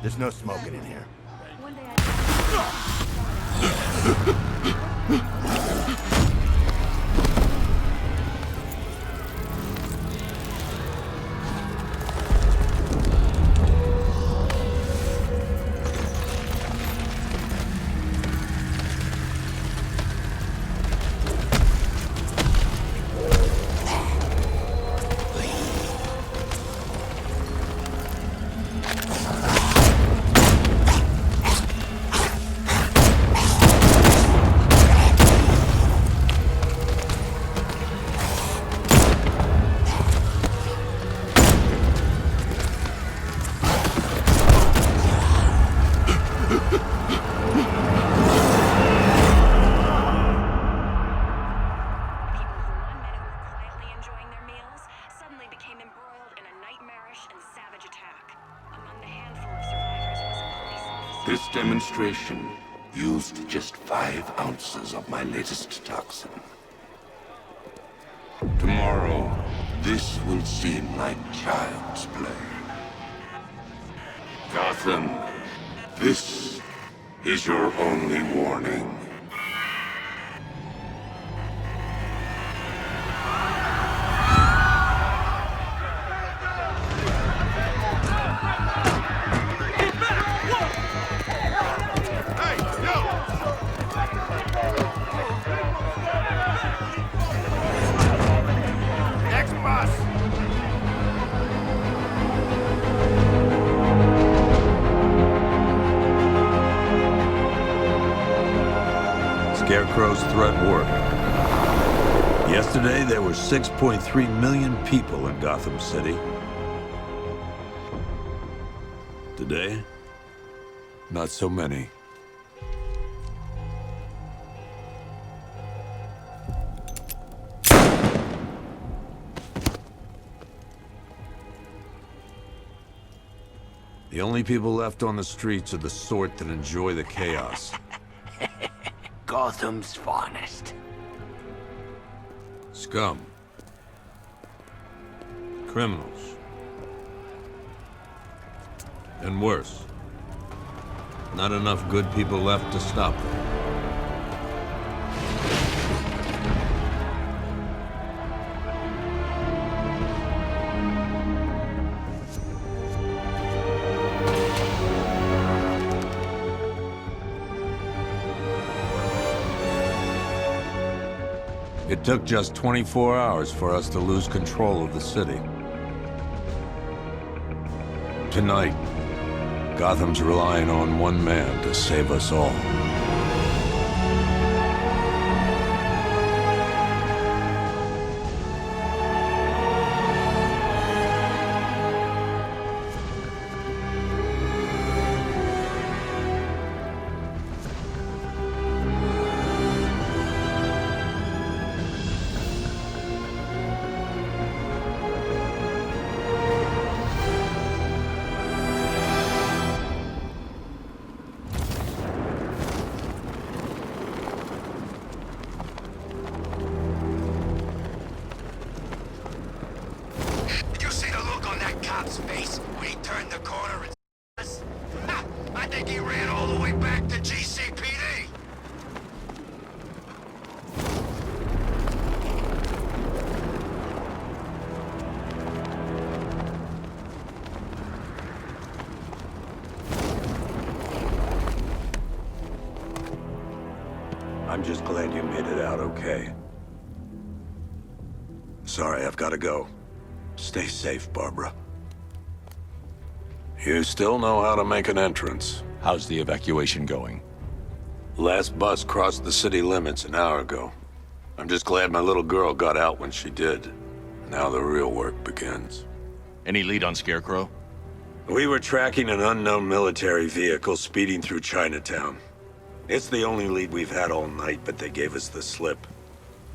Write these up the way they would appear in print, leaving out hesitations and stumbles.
There's no smoking in here. One day I... This demonstration used just 5 ounces of my latest toxin. Tomorrow, this will seem like child's play. Gotham, this is your only warning. Scarecrow's threat worked. Yesterday, there were 6.3 million people in Gotham City. Today, not so many. The only people left on the streets are the sort that enjoy the chaos. Gotham's finest. Scum. Criminals. And worse. Not enough good people left to stop them. It took just 24 hours for us to lose control of the city. Tonight, Gotham's relying on one man to save us all. Face when he turned the corner and us. Ha! I think he ran all the way back to GCPD. I'm just glad you made it out okay. Sorry, I've got to go. Stay safe, Barbara. You still know how to make an entrance. How's the evacuation going? Last bus crossed the city limits an hour ago. I'm just glad my little girl got out when she did. Now the real work begins. Any lead on Scarecrow? We were tracking an unknown military vehicle speeding through Chinatown. It's the only lead we've had all night, but they gave us the slip.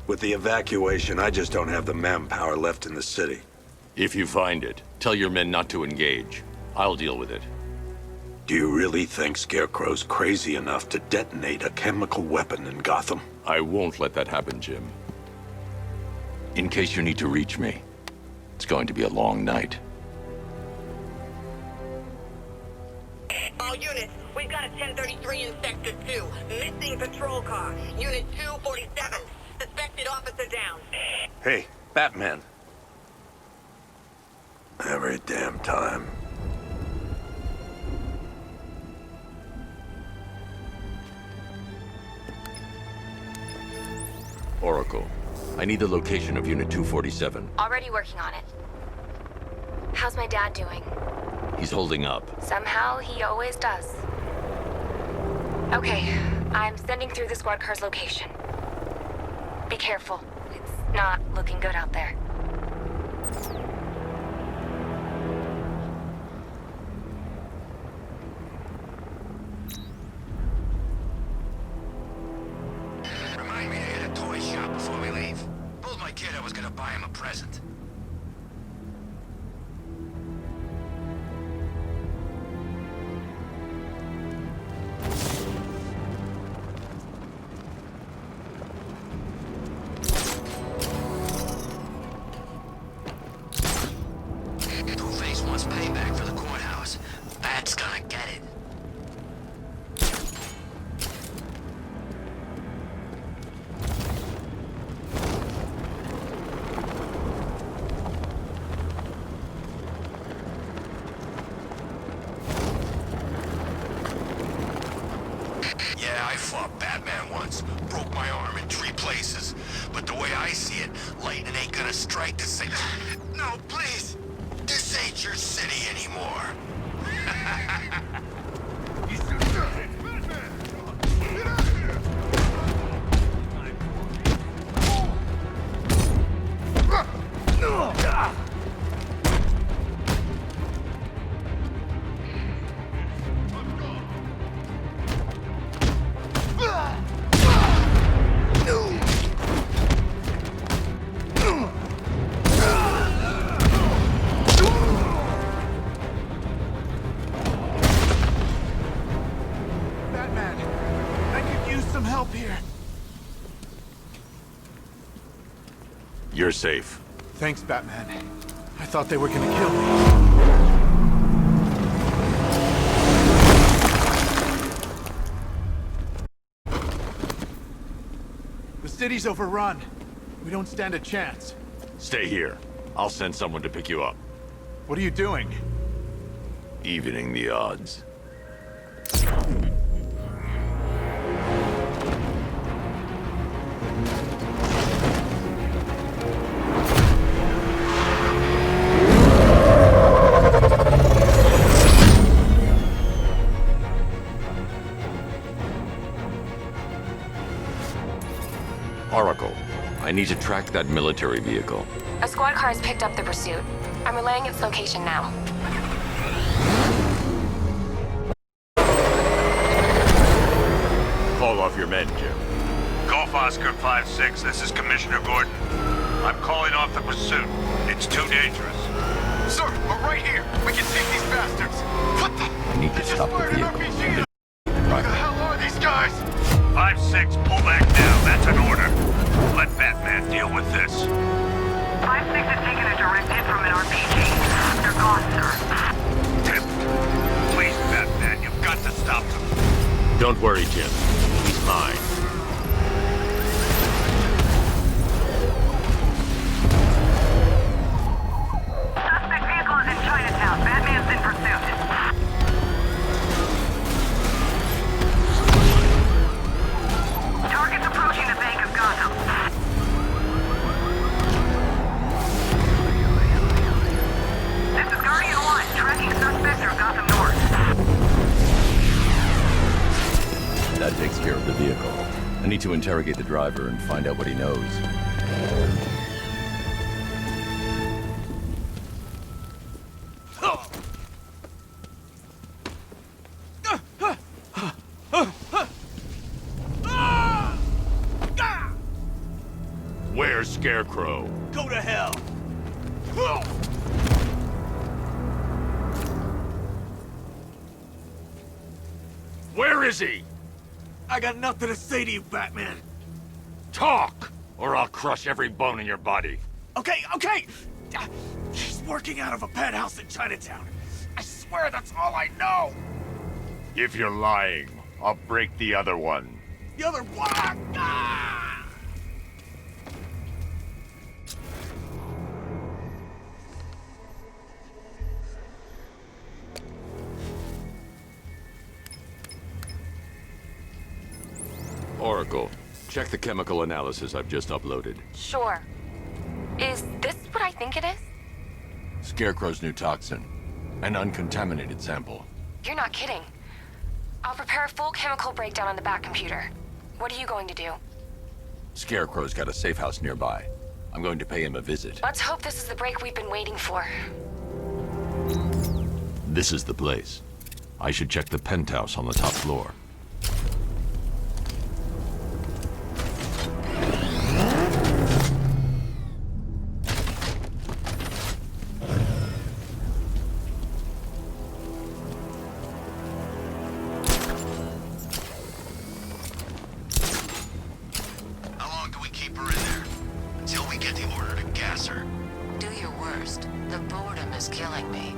With the evacuation, I just don't have the manpower left in the city. If you find it, tell your men not to engage. I'll deal with it. Do you really think Scarecrow's crazy enough to detonate a chemical weapon in Gotham? I won't let that happen, Jim. In case you need to reach me, it's going to be a long night. All units, we've got a 1033 in Sector 2. Missing patrol car. Unit 247. Suspected officer down. Hey, Batman. Every damn time. Oracle, I need the location of Unit 247. Already working on it. How's my dad doing? He's holding up. Somehow, he always does. Okay, I'm sending through the squad car's location. Be careful. It's not looking good out there. Remind me to hit a toy shop before we leave. Told my kid I was gonna buy him a present. Two-Face wants payback for the courthouse. Bat's gonna get it. Yeah, I fought Batman once. Broke my arm in 3 places. But the way I see it, lightning ain't gonna strike the city. No, please! This ain't your city anymore. Batman, I could use some help here. You're safe. Thanks, Batman. I thought they were gonna kill me. The city's overrun. We don't stand a chance. Stay here. I'll send someone to pick you up. What are you doing? Evening the odds. Oracle, I need to track that military vehicle. A squad car has picked up the pursuit. I'm relaying its location now. Call off your men, Jim. Golf Oscar 5-6, this is Commissioner Gordon. I'm calling off the pursuit. It's too dangerous. Sir, we're right here. We can take these bastards. What the? I need to stop the vehicle. What the hell are these guys? 5-6, pull back now. That's an order. Let Batman deal with this. 5-6 has taken a direct hit from an RPG. They're gone, sir. Tempt. Please, Batman, you've got to stop them. Don't worry, Jim. He's mine. Suspect vehicle is in Chinatown. Batman's in pursuit. Target's approaching the Bank of Gotham. This is Guardian 1, tracking suspect through Gotham North. That takes care of the vehicle. I need to interrogate the driver and find out what he knows. Where's Scarecrow? Go to hell! Where is he? I got nothing to say to you, Batman. Talk, or I'll crush every bone in your body. Okay, okay! She's working out of a penthouse in Chinatown. I swear that's all I know! If you're lying, I'll break the other one. The other one! Ah! Oracle, check the chemical analysis I've just uploaded. Sure. Is this what I think it is? Scarecrow's new toxin. An uncontaminated sample. You're not kidding. I'll prepare a full chemical breakdown on the back computer. What are you going to do? Scarecrow's got a safe house nearby. I'm going to pay him a visit. Let's hope this is the break we've been waiting for. This is the place. I should check the penthouse on the top floor. How long do we keep her in there? Until we get the order to gas her. Do your worst. The boredom is killing me.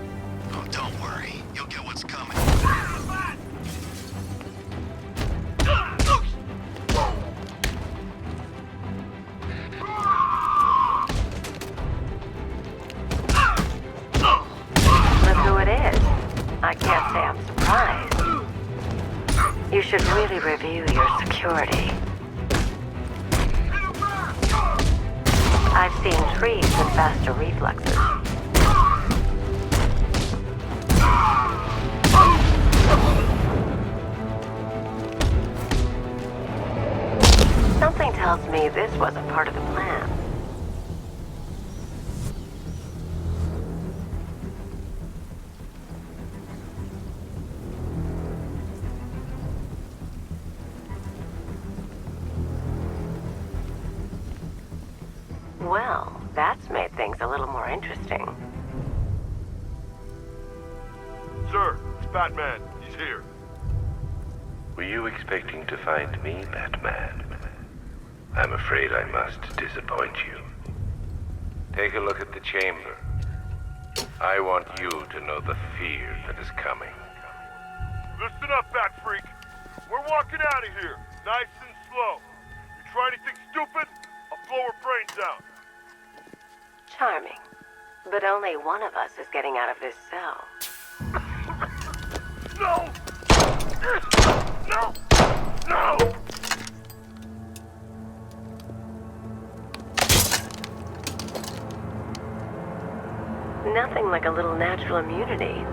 Oh, don't worry. You'll get what's coming. Look who it is. I can't say I'm surprised. You should really review your security. I've seen trees with faster reflexes. Something tells me this wasn't part of the plan. Well, that's made things a little more interesting. Sir, it's Batman. He's here. Were you expecting to find me, Batman? I'm afraid I must disappoint you. Take a look at the chamber. I want you to know the fear that is coming. Listen up, Bat Freak. We're walking out of here, nice and slow. You try anything stupid, I'll blow her brains out. Charming. But only one of us is getting out of this cell. No! No! No! Nothing like a little natural immunity.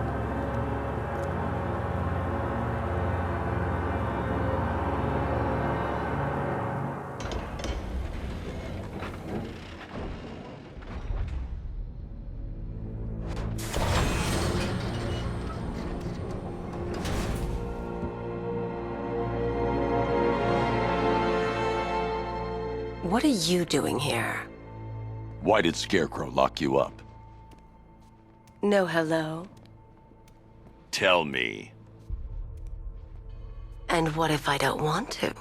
What are you doing here? Why did Scarecrow lock you up? No hello? Tell me. And what if I don't want to?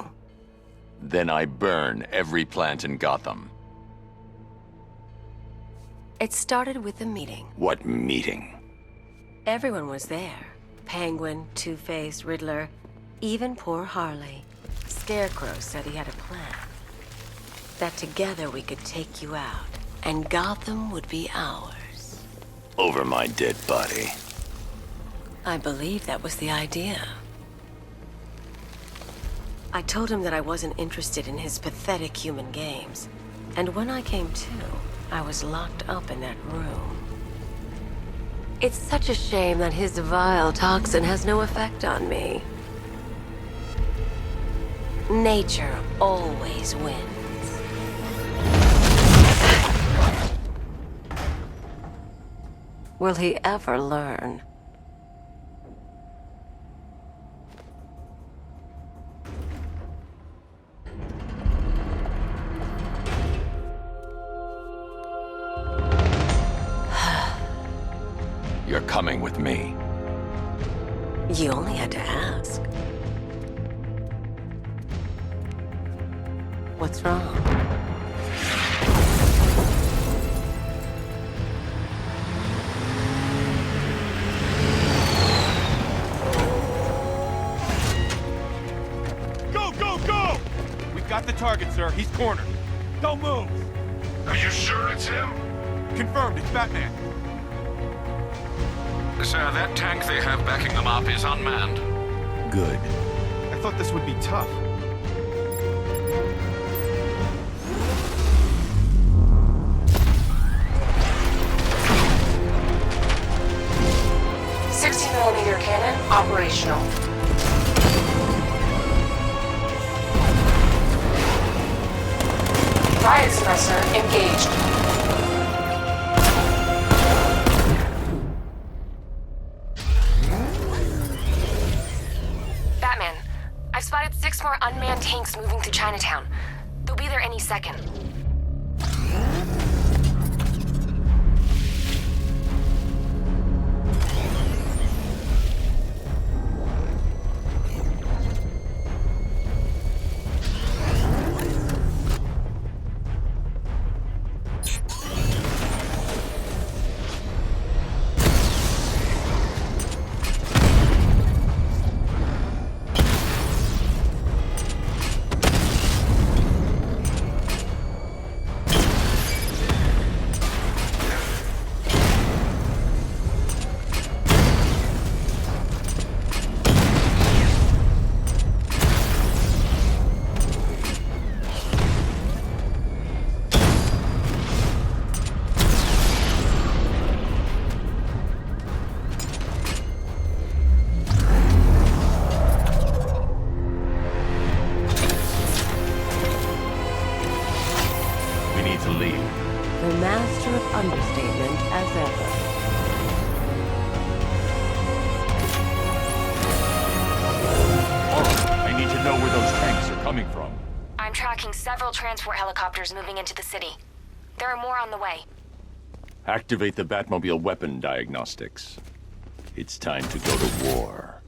Then I burn every plant in Gotham. It started with a meeting. What meeting? Everyone was there. Penguin, Two-Face, Riddler, even poor Harley. Scarecrow said he had a plan. That together we could take you out, and Gotham would be ours. Over my dead body. I believe that was the idea. I told him that I wasn't interested in his pathetic human games. And when I came to, I was locked up in that room. It's such a shame that his vile toxin has no effect on me. Nature always wins. Will he ever learn? You're coming with me. You only had to ask. What's wrong? Got the target, sir. He's cornered. Don't move! Are you sure it's him? Confirmed, it's Batman. Sir, that tank they have backing them up is unmanned. Good. I thought this would be tough. $60mm cannon operational. Riot suppressor engaged. Batman, I've spotted 6 more unmanned tanks moving through Chinatown. They'll be there any second. The master of understatement as ever. I need to know where those tanks are coming from. I'm tracking several transport helicopters moving into the city. There are more on the way. Activate the Batmobile weapon diagnostics. It's time to go to war.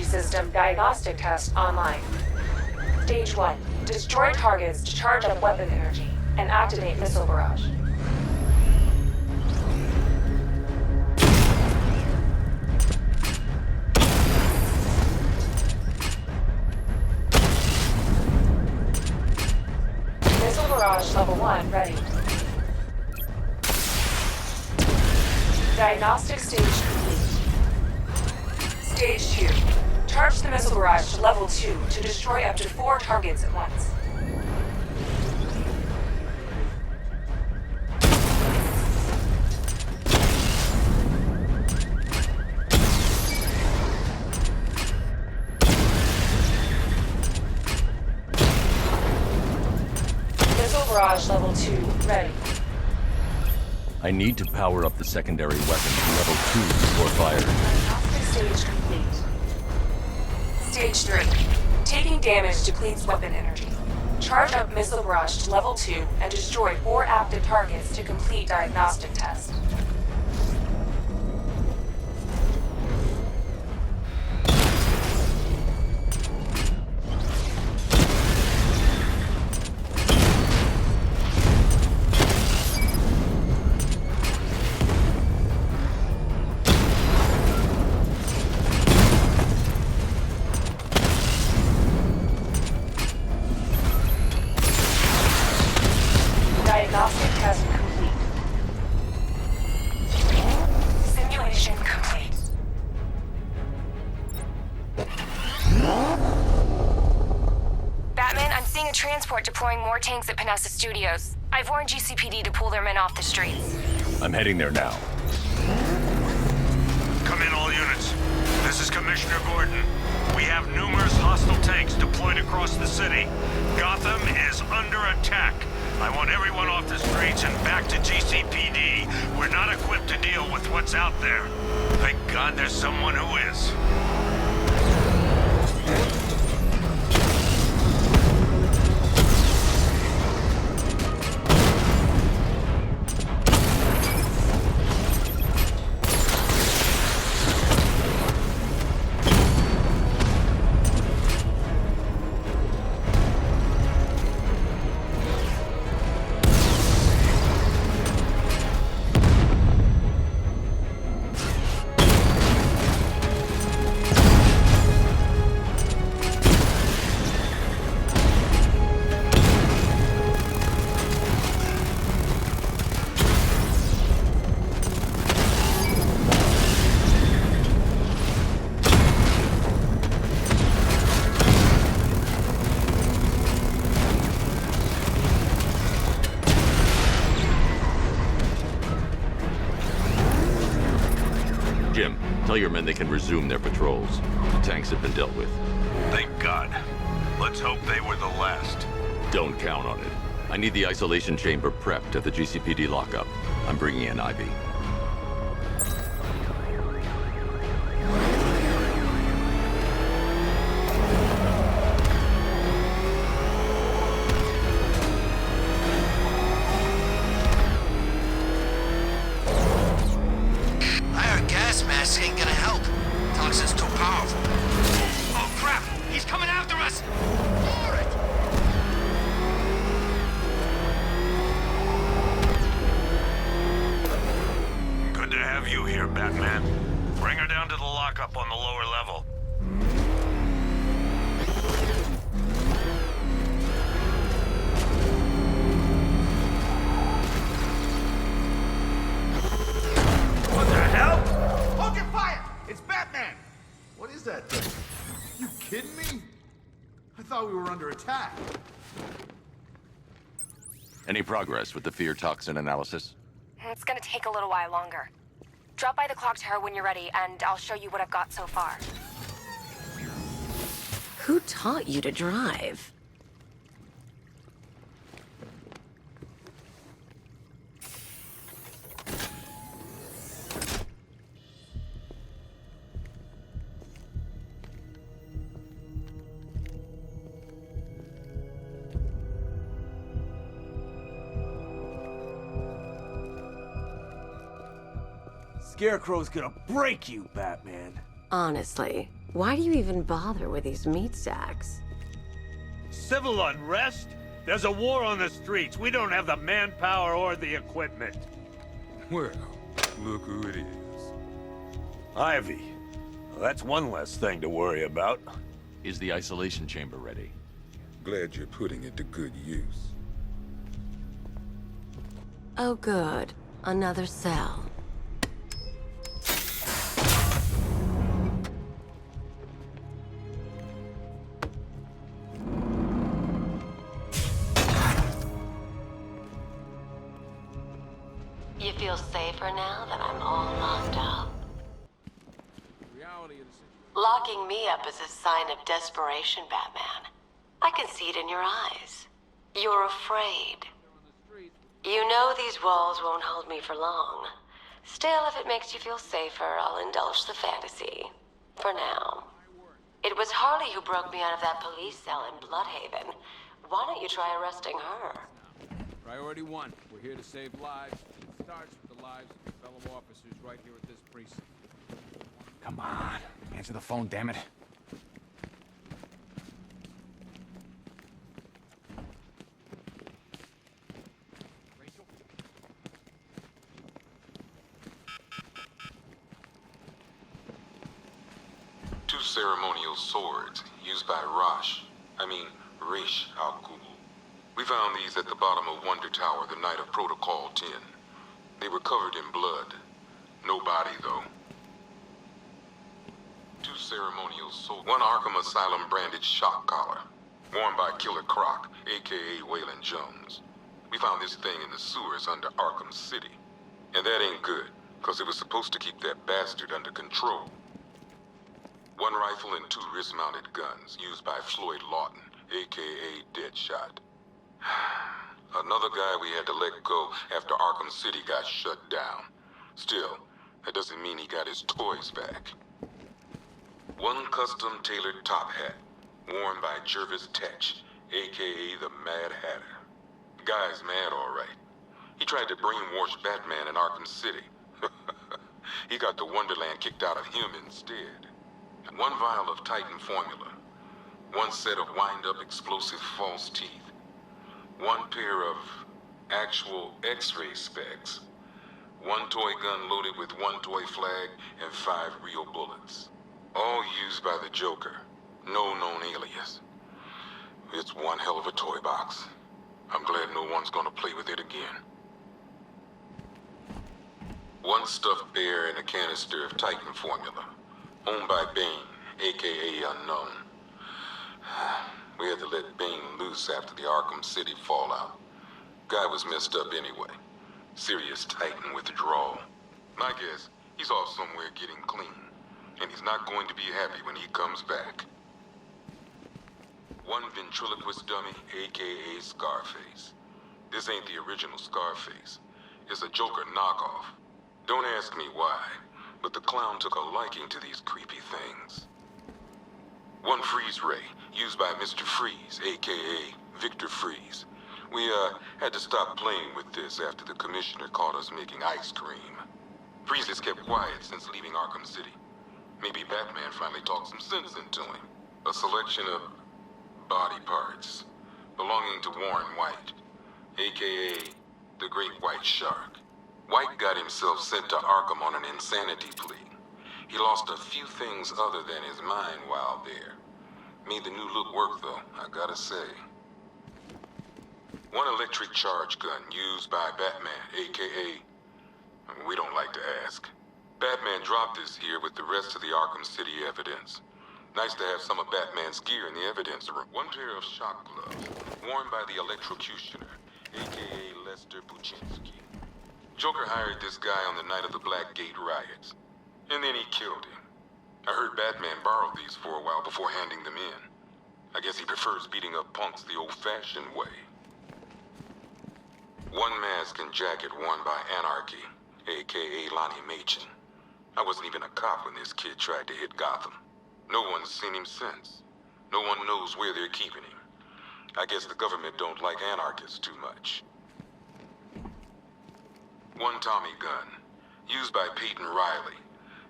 System diagnostic test online. Stage 1. Destroy targets to charge up weapon energy and activate missile barrage. Missile barrage level 1 ready. Diagnostic stage complete. Stage 2. Charge the missile barrage to level 2 to destroy up to 4 targets at once. Missile barrage level 2 ready. I need to power up the secondary weapon to level 2 before firing. Diagnostic stage complete. Stage 3. Taking damage depletes weapon energy. Charge up missile barrage to level 2 and destroy 4 active targets to complete diagnostic test. Diagnostic test complete. transport deploying more tanks at Panessa Studios. I've warned GCPD to pull their men off the streets. I'm heading there now. Come in, all units. This is Commissioner Gordon. We have numerous hostile tanks deployed across the city. Gotham is under attack. I want everyone off the streets and back to GCPD. We're not equipped to deal with what's out there. Thank God there's someone who is. Jim, tell your men they can resume their patrols. The tanks have been dealt with. Thank God. Let's hope they were the last. Don't count on it. I need the isolation chamber prepped at the GCPD lockup. I'm bringing in Ivy. Ain't gonna help. Toxin's too powerful. Oh crap! He's coming after us! For it! Good to have you here, Batman. Bring her down to the lockup on the lower level. What the hell? Hold your fire! It's Batman! What is that thing? You kidding me? I thought we were under attack. Any progress with the fear toxin analysis? It's gonna take a little while longer. Drop by the clock tower when you're ready, and I'll show you what I've got so far. Who taught you to drive? Scarecrow's gonna break you, Batman. Honestly, why do you even bother with these meat sacks? Civil unrest? There's a war on the streets. We don't have the manpower or the equipment. Well, look who it is. Ivy. Well, that's one less thing to worry about. Is the isolation chamber ready? Glad you're putting it to good use. Oh good, another cell. You feel safer now that I'm all locked up? Locking me up is a sign of desperation, Batman. I can see it in your eyes. You're afraid. You know these walls won't hold me for long. Still, if it makes you feel safer, I'll indulge the fantasy. For now. It was Harley who broke me out of that police cell in Bloodhaven. Why don't you try arresting her? Priority 1. We're here to save lives. It starts with the lives of your fellow officers right here at this precinct. Come on. Answer the phone, damn it. Two ceremonial swords used by Rish al-Ghul. We found these at the bottom of Wonder Tower the night of Protocol 10. They were covered in blood. No body, though. Two ceremonial swords. One Arkham Asylum branded shock collar. worn by Killer Croc, aka Waylon Jones. We found this thing in the sewers under Arkham City. And that ain't good, because it was supposed to keep that bastard under control. One rifle and 2 wrist-mounted guns, used by Floyd Lawton, aka Deadshot. Another guy we had to let go after Arkham City got shut down. Still, that doesn't mean he got his toys back. One custom-tailored top hat, worn by Jervis Tetch, aka the Mad Hatter. The guy's mad, all right. He tried to brainwash Batman in Arkham City. He got the Wonderland kicked out of him instead. 1 vial of Titan formula. 1 set of wind-up explosive false teeth. 1 pair of actual X-ray specs. 1 toy gun loaded with 1 toy flag and 5 real bullets. All used by the Joker. No known alias. It's one hell of a toy box. I'm glad no one's gonna play with it again. 1 stuffed bear and a canister of Titan formula. Owned by Bane, aka Unknown. We had to let Bane loose after the Arkham City fallout. Guy was messed up anyway. Serious Titan withdrawal. My guess, he's off somewhere getting clean. And he's not going to be happy when he comes back. 1 ventriloquist dummy, aka Scarface. This ain't the original Scarface. It's a Joker knockoff. Don't ask me why, but the clown took a liking to these creepy things. 1 freeze ray, used by Mr. Freeze, aka Victor Freeze. We, had to stop playing with this after the commissioner caught us making ice cream. Freeze has kept quiet since leaving Arkham City. Maybe Batman finally talked some sense into him. A selection of body parts belonging to Warren White, aka the Great White Shark. White got himself sent to Arkham on an insanity plea. He lost a few things other than his mind while there. Made the new look work though, I gotta say. 1 electric charge gun used by Batman, aka... we don't like to ask. Batman dropped this here with the rest of the Arkham City evidence. Nice to have some of Batman's gear in the evidence room. 1 pair of shock gloves, worn by the electrocutioner, aka Lester Buczynski. Joker hired this guy on the night of the Blackgate riots. And then he killed him. I heard Batman borrowed these for a while before handing them in. I guess he prefers beating up punks the old-fashioned way. 1 mask and jacket worn by Anarchy, aka Lonnie Machin. I wasn't even a cop when this kid tried to hit Gotham. No one's seen him since. No one knows where they're keeping him. I guess the government don't like anarchists too much. 1 Tommy gun, used by Peyton Riley,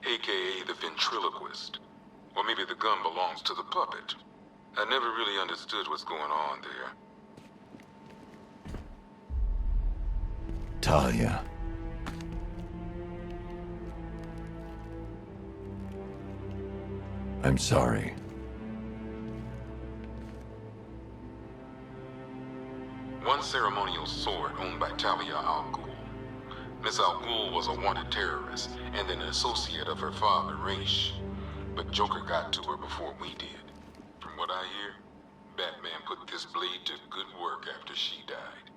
aka the ventriloquist. Or maybe the gun belongs to the puppet. I never really understood what's going on there. Talia. I'm sorry. One ceremonial sword owned by Talia al Ghul. Miss al Ghul was a wanted terrorist and an associate of her father, Raish. But Joker got to her before we did. From what I hear, Batman put this blade to good work after she died.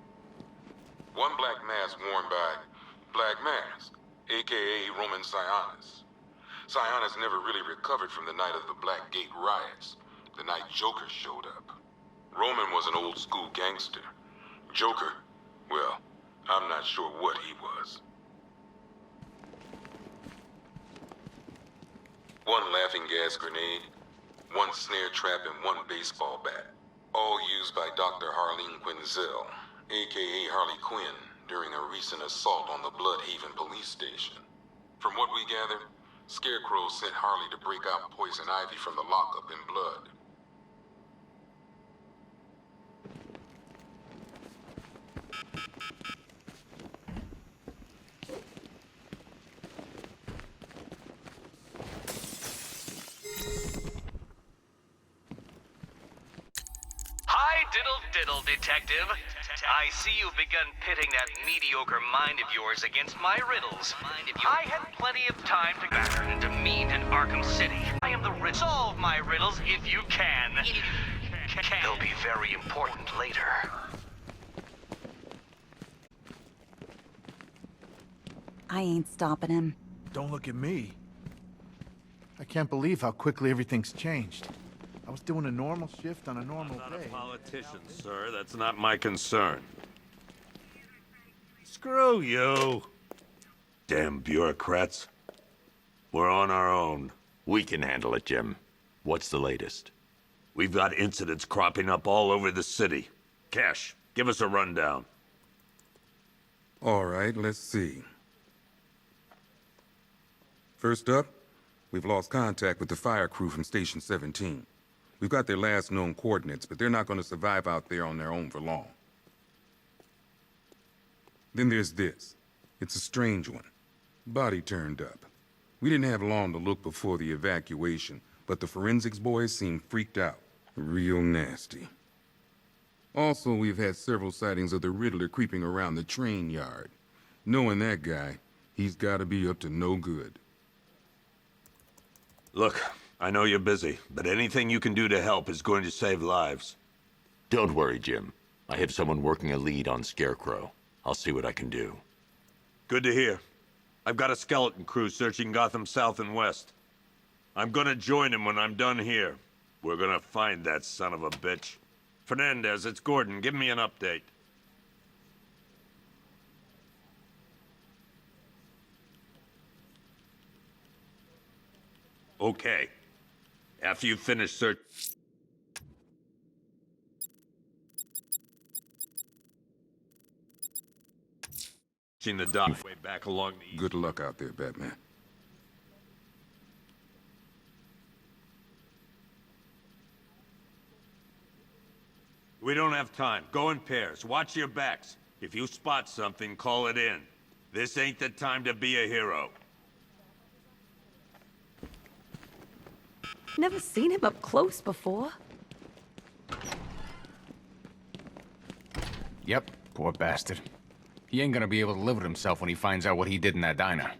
1 black mask worn by Black Mask, aka Roman Sionis. Sionis never really recovered from the night of the Blackgate riots, the night Joker showed up. Roman was an old-school gangster. Joker, well, I'm not sure what he was. 1 laughing gas grenade, 1 snare trap, and 1 baseball bat. All used by Dr. Harleen Quinzel, aka Harley Quinn, during a recent assault on the Bloodhaven police station. From what we gather, Scarecrow sent Harley to break out Poison Ivy from the lockup in blood. Hi, diddle, detective. I see you've begun pitting that mediocre mind of yours against my riddles. I had plenty of time to gather into meet in Arkham City. I am the riddle. Solve my riddles if you can. They'll be very important later. I ain't stopping him. Don't look at me. I can't believe how quickly everything's changed. I was doing a normal shift on a normal I'm not day. a politician, sir. That's not my concern. Screw you. Damn bureaucrats. We're on our own. We can handle it, Jim. What's the latest? We've got incidents cropping up all over the city. Cash, give us a rundown. All right, let's see. First up, we've lost contact with the fire crew from Station 17. We've got their last known coordinates, but they're not going to survive out there on their own for long. Then there's this. It's a strange one. Body turned up. We didn't have long to look before the evacuation, but the forensics boys seemed freaked out. Real nasty. Also, we've had several sightings of the Riddler creeping around the train yard. Knowing that guy, he's got to be up to no good. Look, I know you're busy, but anything you can do to help is going to save lives. Don't worry, Jim. I have someone working a lead on Scarecrow. I'll see what I can do. Good to hear. I've got a skeleton crew searching Gotham South and West. I'm gonna join him when I'm done here. We're gonna find that son of a bitch. Fernandez, it's Gordon. Give me an update. Okay. After you finish searching the dock way back along the east. Good luck out there, Batman. We don't have time. Go in pairs. Watch your backs. If you spot something, call it in. This ain't the time to be a hero. Never seen him up close before. Yep, poor bastard. He ain't gonna be able to live with himself when he finds out what he did in that diner.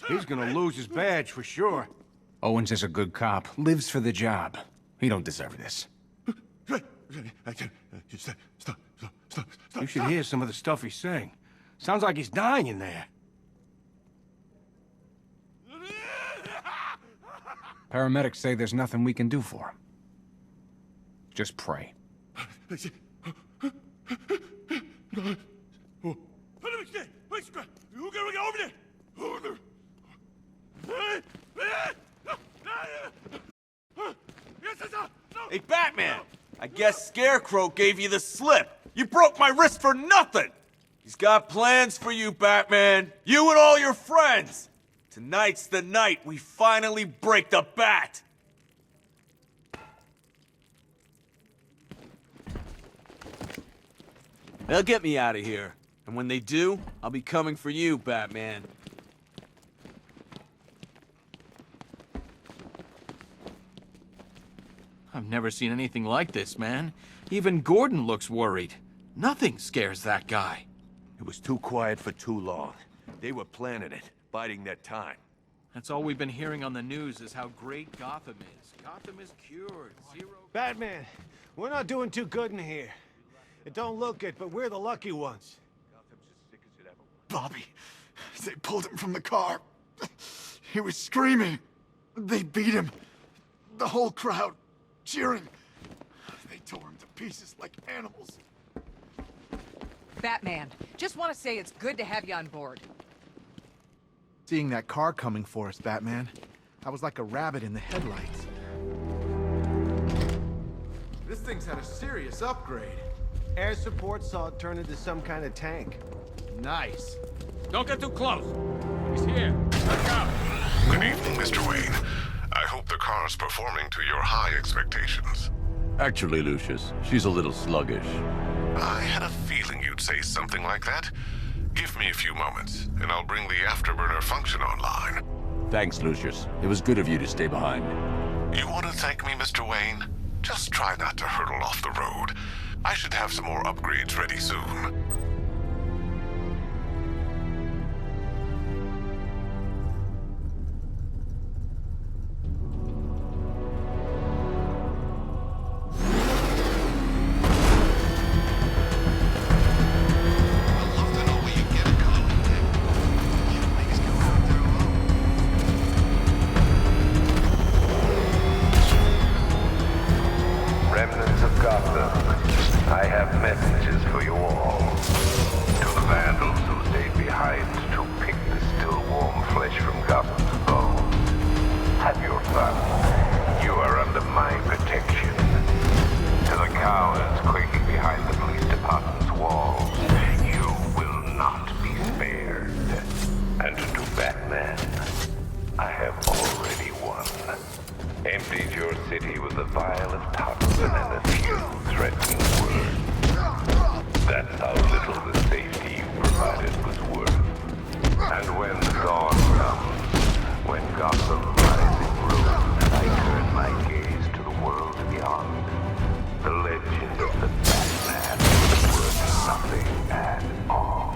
He's gonna lose his badge for sure. Owens is a good cop, lives for the job. He don't deserve this. Stop. You should hear some of the stuff he's saying. Sounds like he's dying in there. Paramedics say there's nothing we can do for him. Just pray. Hey, Batman! I guess Scarecrow gave you the slip. You broke my wrist for nothing! He's got plans for you, Batman. You and all your friends. Tonight's the night we finally break the bat. They'll get me out of here. And when they do, I'll be coming for you, Batman. I've never seen anything like this, man. Even Gordon looks worried. Nothing scares that guy. It was too quiet for too long. They were planning it, biding their time. That's all we've been hearing on the news is how great Gotham is. Gotham is cured. Zero... Batman, we're not doing too good in here. It don't look it, but we're the lucky ones. Bobby, they pulled him from the car. He was screaming. They beat him. The whole crowd cheering. They tore him to pieces like animals. Batman, just want to say it's good to have you on board. Seeing that car coming for us, Batman, I was like a rabbit in the headlights. This thing's had a serious upgrade. Air support saw it turn into some kind of tank. Nice. Don't get too close. He's here. Let's go. Good evening, Mr. Wayne. I hope the car's performing to your high expectations. Actually, Lucius, she's a little sluggish. I had a feeling you'd say something like that. Give me a few moments, and I'll bring the afterburner function online. Thanks, Lucius. It was good of you to stay behind. You want to thank me, Mr. Wayne? Just try not to hurtle off the road. I should have some more upgrades ready soon. I have already won. Emptied your city with a vial of toxin and a few threatening words. That's how little the safety you provided was worth. And when the dawn comes, when Gotham lies in ruins, and I turn my gaze to the world beyond, the legend of the Batman is worth nothing at all.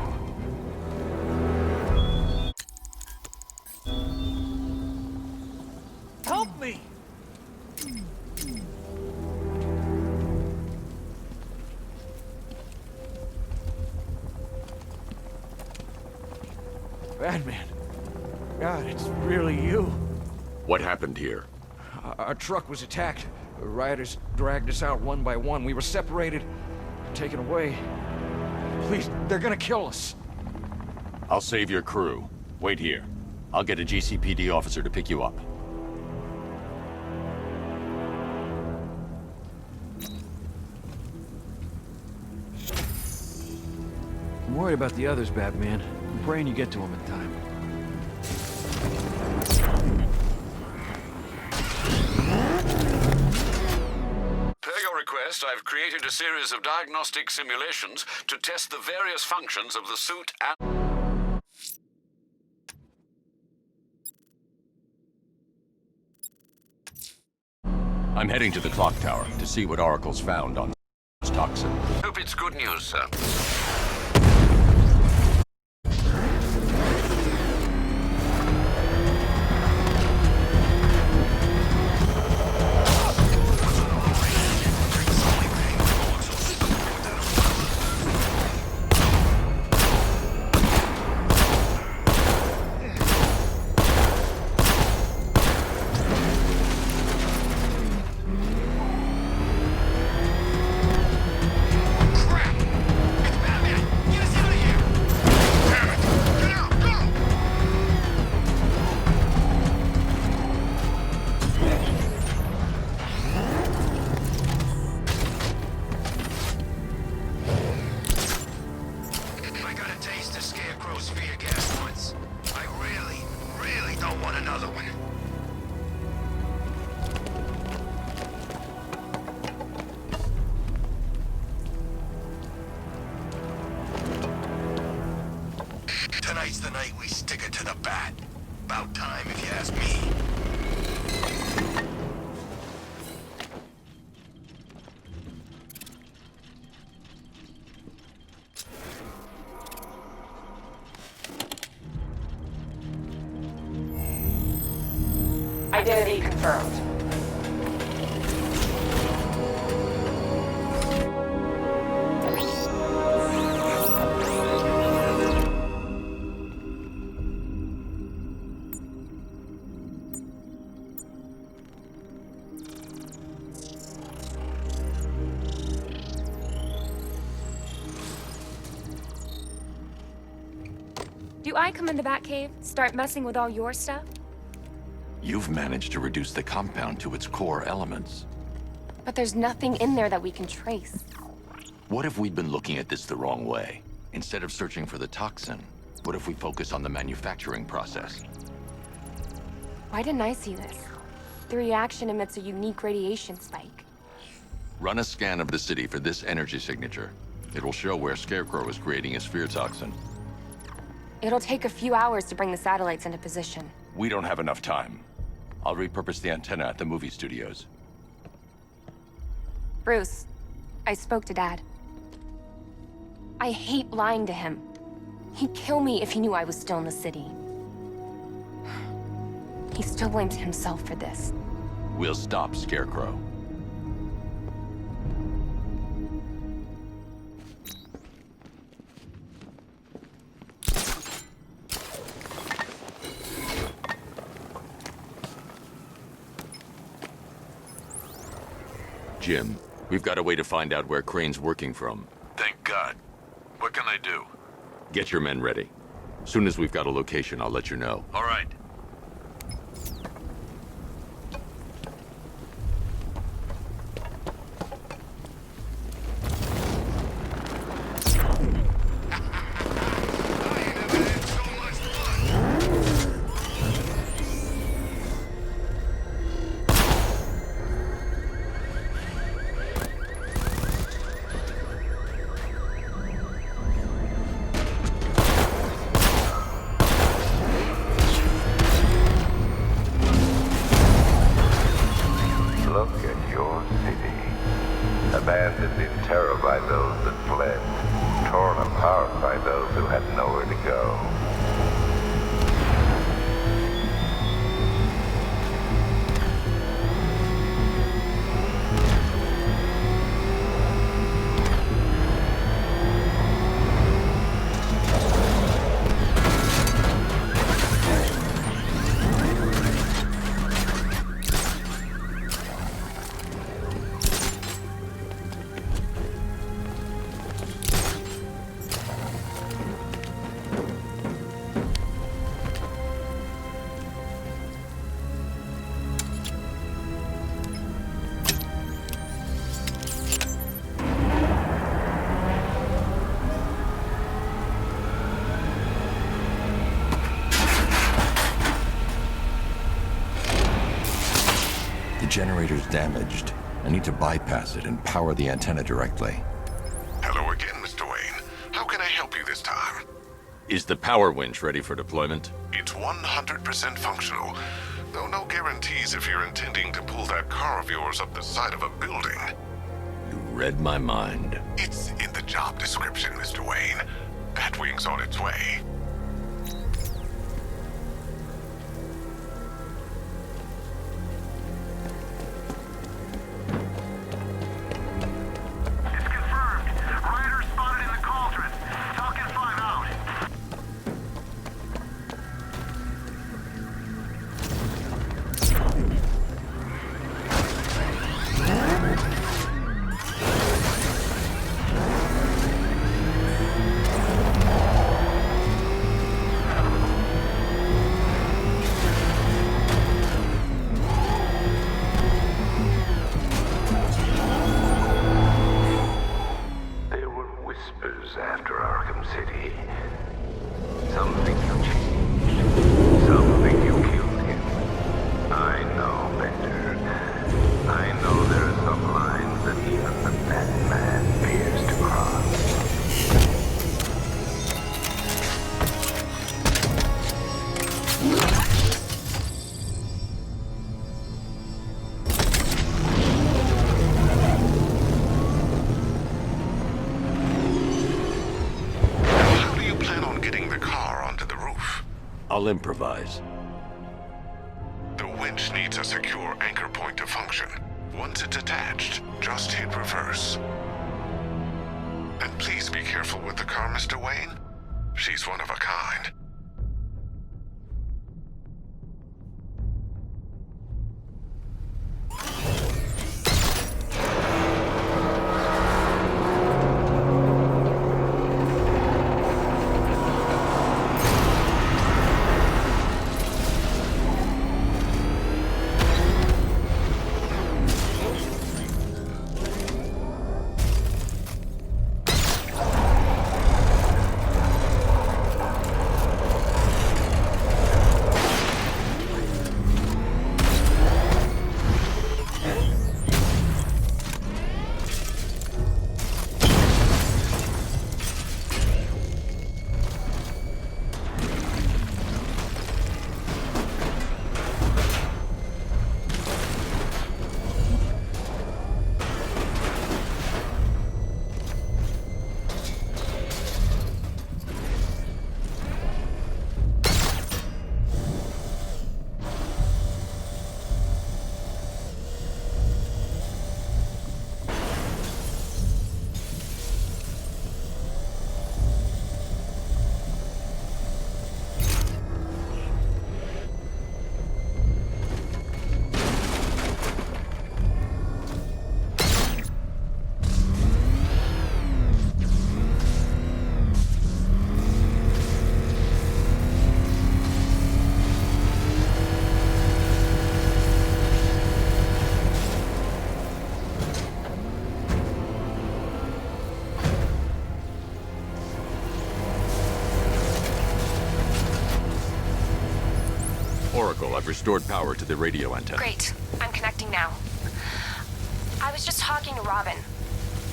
Help me! Batman. God, it's really you. What happened here? Our truck was attacked. The rioters dragged us out one by one. We were separated, taken away. Please, they're gonna kill us. I'll save your crew. Wait here. I'll get a GCPD officer to pick you up. I'm worried about the others, Batman. I'm praying you get to them in time. Per your request, I've created a series of diagnostic simulations to test the various functions of the suit and... I'm heading to the clock tower to see what Oracle's found on toxin. Hope it's good news, sir. Tonight's the night we stick it to the bat. About time, if you ask me. Identity confirmed. Do I come in the Batcave, start messing with all your stuff? You've managed to reduce the compound to its core elements. But there's nothing in there that we can trace. What if we'd been looking at this the wrong way? Instead of searching for the toxin, what if we focus on the manufacturing process? Why didn't I see this? The reaction emits a unique radiation spike. Run a scan of the city for this energy signature. It will show where Scarecrow is creating his fear toxin. It'll take a few hours to bring the satellites into position. We don't have enough time. I'll repurpose the antenna at the movie studios. Bruce, I spoke to Dad. I hate lying to him. He'd kill me if he knew I was still in the city. He still blames himself for this. We'll stop Scarecrow. Jim, we've got a way to find out where Crane's working from. Thank God. What can I do? Get your men ready. Soon as we've got a location, I'll let you know. All right. abandoned in terror by those that fled, torn apart by those who had nowhere to go. Generator's damaged. I need to bypass it and power the antenna directly. Hello again, Mr. Wayne. How can I help you this time? Is the power winch ready for deployment? It's 100% functional, though no guarantees if you're intending to pull that car of yours up the side of a building. You read my mind. It's in the job description, Mr. Wayne. Batwing's on its way. After Arkham City. Some think you changed. Some think you killed him. I know better. I know there are some lines that even the Batman fears to cross. I'll improvise. The winch needs a secure anchor point to function. Once it's attached, just hit reverse. And please be careful with the car, Mr. Wayne. She's one of a kind. Oracle, I've restored power to the radio antenna. Great. I'm connecting now. I was just talking to Robin.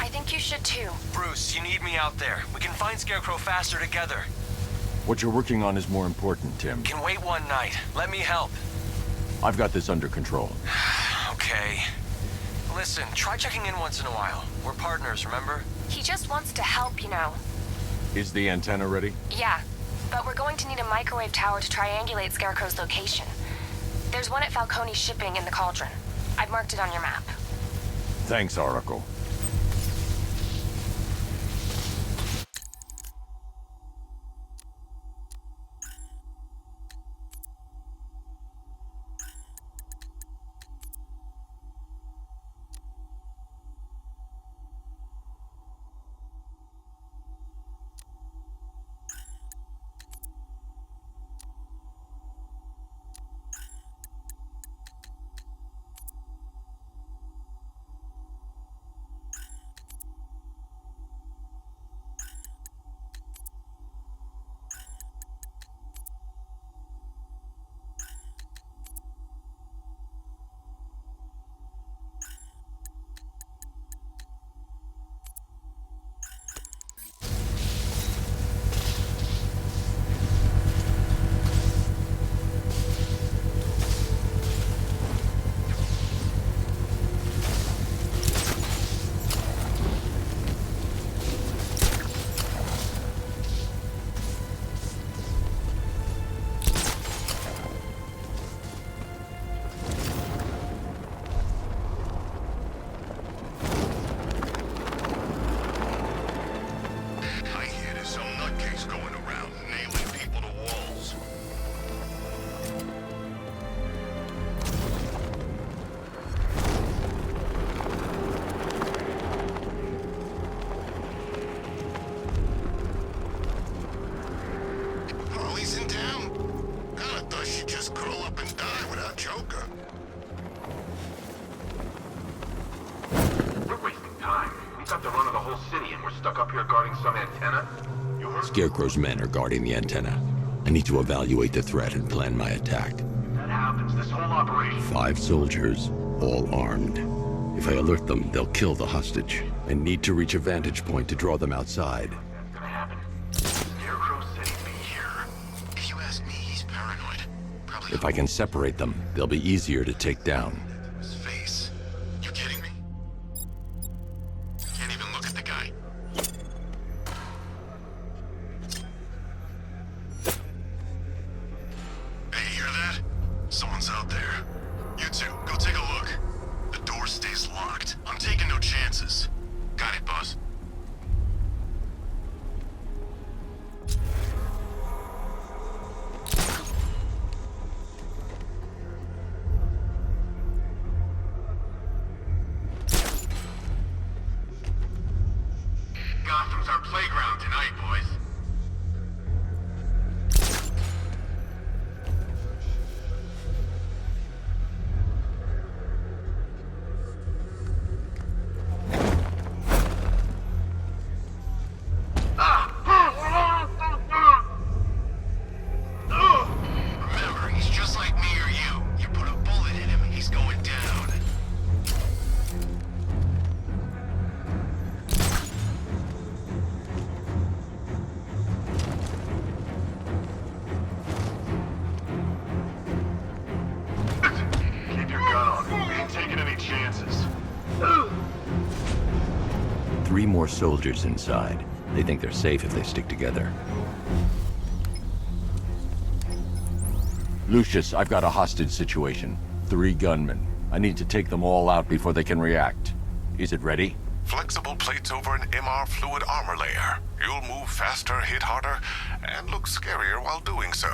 I think you should too. Bruce, you need me out there. We can find Scarecrow faster together. What you're working on is more important, Tim. Can wait one night. Let me help. I've got this under control. Okay. listen, try checking in once in a while. We're partners, remember? He just wants to help, you know. Is the antenna ready? Yeah, but we're going to need a microwave tower to triangulate Scarecrow's location. There's one at Falcone's shipping in the Cauldron. I've marked it on your map. Thanks, Oracle. Scarecrow's men are guarding the antenna. I need to evaluate the threat and plan my attack. If that happens, this whole operation... 5 soldiers, all armed. If I alert them, they'll kill the hostage. I need to reach a vantage point to draw them outside. That's gonna happen. Scarecrow said he'd be here. If you ask me, he's paranoid. Probably... If I can separate them, they'll be easier to take down. His face. You kidding me? Can't even look at the guy. Hey, you hear that? Someone's out there. You two, go take a look. The door stays locked. I'm taking no chances. Got it, boss. Gotham's our playground tonight, boys. Remember, he's just like me or you. You put a bullet in him, he's going down. Keep your gun on. We ain't taking any chances. 3 more soldiers inside. They think they're safe if they stick together. Lucius, I've got a hostage situation. 3 gunmen. I need to take them all out before they can react. Is it ready? Flexible plates over an MR fluid armor layer. You'll move faster, hit harder, and look scarier while doing so.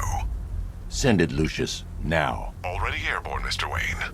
Send it, Lucius. Now. Already airborne, Mr. Wayne.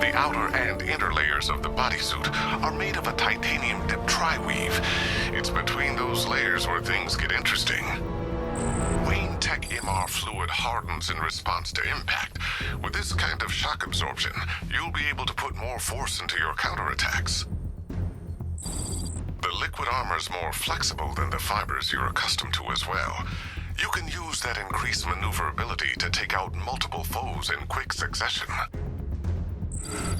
The outer and inner layers of the bodysuit are made of a titanium-dipped tri-weave. It's between those layers where things get interesting. Wayne Tech MR fluid hardens in response to impact. With this kind of shock absorption, you'll be able to put more force into your counterattacks. The liquid armor's more flexible than the fibers you're accustomed to as well. You can use that increased maneuverability to take out multiple foes in quick succession.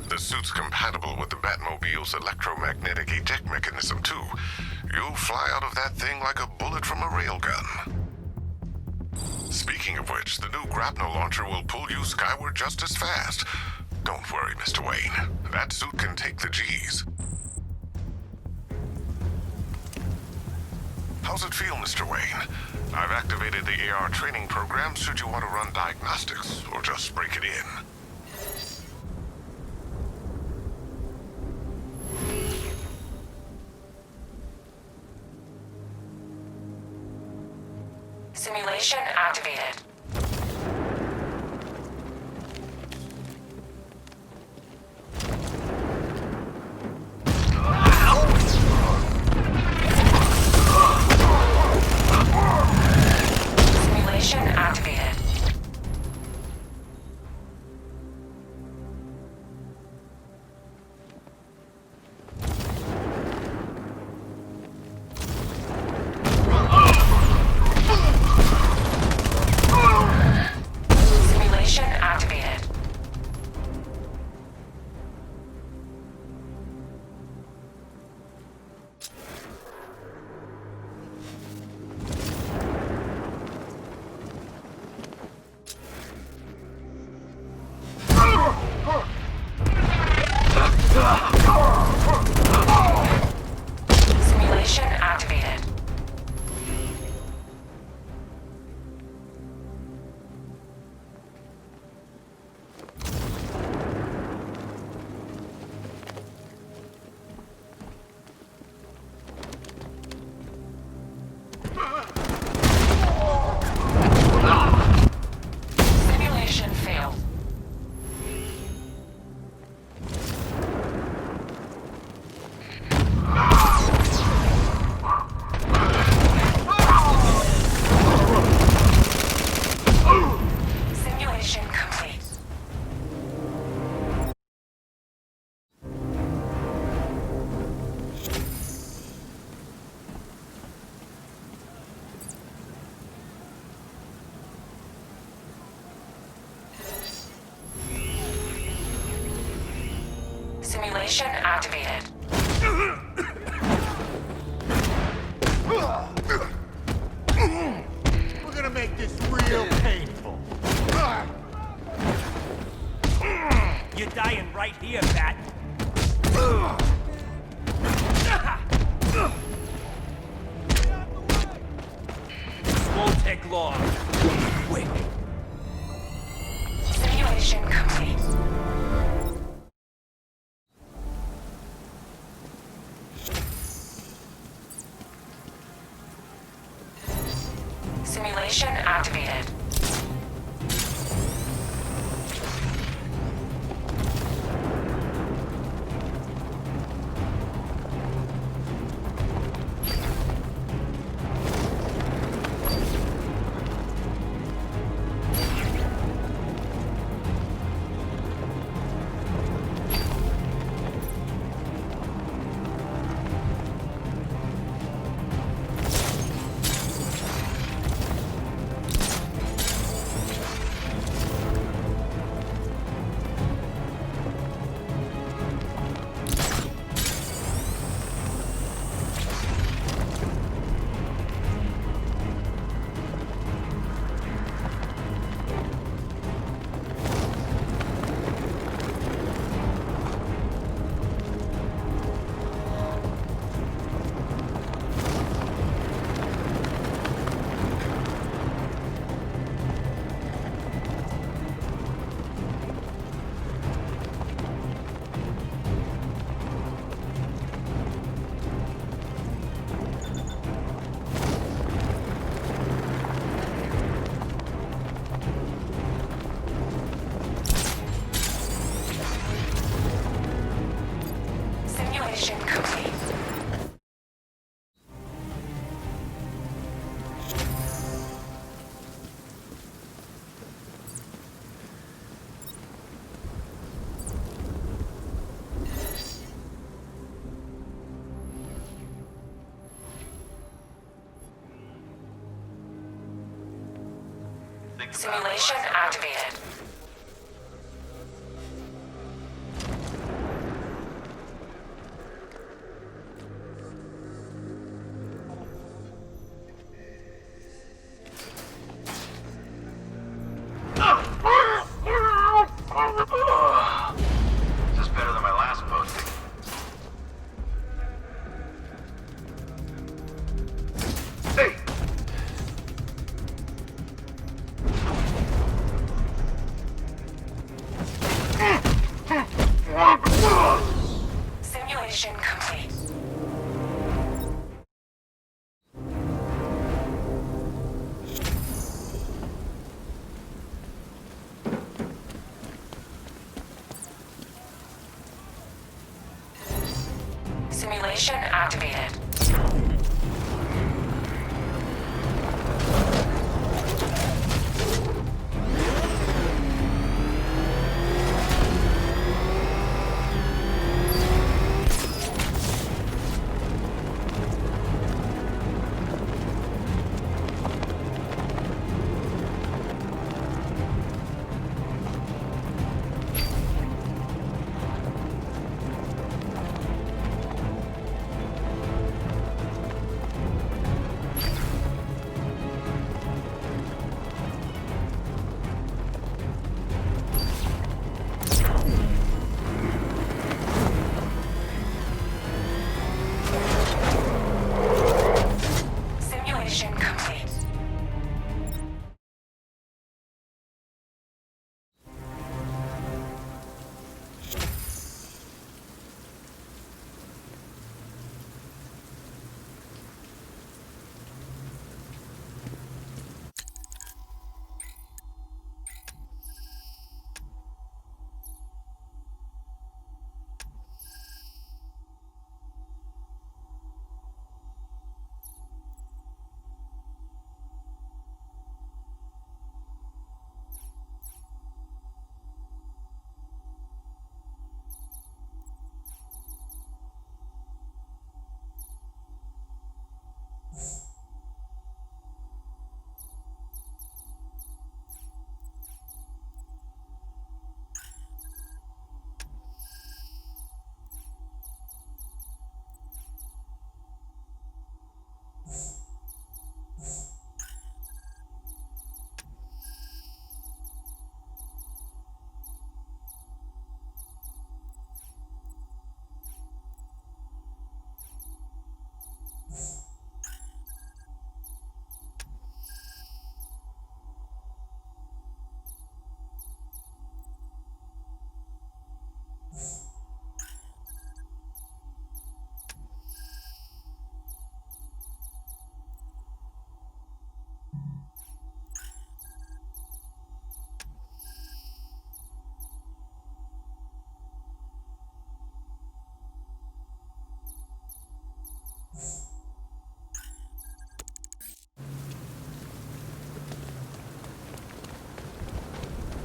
The suit's compatible with the Batmobile's electromagnetic eject mechanism, too. You'll fly out of that thing like a bullet from a railgun. Speaking of which, the new grapnel launcher will pull you skyward just as fast. Don't worry, Mr. Wayne. That suit can take the G's. How's it feel, Mr. Wayne? I've activated the AR training program should you want to run diagnostics, or just break it in. Simulation activated. Simulation activated. Simulation activated. Simulation activated. Simulation failed. Simulation complete. Simulation activated. We're gonna make this real painful. You're dying right here, Bat. Won't take long. Quick. Simulation complete. Simulation activated. Simulation activated. This is better than my last posting. Hey! Simulation complete. Simulation activated. Simulation complete.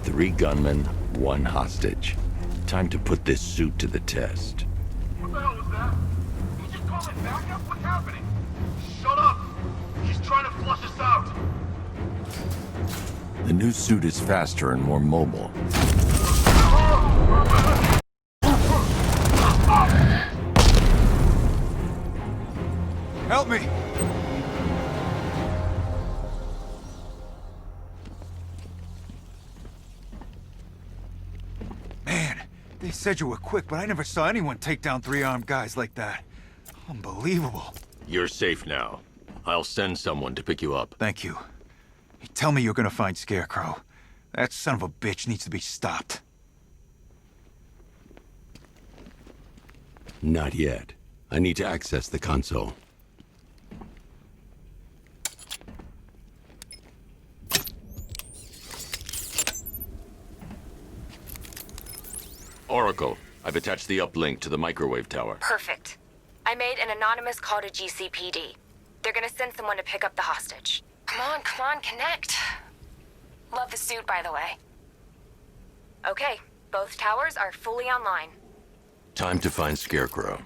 Three gunmen, one hostage. Time to put this suit to the test. What the hell was that? Did you just call it backup? What's happening? Shut up! He's trying to flush us out! The new suit is faster and more mobile. Help me! Man, they said you were quick, but I never saw anyone take down three armed guys like that. Unbelievable. You're safe now. I'll send someone to pick you up. Thank you. Hey, tell me you're gonna find Scarecrow. That son of a bitch needs to be stopped. Not yet. I need to access the console. Oracle, I've attached the uplink to the microwave tower. Perfect. I made an anonymous call to GCPD. They're gonna send someone to pick up the hostage. Come on, connect. Love the suit, by the way. Okay, both towers are fully online. Time to find Scarecrow.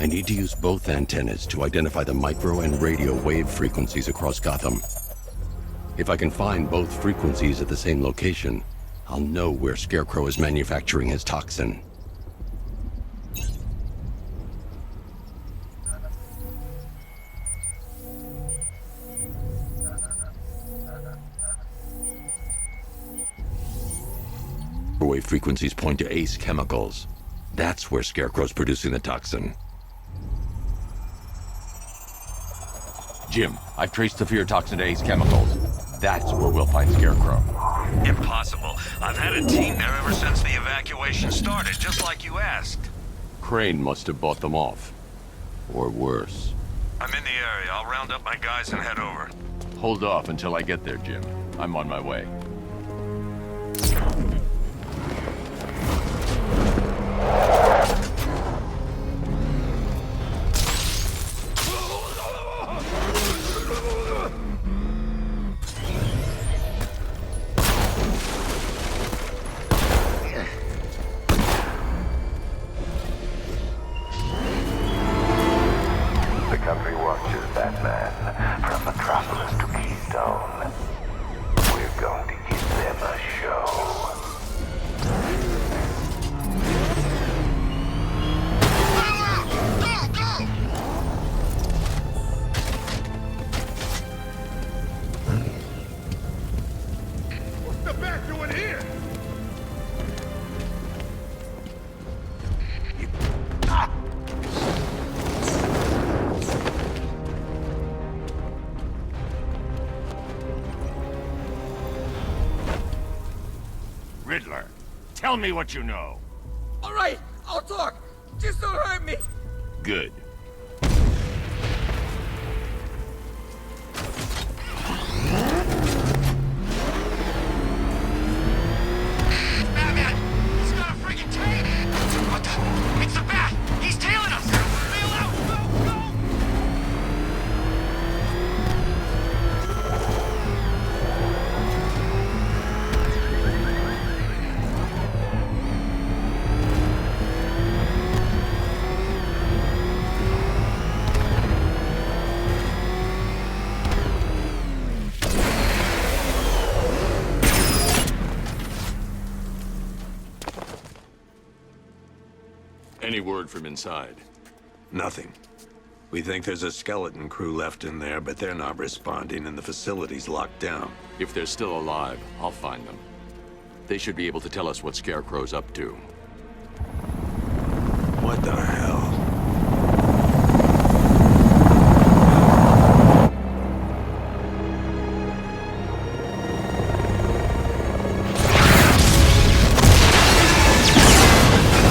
need to use both antennas to identify the micro and radio wave frequencies across Gotham. If I can find both frequencies at the same location, I'll know where Scarecrow is manufacturing his toxin. Wave frequencies point to Ace Chemicals. That's where Scarecrow's producing the toxin. Jim, I've traced the fear toxin to Ace Chemicals. That's where we'll find Scarecrow. Impossible. I've had a team there ever since the evacuation started, just like you asked. Crane must have bought them off. Or worse. I'm in the area. I'll round up my guys and head over. Hold off until I get there, Jim. I'm on my way. The country watches, Batman, from Metropolis to Keystone. We're going to give them a show. What's the bat doing here? Riddler, tell me what you know. All right, I'll talk. Just don't hurt me. Good. Batman! He's got a freaking tail! What the? It's the bat! He's tailing us! Bail out! Go! Any word from inside? Nothing. We think there's a skeleton crew left in there, but they're not responding and the facility's locked down. If they're still alive, I'll find them. They should be able to tell us what Scarecrow's up to. What the hell?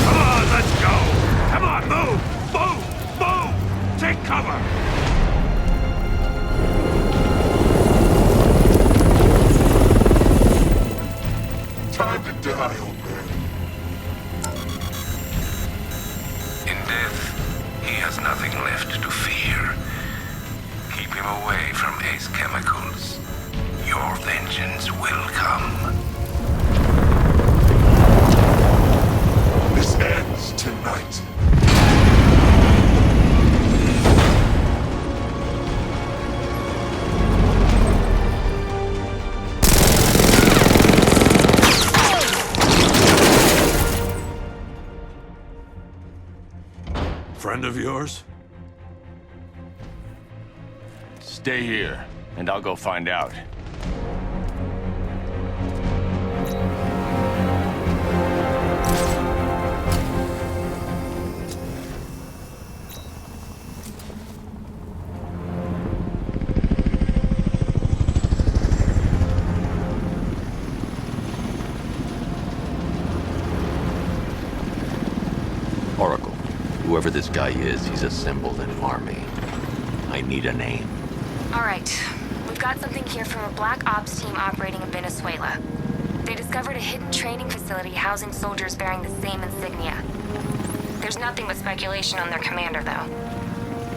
Come on, let's go! Come on, move! Move! Move! Take cover! Time to die, old man. In death, he has nothing left to fear. Keep him away from Ace Chemicals. Your vengeance will come. This ends tonight. Friend of yours? Stay here, and I'll go find out. Oracle, whoever this guy is, he's assembled an army. I need a name. All right. We've got something here from a black ops team operating in Venezuela. They discovered a hidden training facility housing soldiers bearing the same insignia. There's nothing but speculation on their commander, though.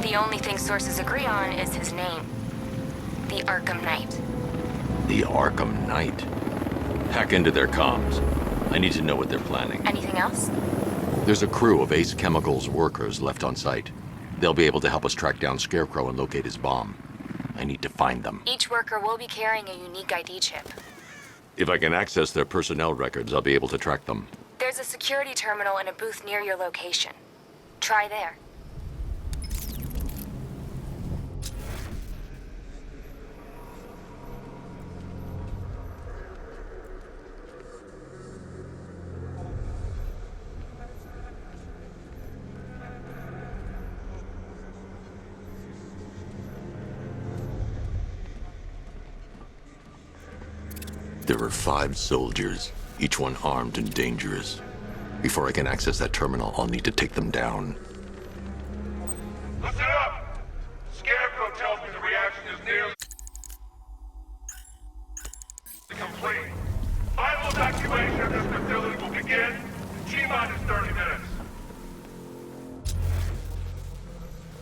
The only thing sources agree on is his name. The Arkham Knight. The Arkham Knight? Hack into their comms. I need to know what they're planning. Anything else? There's a crew of Ace Chemicals workers left on site. They'll be able to help us track down Scarecrow and locate his bomb. I need to find them. Each worker will be carrying a unique ID chip. If I can access their personnel records, I'll be able to track them. There's a security terminal in a booth near your location. Try there. There are 5 soldiers, each one armed and dangerous. Before I can access that terminal, I'll need to take them down. Listen up! Scarecrow tells me the reaction is nearly complete. Final evacuation of this facility will begin in T-minus 30 minutes.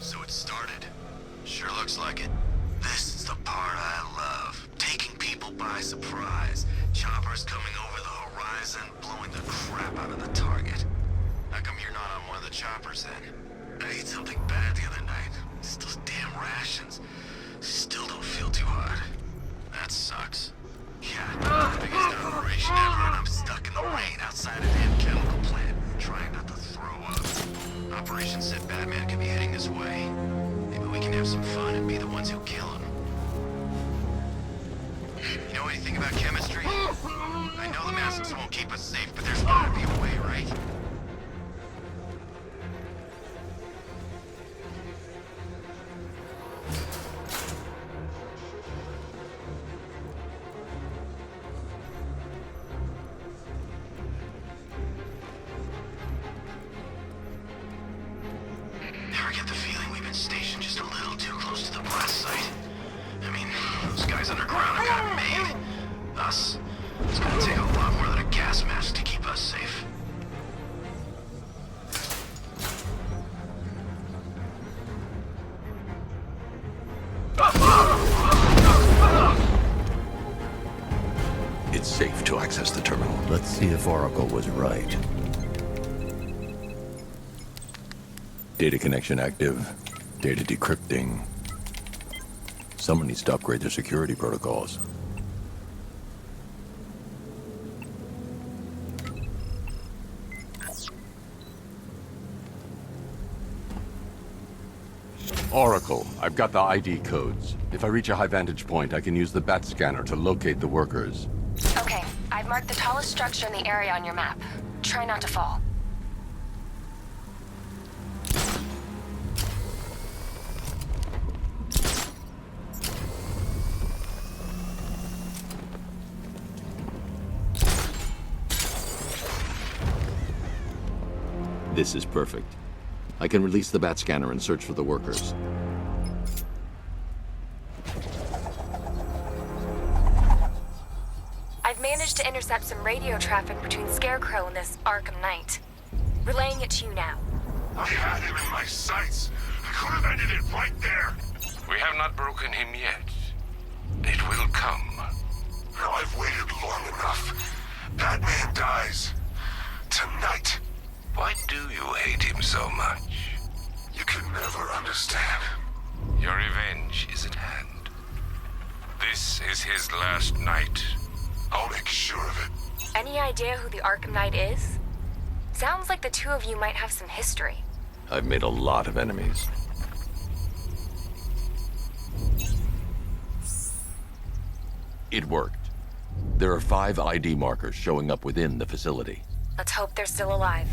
So it started. Sure looks like it. This is the part I love. Taking people by surprise. Choppers coming over the horizon, blowing the crap out of the target. How come you're not on one of the choppers then? I ate something bad the other night. It's those damn rations. Still don't feel too hot. That sucks. Yeah, biggest operation ever, and I'm stuck in the rain outside a damn chemical plant, trying not to throw up. Operation said Batman could be heading this way. Maybe we can have some fun and be the ones who kill him. You know anything about chemistry? I know the masks won't keep us safe, but there's gotta be a way, right? Ever get the feeling we've been stationed just a little too close to the blast site? I mean, those guys underground have got it made. Us, it's gonna take a lot more than a gas mask to keep us safe. It's safe to access the terminal. Let's see if Oracle was right. Data connection active. Data decrypting. Someone needs to upgrade their security protocols. Oracle, I've got the ID codes. If I reach a high vantage point, I can use the bat scanner to locate the workers. Okay, I've marked the tallest structure in the area on your map. Try not to fall. This is perfect. I can release the bat scanner and search for the workers. I've managed to intercept some radio traffic between Scarecrow and this Arkham Knight. Relaying it to you now. I had him in my sights. I could have ended it right there. We have not broken him yet. It will come. Now I've waited long enough. Batman dies. Tonight. Why do you hate him so much? You can never understand. Your revenge is at hand. This is his last night. I'll make sure of it. Any idea who the Arkham Knight is? Sounds like the two of you might have some history. I've made a lot of enemies. It worked. There are 5 ID markers showing up within the facility. Let's hope they're still alive.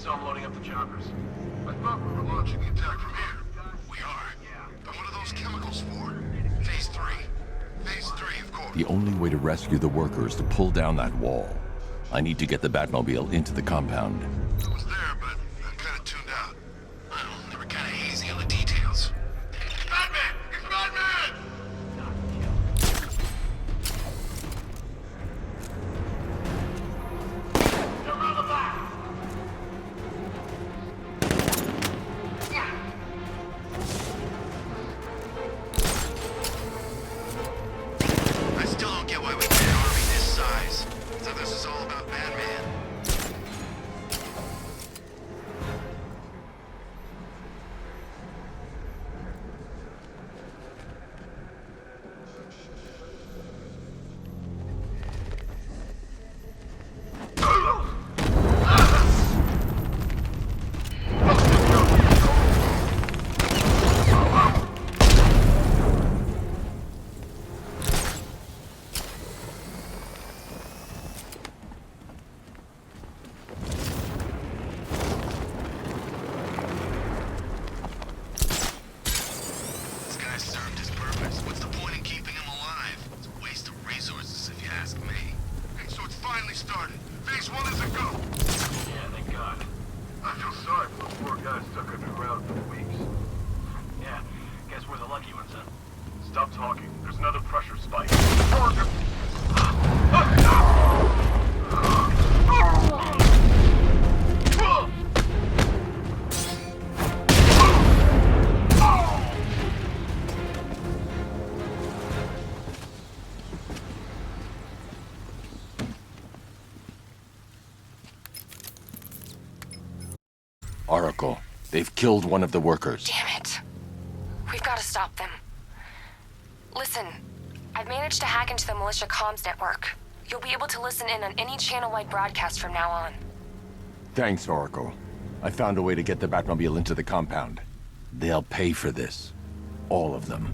I'm loading up the choppers. I thought we were launching the attack from here. The only way to rescue the workers is to pull down that wall. I need to get the Batmobile into the compound. I was there, but I'm kind of tuned out. I don't know, they were kind of hazy on the details. Batman! It's Batman! I still don't get why we get an army this size. So this is all about Batman. This guy served his purpose. What's the point in keeping him alive? It's a waste of resources, if you ask me. Hey, so it's finally started. Phase 1 is a go. Yeah, thank God. I feel sorry for those poor guys stuck underground for weeks. Yeah, guess we're the lucky ones, huh? Stop talking. There's another pressure spike. Oracle, they've killed one of the workers. Damn it. We've got to stop them. Listen, I've managed to hack into the militia comms network. You'll be able to listen in on any channel-wide broadcast from now on. Thanks, Oracle. I found a way to get the Batmobile into the compound. They'll pay for this. All of them.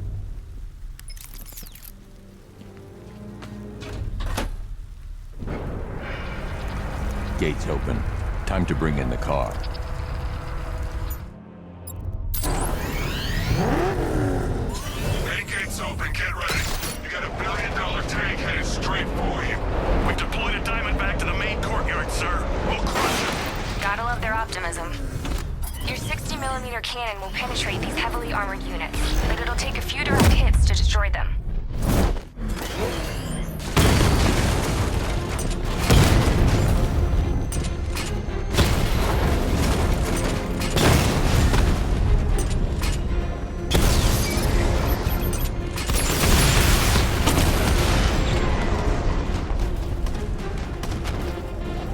Gates open. Time to bring in the car. Main gate's open, get ready. You got $1 billion tank headed straight for you. We've deployed a diamond back to the main courtyard, sir. We'll crush it. Gotta love their optimism. Your 60mm cannon will penetrate these heavily armored units, but it'll take a few direct hits to destroy them.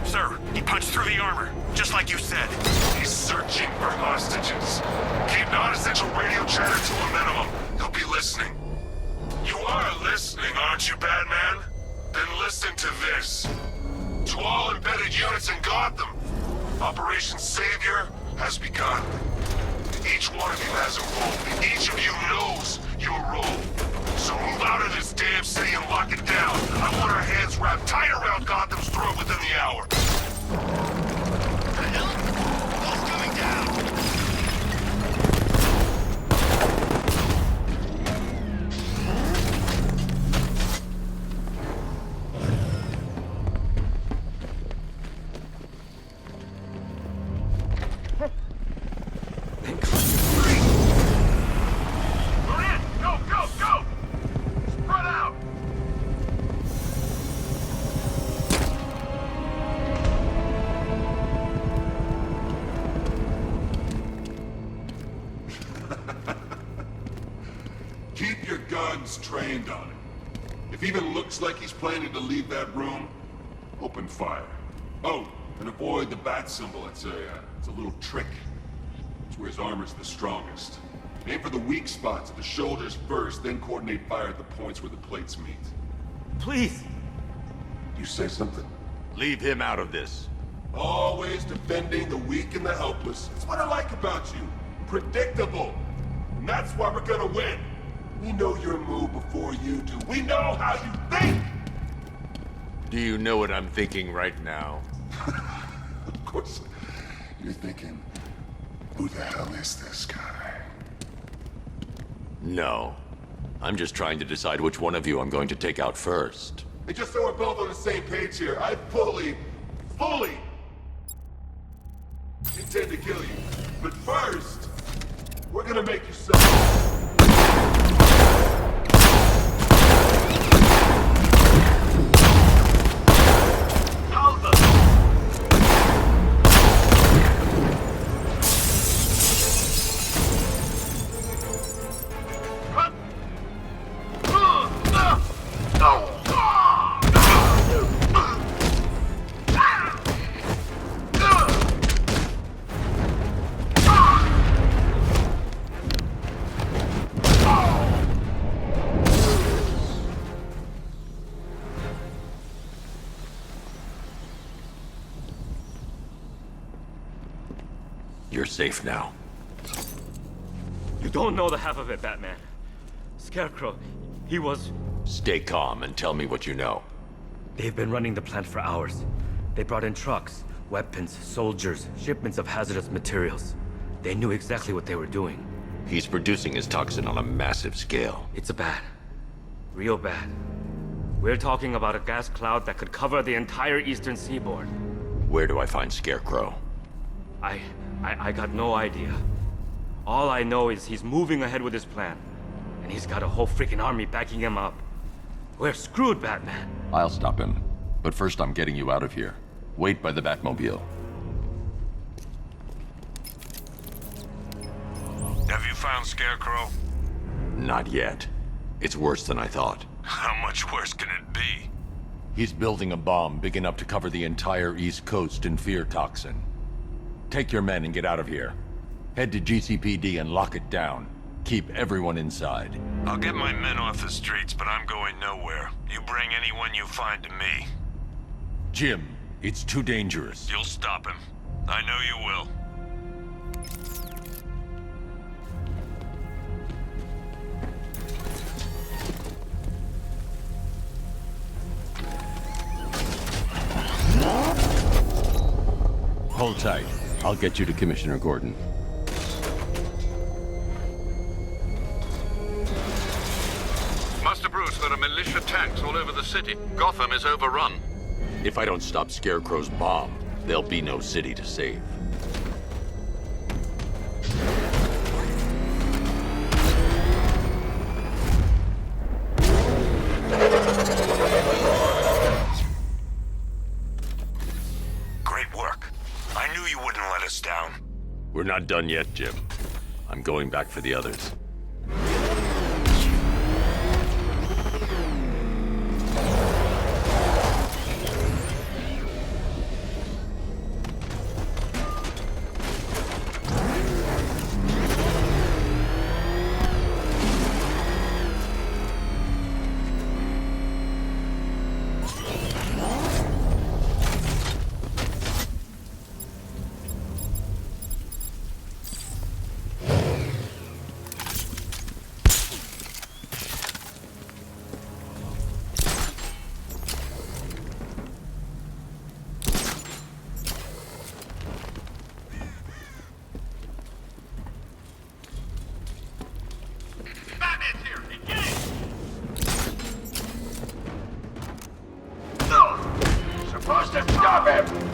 Sir, he punched through the armor, just like you said. He's searching for hostages. Keep non-essential radio chatter to a minimum. He'll be listening. You are listening, aren't you, Batman? Then listen to this. To all embedded units in Gotham, Operation Savior has begun. Each one of you has a role. Each of you knows your role. So move out of this damn city and lock it down. I want our hands wrapped tight around Gotham's throat within the hour. The hell? Wall's coming down. We're in! Go, go, go! Spread out! Keep your guns trained on him. If even looks like he's planning to leave that room, open fire. Oh, and avoid the bat symbol. It's a little trick. It's where his armor's the strongest. Aim for the weak spots at the shoulders first, then coordinate fire at the points where the plates meet. Please. You say something? Leave him out of this. Always defending the weak and the helpless. That's what I like about you. Predictable. And that's why we're gonna win. We know your move before you do. We know how you think! Do you know what I'm thinking right now? Of course, you're thinking, who the hell is this guy? No. I'm just trying to decide which one of you I'm going to take out first. And just so we're both on the same page here, I fully intend to kill you. But first, we're gonna make you suffer. You're safe now. You don't know the half of it, Batman. Scarecrow, he was... Stay calm and tell me what you know. They've been running the plant for hours. They brought in trucks, weapons, soldiers, shipments of hazardous materials. They knew exactly what they were doing. He's producing his toxin on a massive scale. It's bad. Real bad. We're talking about a gas cloud that could cover the entire eastern seaboard. Where do I find Scarecrow? I got no idea. All I know is he's moving ahead with his plan. And he's got a whole freaking army backing him up. We're screwed, Batman. I'll stop him. But first I'm getting you out of here. Wait by the Batmobile. Have you found Scarecrow? Not yet. It's worse than I thought. How much worse can it be? He's building a bomb big enough to cover the entire East Coast in fear toxin. Take your men and get out of here. Head to GCPD and lock it down. Keep everyone inside. I'll get my men off the streets, but I'm going nowhere. You bring anyone you find to me. Jim, it's too dangerous. You'll stop him. I know you will. Hold tight. I'll get you to Commissioner Gordon. Master Bruce, there are militia tanks all over the city. Gotham is overrun. If I don't stop Scarecrow's bomb, there'll be no city to save. Great work. I knew you wouldn't let us down. We're not done yet, Jim. I'm going back for the others. Supposed to stop him!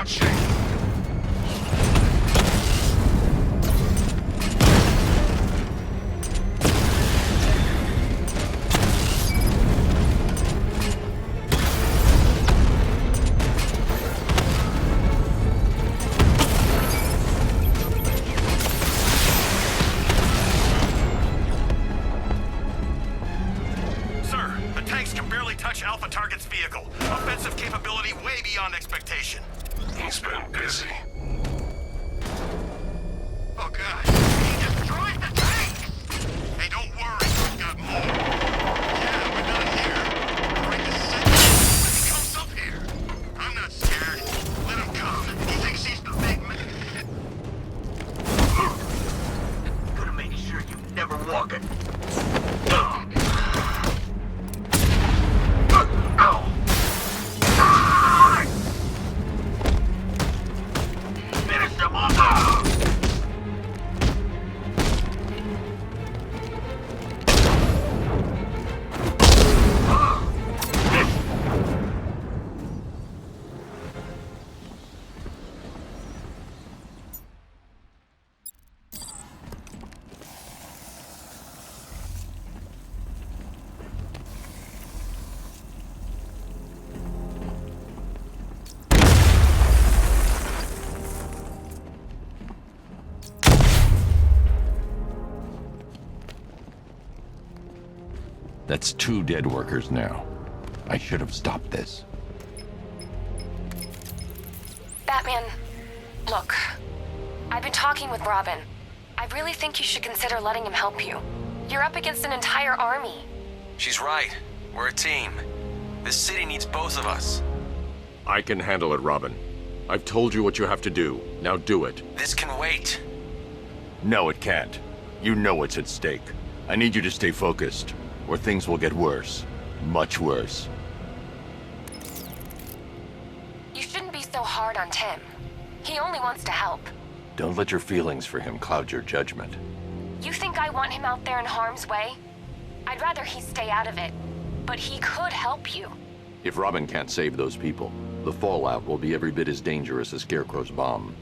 watching! Sir, the tanks can barely touch Alpha Target's vehicle. Offensive capability way beyond expectation. He's been busy. Oh god, he destroyed the tanks! Hey, don't worry, we've got more. Yeah, we're not here. Right this second, when he comes up here. I'm not scared. Let him come. He thinks he's the big man. Gonna make sure you never walk it. Finish him off! That's 2 dead workers now. I should have stopped this. Batman, look. I've been talking with Robin. I really think you should consider letting him help you. You're up against an entire army. She's right. We're a team. This city needs both of us. I can handle it, Robin. I've told you what you have to do. Now do it. This can wait. No, it can't. You know what's at stake. I need you to stay focused, or things will get worse. Much worse. You shouldn't be so hard on Tim. He only wants to help. Don't let your feelings for him cloud your judgment. You think I want him out there in harm's way? I'd rather he stay out of it. But he could help you. If Robin can't save those people, the fallout will be every bit as dangerous as Scarecrow's bomb.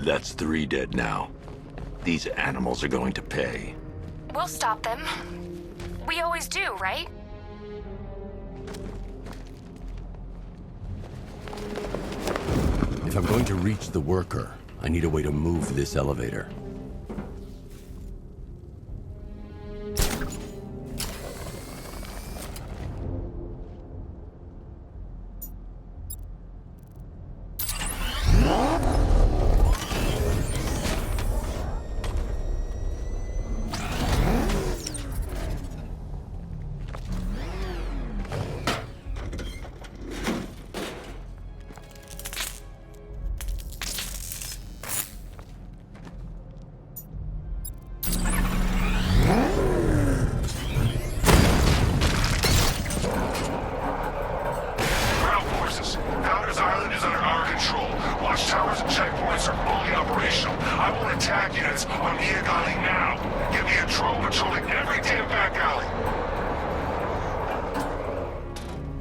That's 3 dead now. These animals are going to pay. We'll stop them. We always do, right? If I'm going to reach the worker, I need a way to move this elevator.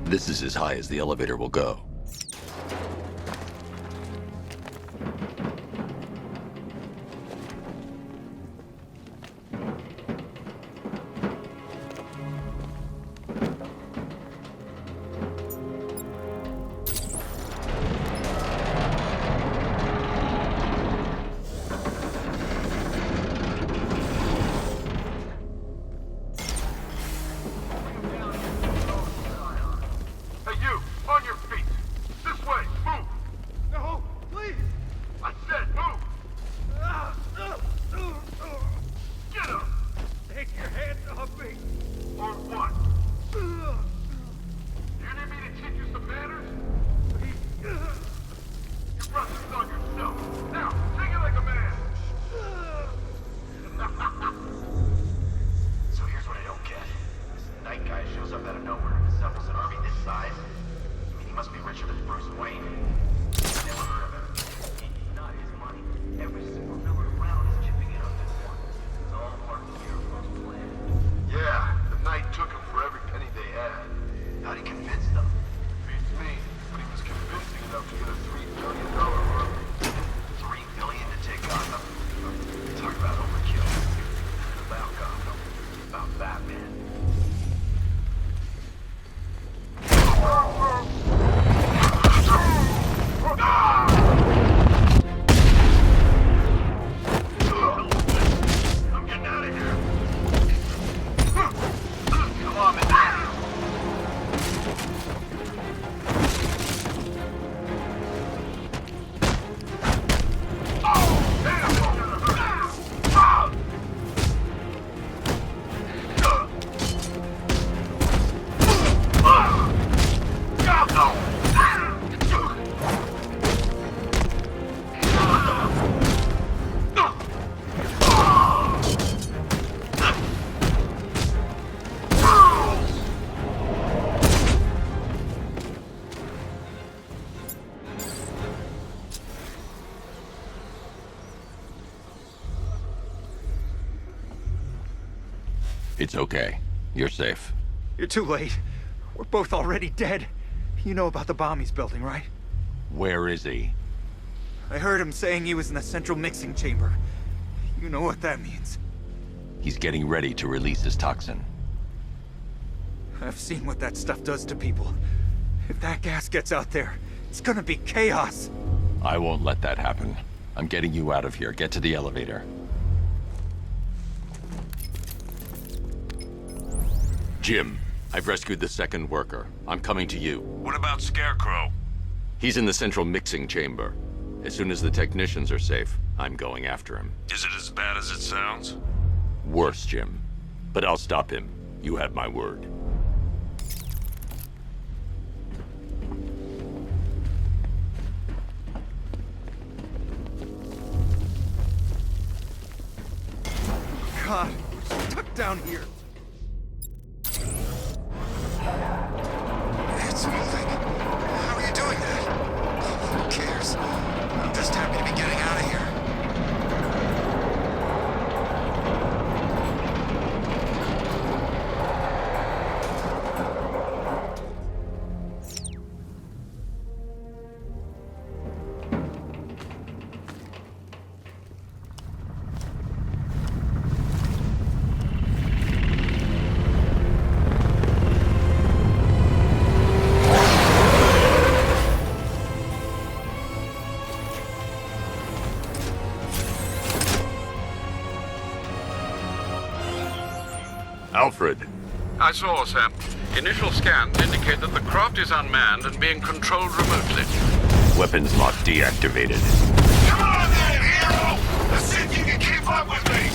This is as high as the elevator will go. It's okay. You're safe. You're too late. We're both already dead. You know about the bomb he's building, right? Where is he? I heard him saying he was in the central mixing chamber. You know what that means. He's getting ready to release his toxin. I've seen what that stuff does to people. If that gas gets out there, it's gonna be chaos. I won't let that happen. I'm getting you out of here. Get to the elevator. Jim, I've rescued the second worker. I'm coming to you. What about Scarecrow? He's in the central mixing chamber. As soon as the technicians are safe, I'm going after him. Is it as bad as it sounds? Worse, Jim. But I'll stop him. You have my word. God, we're stuck down here. It's moving. How are you doing that? Who cares? I'm just happy to be getting out of here. Alfred. I saw, sir. Initial scans indicate that the craft is unmanned and being controlled remotely. Weapons lock deactivated. Come on then, hero! Let's see if you can keep up with me!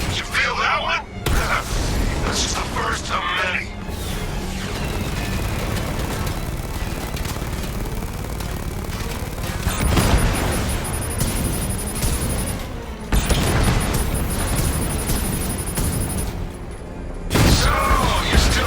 Did you feel that one? That's just the first of many. So, you're still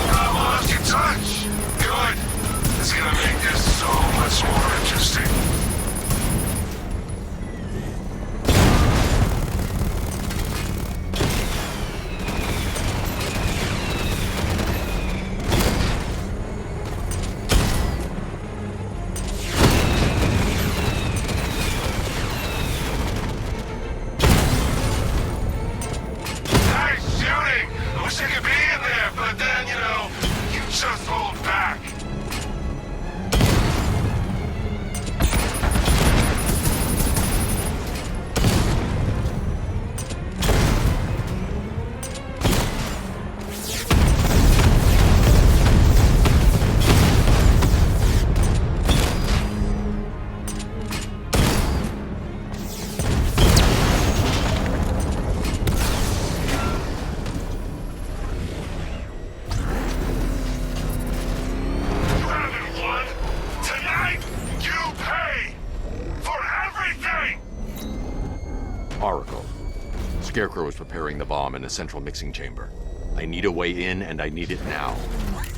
Scarecrow is preparing the bomb in a central mixing chamber. I need a way in, and I need it now.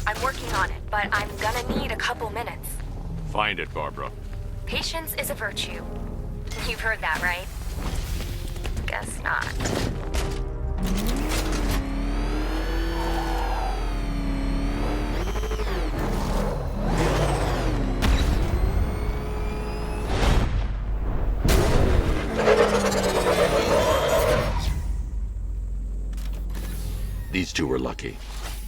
I'm working on it, but I'm gonna need a couple minutes. Find it, Barbara. Patience is a virtue. You've heard that, right? Guess not. These two were lucky.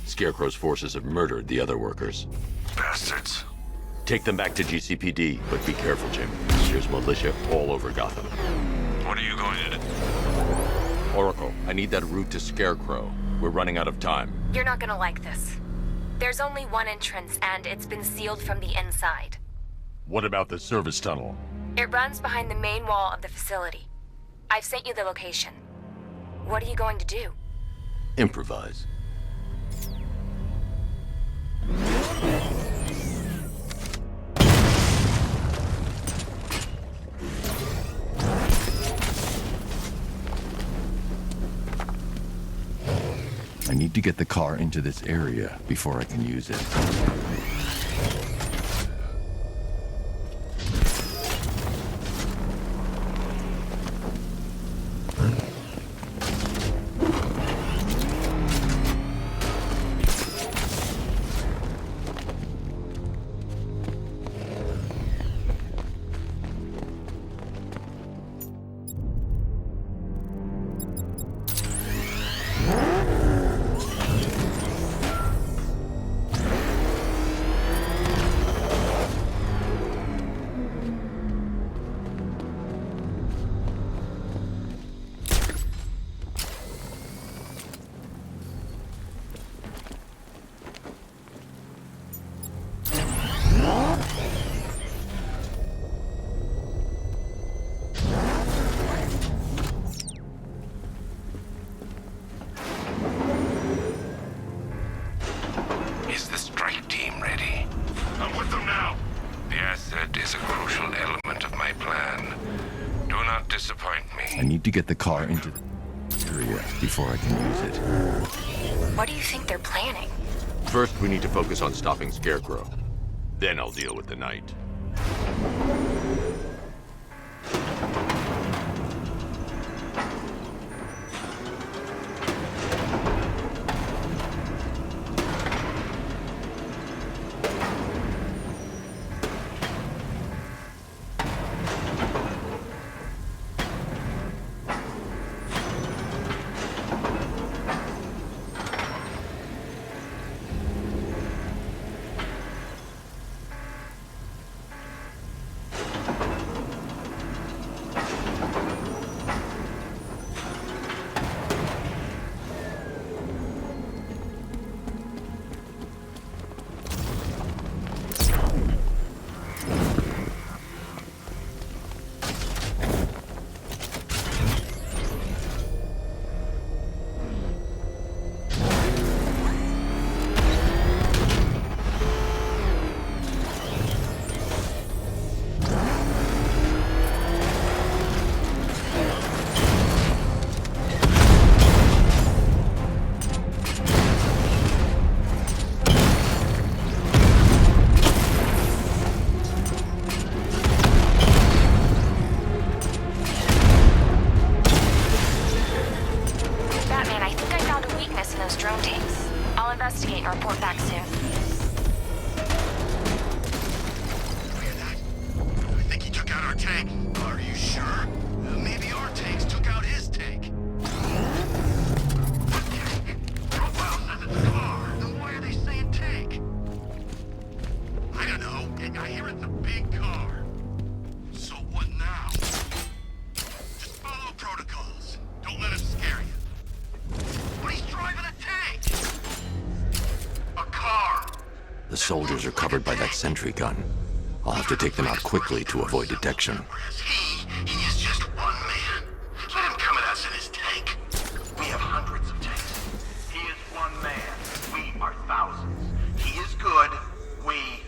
Scarecrow's forces have murdered the other workers. Bastards. Take them back to GCPD, but be careful, Jim. There's militia all over Gotham. What are you going to do? Oracle, I need that route to Scarecrow. We're running out of time. You're not gonna like this. There's only one entrance, and it's been sealed from the inside. What about the service tunnel? It runs behind the main wall of the facility. I've sent you the location. What are you going to do? Improvise. I need to get the car into this area before I can use it. Is the strike team ready? I'm with them now. The asset is a crucial element of my plan. Do not disappoint me. I need to get the car into the area before I can use it. What do you think they're planning? First, we need to focus on stopping Scarecrow. Then I'll deal with the Knight. investigate and report back soon. Hear that? I think he took out our tank. Are you sure? Maybe our tanks took out his tank. Profile says it's a car. Then why are they saying tank? I don't know. I hear it's a big car. So what now? Just follow protocols. Don't let him scare you. But he's driving a tank! A car! The soldiers are covered by that sentry gun. I'll have to take them out quickly to avoid detection. He is just one man. Let him come at us in his tank. We have hundreds of tanks. He is one man. We are thousands. He is good. We...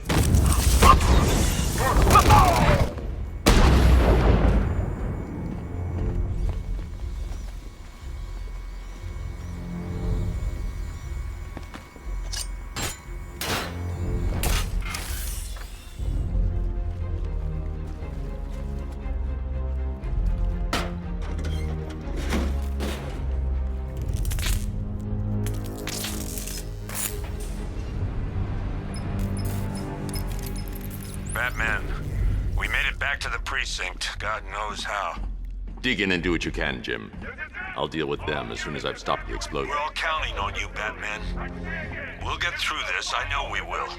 Batman, we made it back to the precinct. God knows how. Dig in and do what you can, Jim. I'll deal with them as soon as I've stopped the explosion. We're all counting on you, Batman. We'll get through this. I know we will.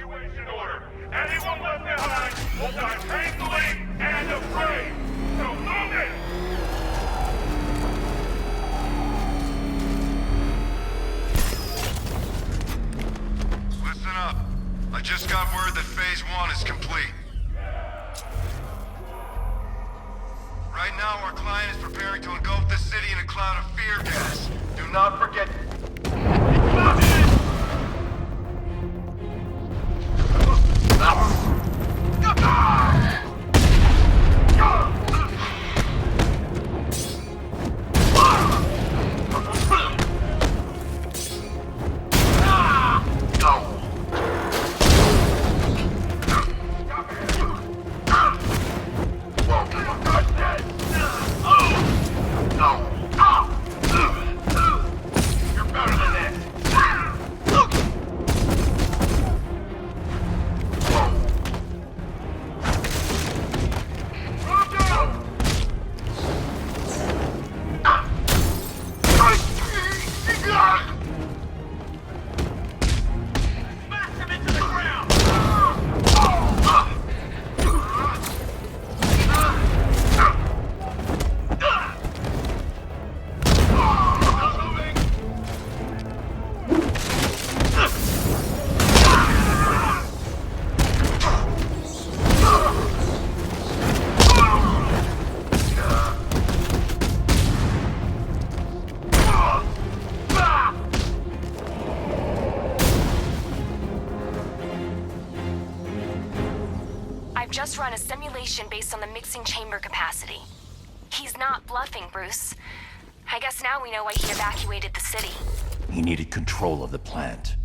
Anyone left behind will die painfully and afraid. So move it! Listen up. I just got word that Phase 1 is complete. Right now, our client is preparing to engulf the city in a cloud of fear gas. Do not forget... I've just run a simulation based on the mixing chamber capacity. He's not bluffing, Bruce. I guess now we know why he evacuated the city. He needed control of the plant.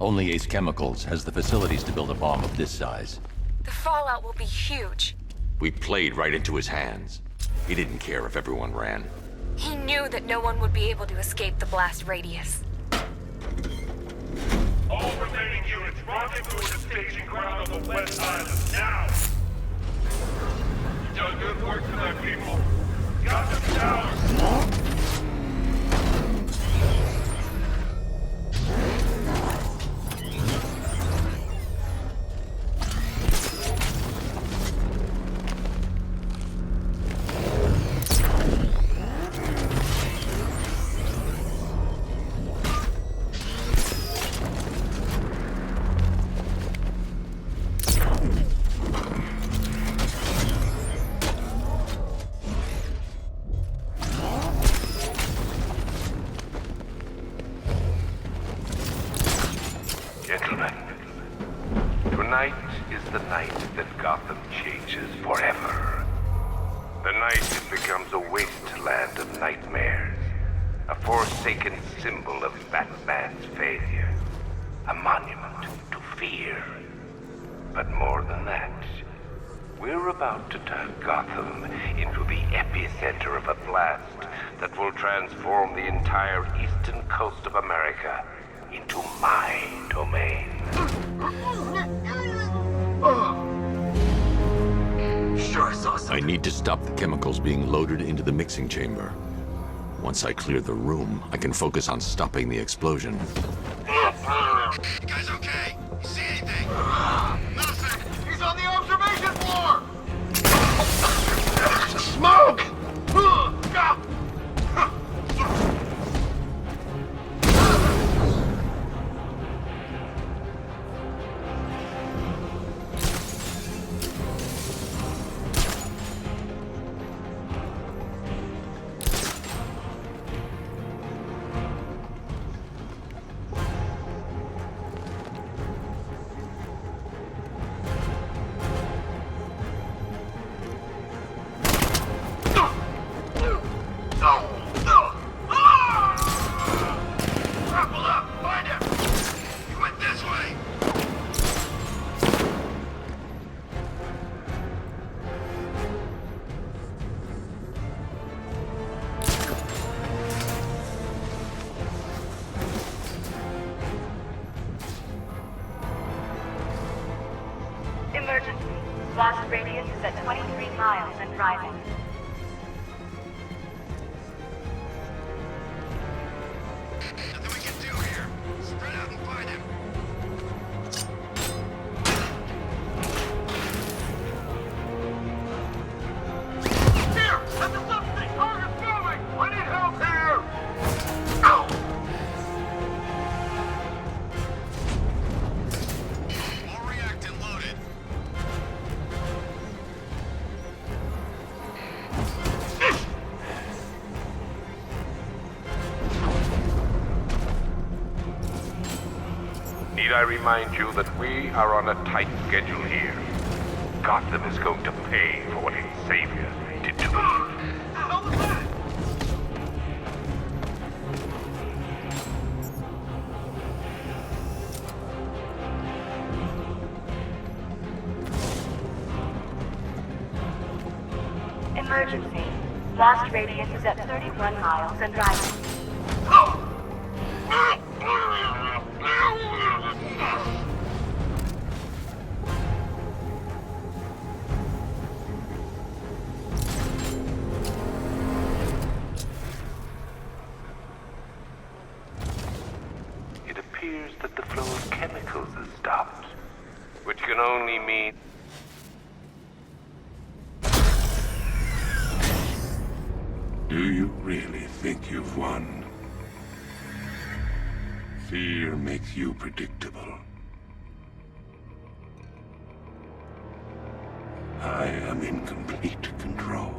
Only Ace Chemicals has the facilities to build a bomb of this size. The fallout will be huge. We played right into his hands. He didn't care if everyone ran. He knew that no one would be able to escape the blast radius. All remaining units, rendezvous at the staging ground on the West Island, now! You've done good work tonight, people. Got them towers! Gentlemen, tonight is the night that Gotham changes forever. The night it becomes a wasteland of nightmares, a forsaken symbol of Batman's failure, a monument to fear. But more than that, we're about to turn Gotham into the epicenter of a blast that will transform the entire eastern coast of America into my domain. Sure, I saw something. I need to stop the chemicals being loaded into the mixing chamber. Once I clear the room, I can focus on stopping the explosion. You guys okay? You see anything? Nothing! He's on the observation floor! Smoke! Emergency. Blast radius is at 23 miles and rising. Nothing we can do here. Spread out and find him. Here! At the substation! Target's moving! I need help here! Ow! All reactant loaded. Need I remind you that we are on a tight schedule here? Gotham is going to pay for what its savior did to me. Emergency. Blast radius is at 31 miles and rising. It appears that the flow of chemicals has stopped, which can only mean... Do you really think you've won? Fear makes you predictable. I am in complete control.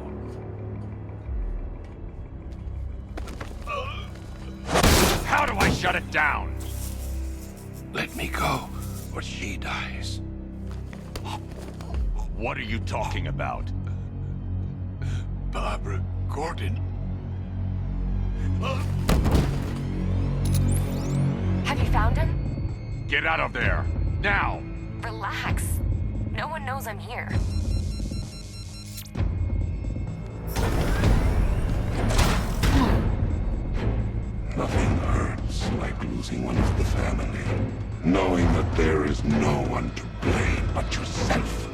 How do I shut it down? Let me go, or she dies. What are you talking about? Barbara Gordon. Have you found him? Get out of there! Now! Relax. No one knows I'm here. Nothing hurts like losing one of the family. Knowing that there is no one to blame but yourself.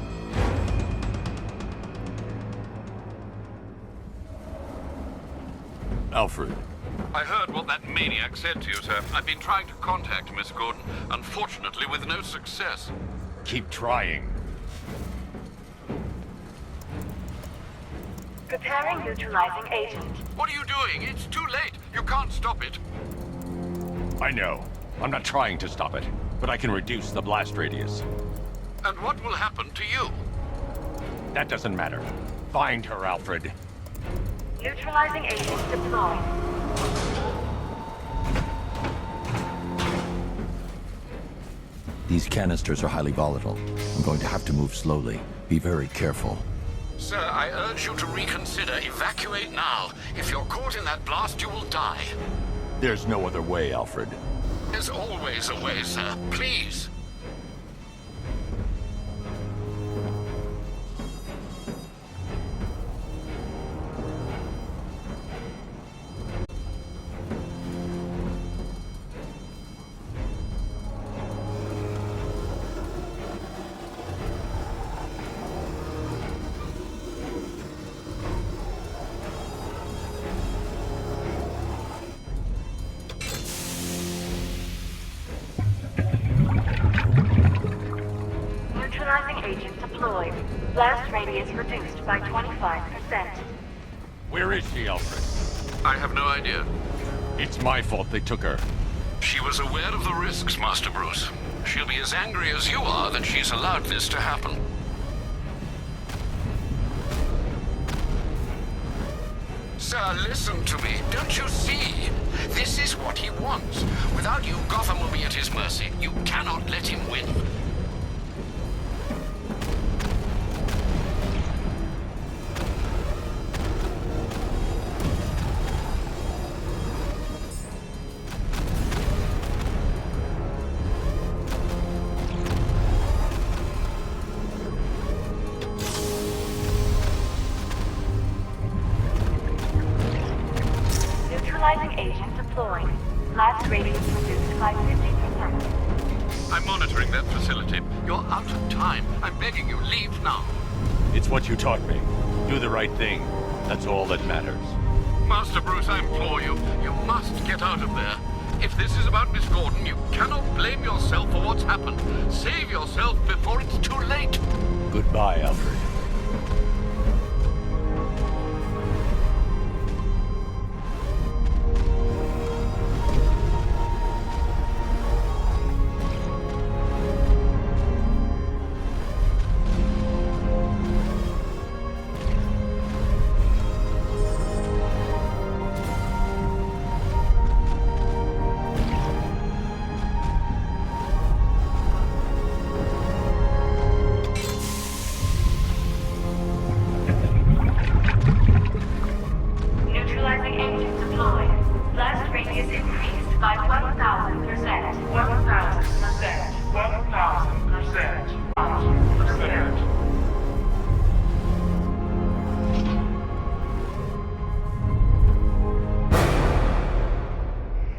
Alfred. I heard what that maniac said to you, sir. I've been trying to contact Miss Gordon, unfortunately with no success. Keep trying. Preparing neutralizing agent. What are you doing? It's too late. You can't stop it. I know. I'm not trying to stop it, but I can reduce the blast radius. And what will happen to you? That doesn't matter. Find her, Alfred. Neutralizing agent deployed. These canisters are highly volatile. I'm going to have to move slowly. Be very careful. Sir, I urge you to reconsider. Evacuate now. If you're caught in that blast, you will die. There's no other way, Alfred. There's always a way, sir. Please. Neutralizing agent deployed. Blast radius reduced by 25%. Where is she, Alfred? I have no idea. It's my fault they took her. She was aware of the risks, Master Bruce. She'll be as angry as you are that she's allowed this to happen. Sir, listen to me. Don't you see? This is what he wants. Without you, Gotham will be at his mercy. You cannot let him win. Neutralizing agent deployed. Blast radius reduced by 50%. I'm monitoring that facility. of time. I'm begging you, leave now. It's what you taught me. Do the right thing. That's all that matters. Master Bruce, I implore you, you must get out of there. If this is about Miss Gordon, you cannot blame yourself for what's happened. Save yourself before it's too late. Goodbye, Alfred. Neutralizing engine deployed. Blast radius increased by 1,000%. 1,000%. 1,000%.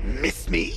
1,000%. Miss me?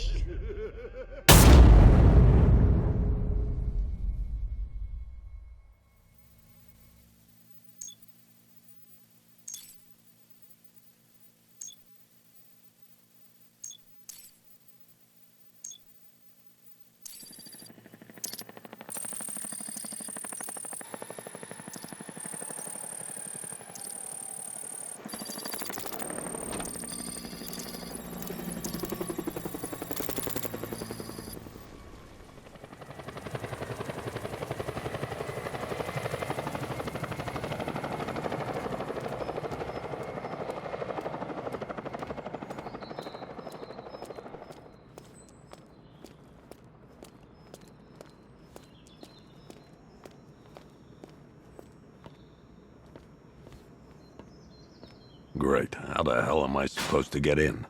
Great. How the hell am I supposed to get in?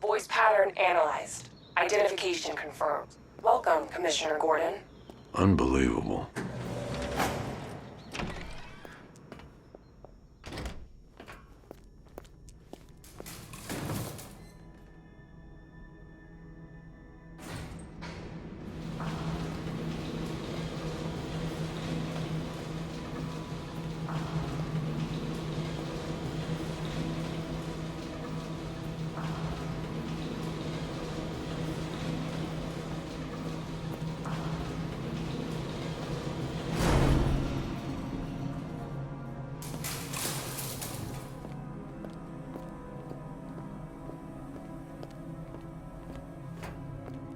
Voice pattern analyzed. Identification confirmed. Welcome, Commissioner Gordon. Unbelievable.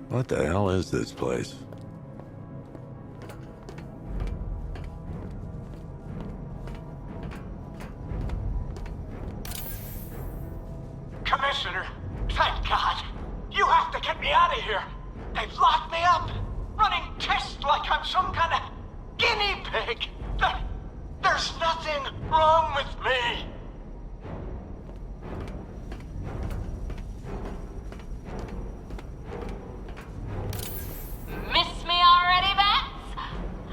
What the hell is this place? Commissioner, thank God. You have to get me out of here. They've locked me up, running tests like I'm some kind of guinea pig. There's nothing wrong with me. Miss me already, Bats?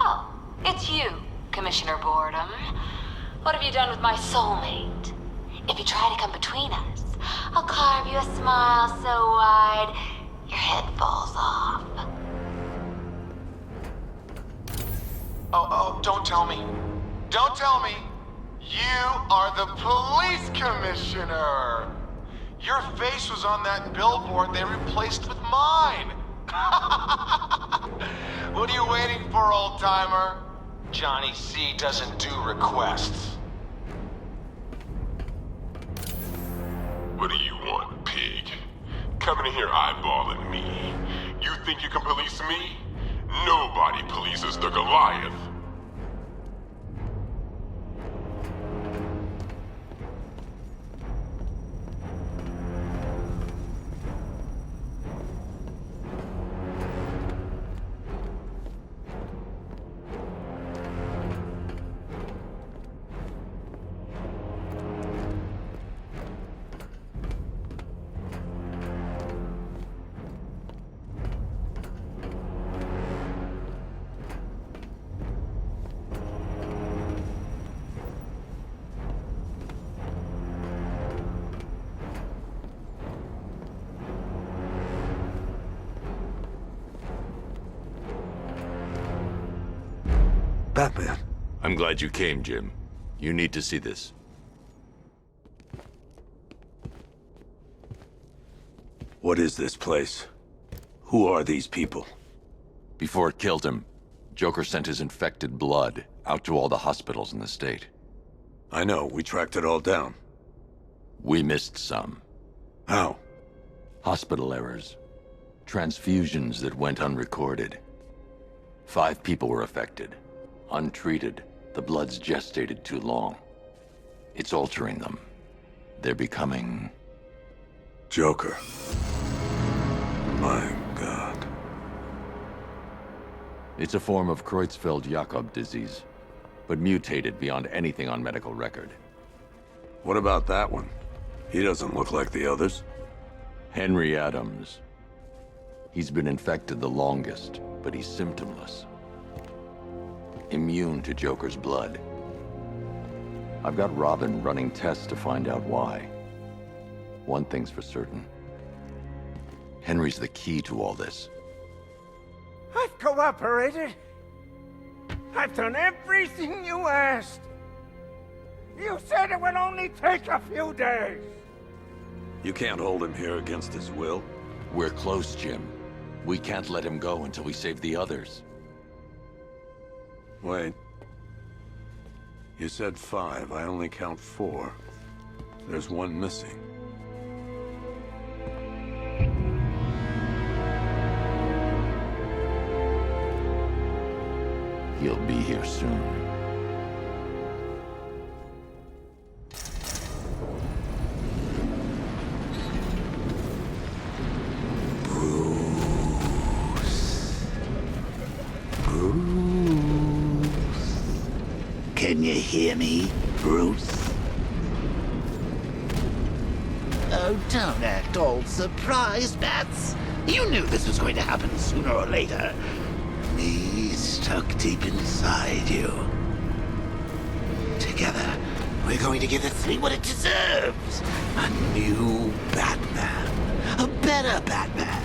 Oh, it's you, Commissioner Boredom. What have you done with my soulmate? If you try to come between us, I'll carve you a smile so wide, your head falls off. Oh, don't tell me. Don't tell me. You are the police commissioner. Your face was on that billboard they replaced with mine. What are you waiting for, old-timer? Johnny C doesn't do requests. What do you want, pig? Coming in here eyeballing me. You think you can police me? Nobody polices the Goliath. Batman. I'm glad you came, Jim. You need to see this. What is this place? Who are these people? Before it killed him, Joker sent his infected blood out to all the hospitals in the state. I know, we tracked it all down. We missed some. How? Hospital errors. Transfusions that went unrecorded. 5 people were affected. Untreated, the blood's gestated too long. It's altering them. They're becoming... Joker. My God. It's a form of Creutzfeldt-Jakob disease, but mutated beyond anything on medical record. What about that one? He doesn't look like the others. Henry Adams. He's been infected the longest, but he's symptomless. Immune to Joker's blood. I've got Robin running tests to find out why. One thing's for certain. Henry's the key to all this. I've cooperated. I've done everything you asked. You said it would only take a few days. You can't hold him here against his will. We're close, Jim. We can't let him go until we save the others. Wait. You said 5. I only count 4. There's one missing. He'll be here soon. Can you hear me, Bruce? Oh, don't act all surprised, Bats. You knew this was going to happen sooner or later. Me stuck deep inside you. Together, we're going to give the city what it deserves. A new Batman. A better Batman.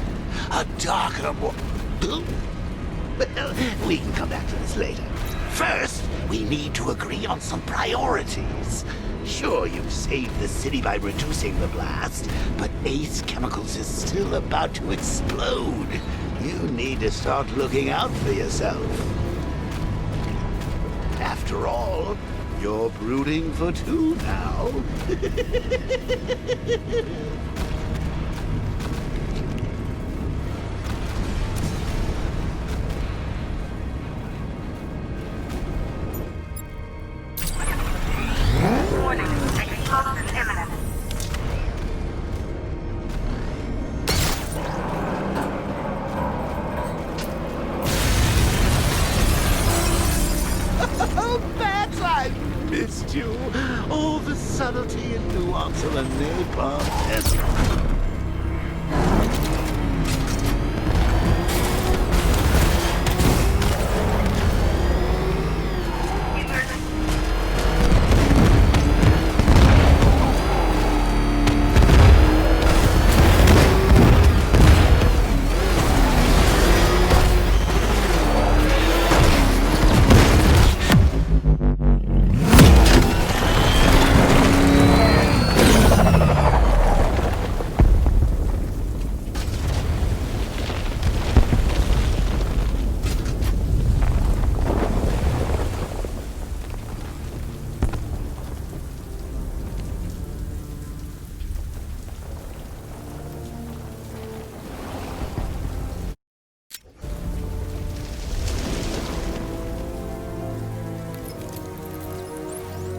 A darker, more... Well, we can come back to this later. First, we need to agree on some priorities. Sure, you've saved the city by reducing the blast, but Ace Chemicals is still about to explode. You need to start looking out for yourself. After all, you're brooding for 2 now. All the subtlety and nuance of a napalm desert.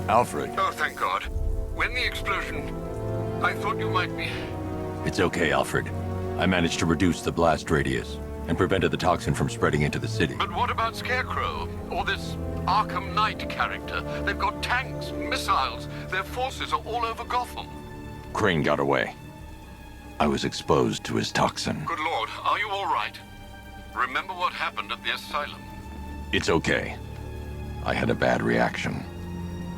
Alfred. Oh, thank God. When the explosion... I thought you might be... It's okay, Alfred. I managed to reduce the blast radius and prevented the toxin from spreading into the city. But what about Scarecrow? Or this Arkham Knight character? They've got tanks, missiles. Their forces are all over Gotham. Crane got away. I was exposed to his toxin. Good Lord, are you all right? Remember what happened at the asylum? It's okay. I had a bad reaction.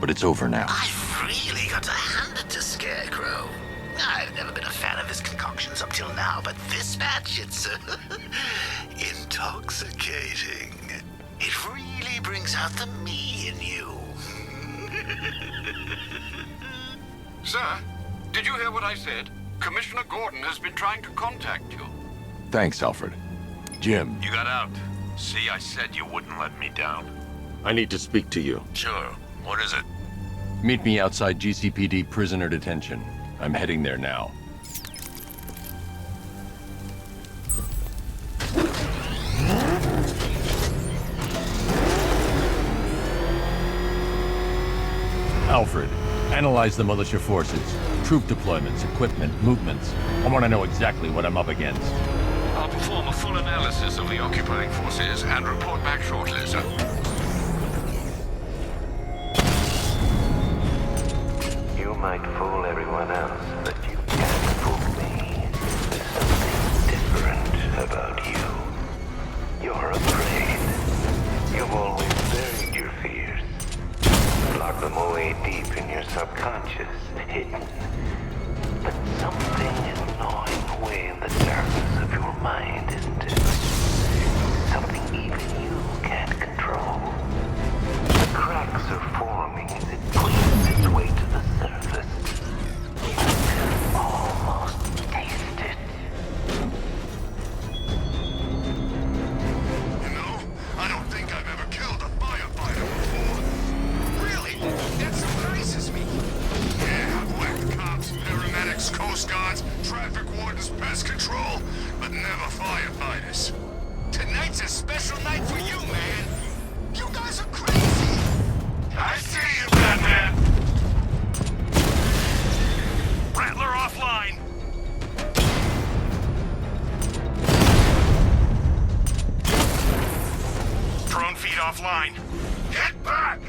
But it's over now. I've really got to hand it to Scarecrow. I've never been a fan of his concoctions up till now, but this match, it's intoxicating. It really brings brings out the me in you. Sir, did you hear what I said? Commissioner Gordon has been trying to contact you. Thanks, Alfred. Jim. You got out. See, I said you wouldn't let me down. I need to speak to you. Sure. What is it? Meet me outside GCPD prisoner detention. I'm heading there now. Alfred, analyze the militia forces, troop deployments, equipment, movements. I want to know exactly what I'm up against. I'll perform a full analysis of the occupying forces and report back shortly, sir. You might fool everyone else, but you can't fool me. There's something different about you. You're afraid. You've always buried your fears. Locked them away deep in your subconscious, hidden. But something is gnawing away in the darkness of your mind, isn't it? Something even you can't control. The cracks are forming as it pushes its way to the surface. You can almost taste it. You know, I don't think I've ever killed a firefighter before. Really? That surprises me. Yeah, I've whacked cops, paramedics, coast guards, traffic wardens, pest control, but never firefighters. Tonight's a special night for you, man. You guys are crazy. I see you, Batman. Rattler offline! Drone feed offline. Get back!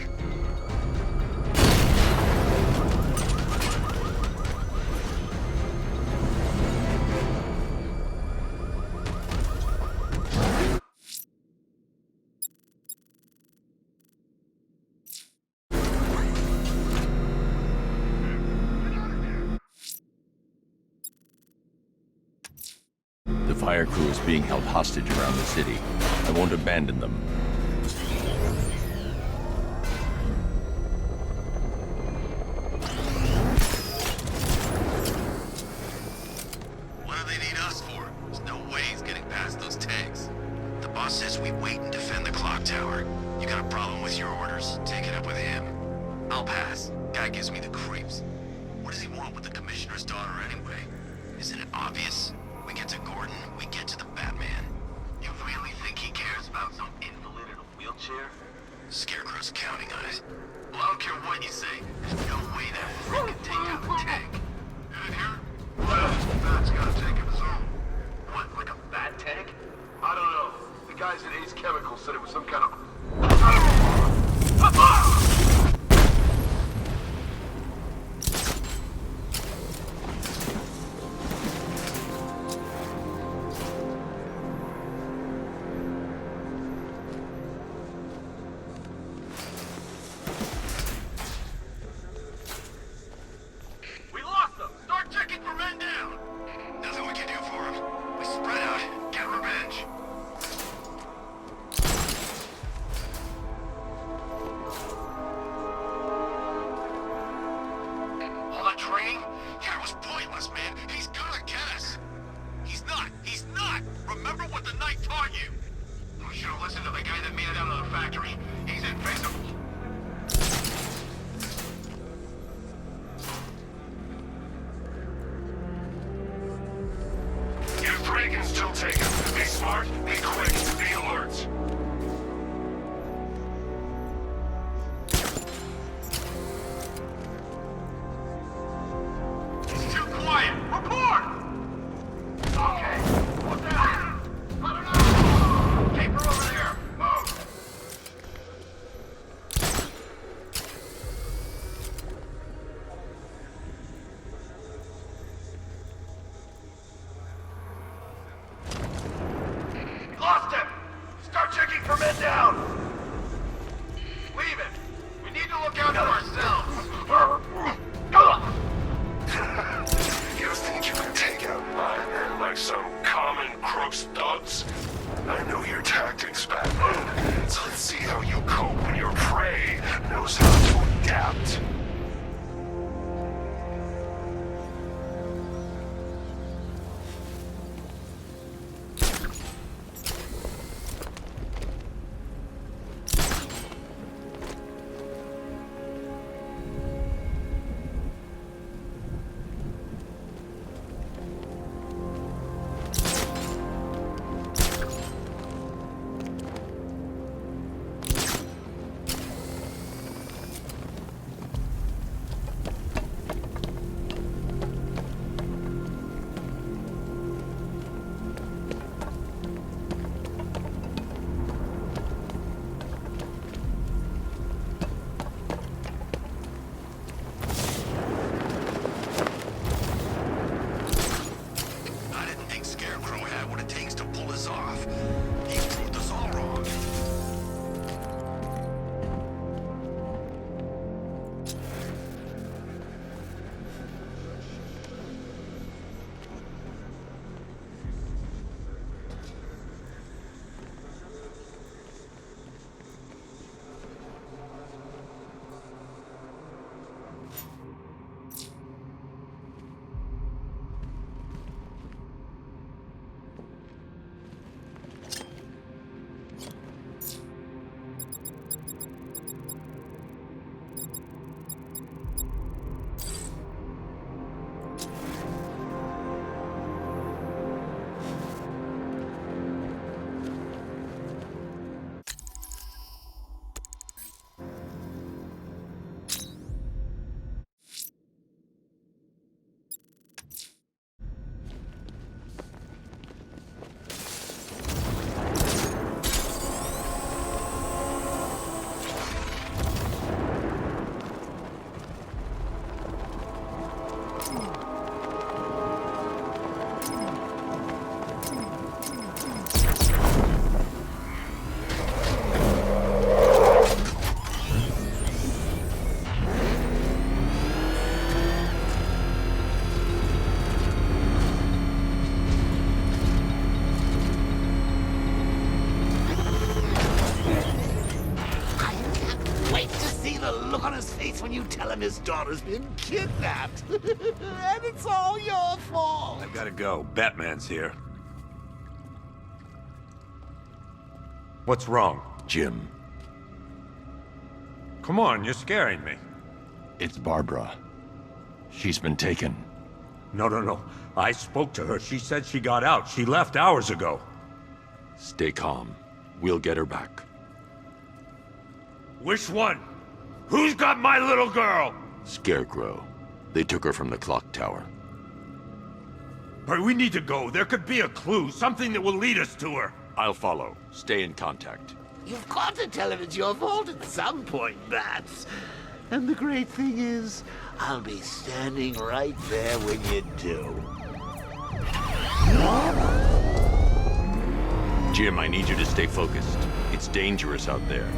The fire crew is being held hostage around the city. I won't abandon them. What do they need us for? There's no way he's getting past those tanks. The boss says we wait and defend the clock tower. You got a problem with your orders? Take it up with him. I'll pass. Guy gives me the creeps. What does he want with the commissioner's daughter anyway? Isn't it obvious? We get to Gordon, we get to the Batman. You really think he cares about some invalid in a wheelchair? Scarecrow's counting on it. Well, I don't care what you say. There's no way that freak can take down the tank. In here? Bat's got a tank of his own. What, like a bat tank? I don't know. The guys at Ace Chemical said it was some kind of... We lost them! Start checking for men down! Nothing we can do for them. We spread out, get revenge. All that training? Yeah, it was pointless, man. He's gonna get us. He's not. He's not! Remember what the Knight taught you. We should have listened to the guy that made it out of the factory. He's invincible. If prey can still take him, be smart, be quick, be alert. It's too quiet. Report! Okay. What's that? I don't know. Paper over there. Move. Lost him! Start when your prey knows how to adapt. When you tell him his daughter's been kidnapped. And it's all your fault. I gotta go. Batman's here. What's wrong? Jim. Come on, you're scaring me. It's Barbara. She's been taken. No. I spoke to her. She said she got out. She left hours ago. Stay calm. We'll get her back. Which one? Who's got my little girl? Scarecrow. They took her from the clock tower. Hurry, we need to go. There could be a clue, something that will lead us to her. I'll follow. Stay in contact. You've got to tell him it's your fault at some point, Bats. And the great thing is, I'll be standing right there when you do. Jim, I need you to stay focused. It's dangerous out there.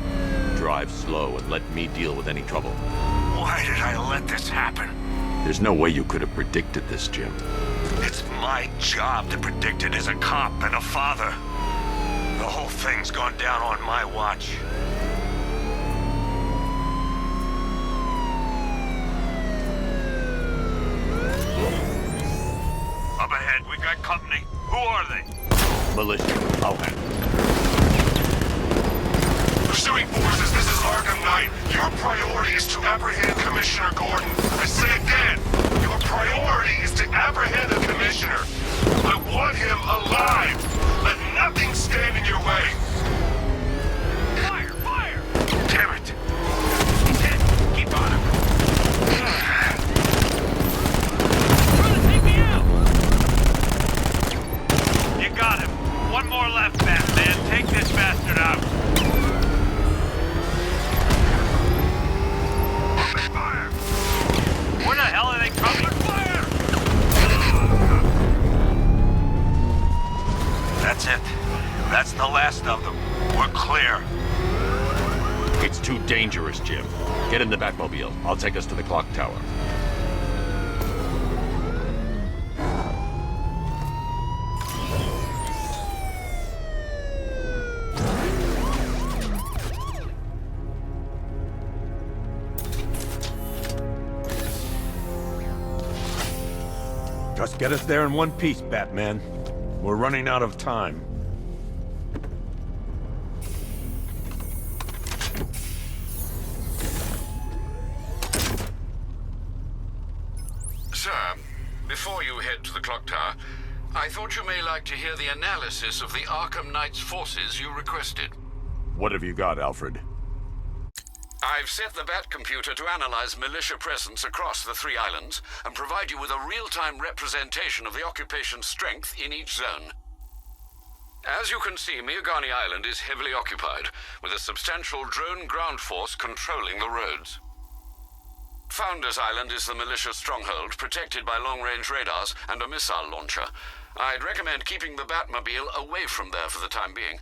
Drive slow and let me deal with any trouble. Why did I let this happen? There's no way you could have predicted this, Jim. It's my job to predict it as a cop and a father. The whole thing's gone down on my watch. Up ahead, we got company. Who are they? Militia. I'll handle it. Pursuing forces, this is Arkham Knight. Your priority is to apprehend Commissioner Gordon. I say again, your priority is to apprehend the Commissioner. I want him alive. Let nothing stand in your way. Fire! Fire! Damn it. He's hit. Keep on him. Trying to take me out. You got him. One more left, Batman. Take this bastard out. Where the hell are they coming? Fire! That's it. That's the last of them. We're clear. It's too dangerous, Jim. Get in the Batmobile. I'll take us to the clock tower. Just get us there in one piece, Batman. We're running out of time. Sir, before you head to the clock tower, I thought you may like to hear the analysis of the Arkham Knight's forces you requested. What have you got, Alfred? I've set the Bat computer to analyze militia presence across the 3 islands and provide you with a real-time representation of the occupation's strength in each zone. As you can see, Miagani Island is heavily occupied, with a substantial drone ground force controlling the roads. Founders Island is the militia stronghold, protected by long-range radars and a missile launcher. I'd recommend keeping the Batmobile away from there for the time being.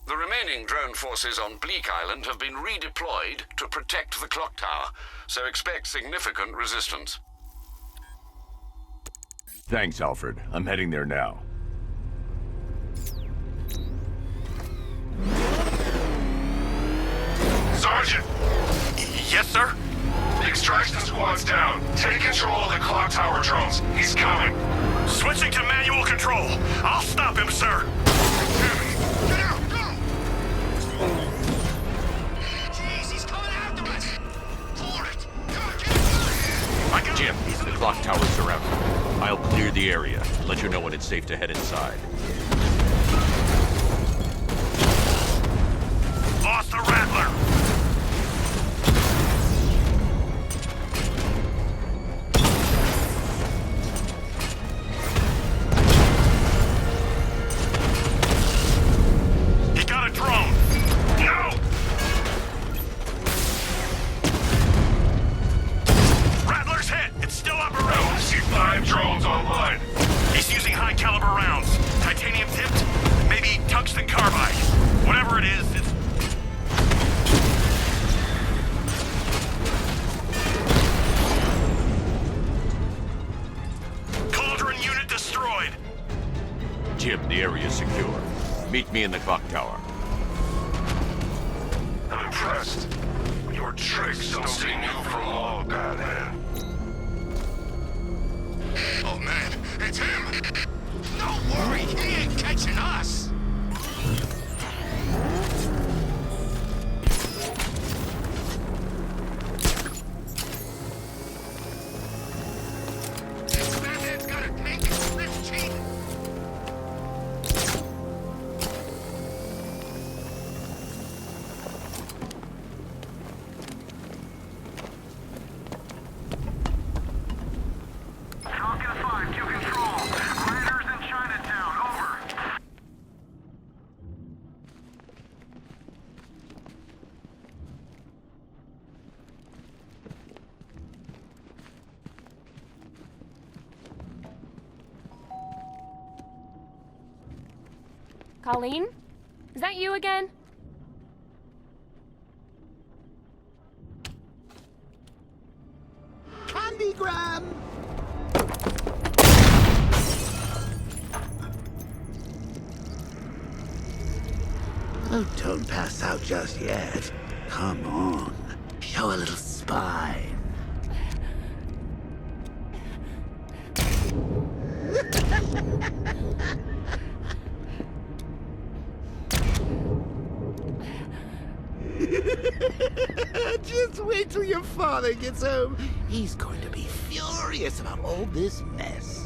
The remaining drone forces on Bleak Island have been redeployed to protect the clock tower, so expect significant resistance. Thanks, Alfred. I'm heading there now. Sergeant! Yes, sir? The extraction squad's down. Take control of the clock tower drones. He's coming. Switching to manual control. I'll stop him, sir. Get out, go! Jeez, he's coming after us! For it! Come on, get out of here! Jim, the clock tower's surrounded. I'll clear the area. Let you know when it's safe to head inside. Lost the Rattler. He got a drone. No! Rattler's hit. It's still operating. I see 5 drones online. He's using high caliber rounds. Titanium tipped, maybe tungsten carbide. Whatever it is, it's... Cauldron unit destroyed. Jim, the area's secure. Meet me in the clock tower. I'm impressed. Your tricks don't seem new for long, Batman. Oh man, it's him! Don't worry, he ain't catching us! Batman's got a tank! Let's cheat! Falcon 5 to control. Raiders in Chinatown, over. Colleen? Is that you again? Candygram! Oh, don't pass out just yet. Come on. Show a little spine. Just wait till your father gets home. He's going to be furious about all this mess.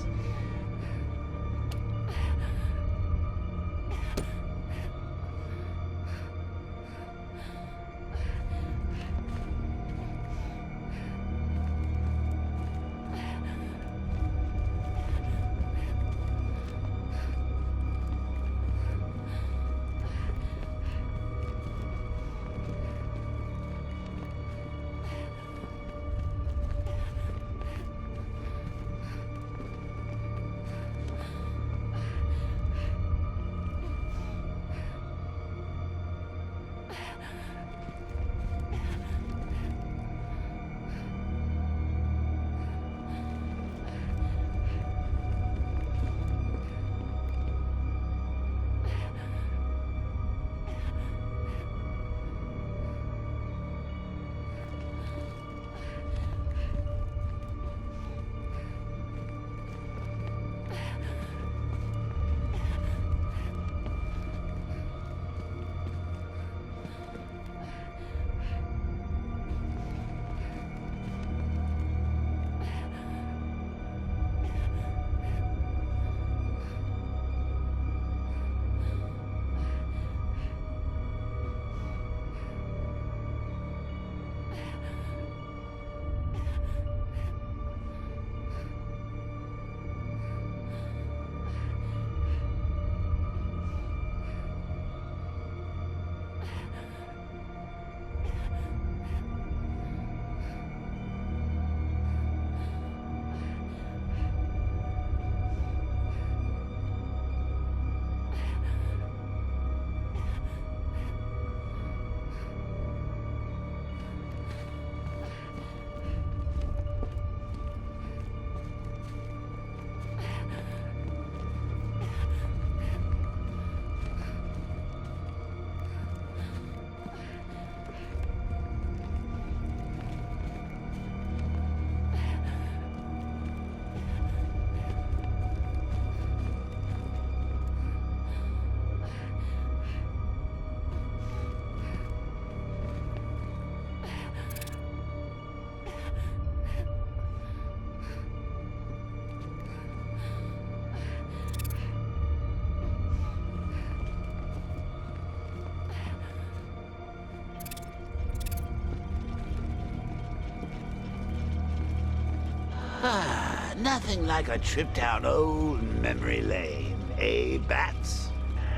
Nothing like a trip down old memory lane, eh, Bats?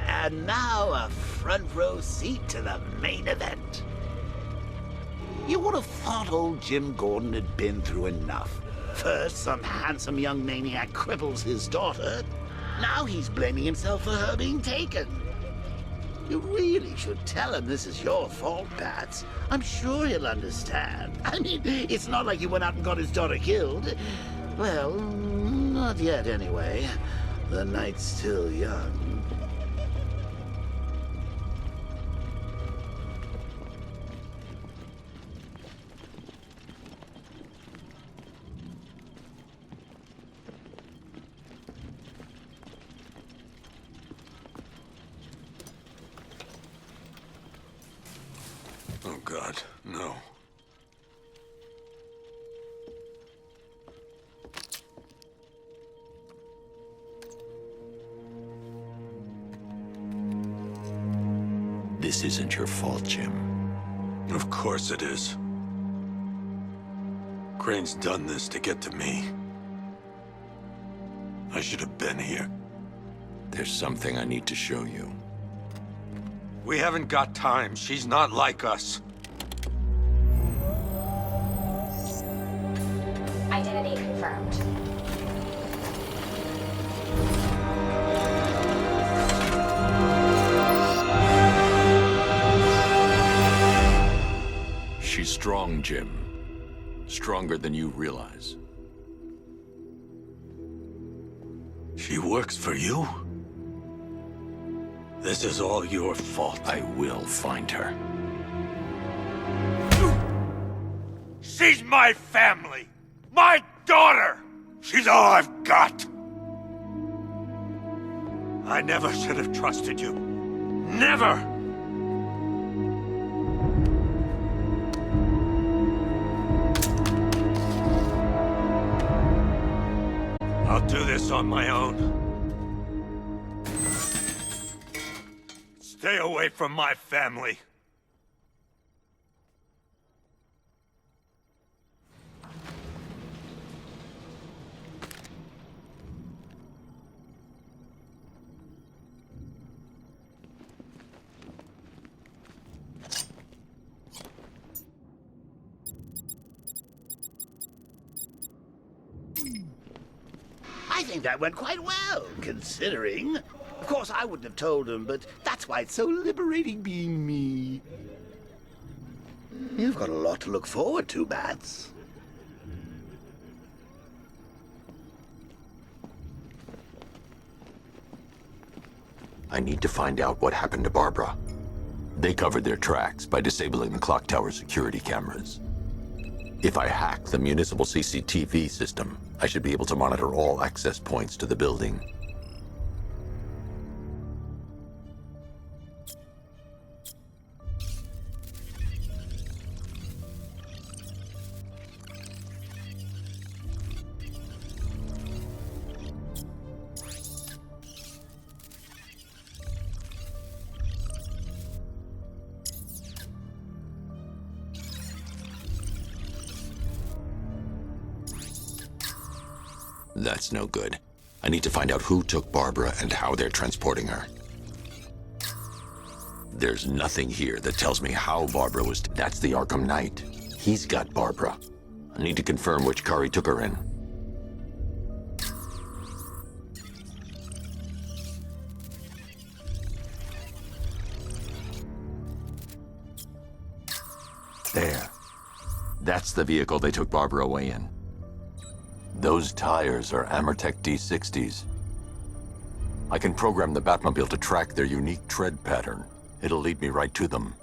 And now a front row seat to the main event. You would have thought old Jim Gordon had been through enough. First, some handsome young maniac cripples his daughter. Now he's blaming himself for her being taken. You really should tell him this is your fault, Bats. I'm sure he'll understand. I mean, it's not like you went out and got his daughter killed. Well, not yet anyway. The night's still young. Oh, God, no. This isn't your fault, Jim. Of course it is. Crane's done this to get to me. I should have been here. There's something I need to show you. We haven't got time. She's not like us. Identity confirmed. She's strong, Jim. Stronger than you realize. She works for you? This is all your fault. I will find her. She's my family! My daughter! She's all I've got! I never should have trusted you. Never! I'll do this on my own. Stay away from my family. I think that went quite well, considering. Of course, I wouldn't have told him, but that's why it's so liberating being me. You've got a lot to look forward to, Bats. I need to find out what happened to Barbara. They covered their tracks by disabling the clock tower security cameras. If I hack the municipal CCTV system, I should be able to monitor all access points to the building. That's no good. I need to find out who took Barbara and how they're transporting her. There's nothing here that tells me how Barbara was... That's the Arkham Knight. He's got Barbara. I need to confirm which car he took her in. There. That's the vehicle they took Barbara away in. Those tires are Amertech D60s. I can program the Batmobile to track their unique tread pattern. It'll lead me right to them.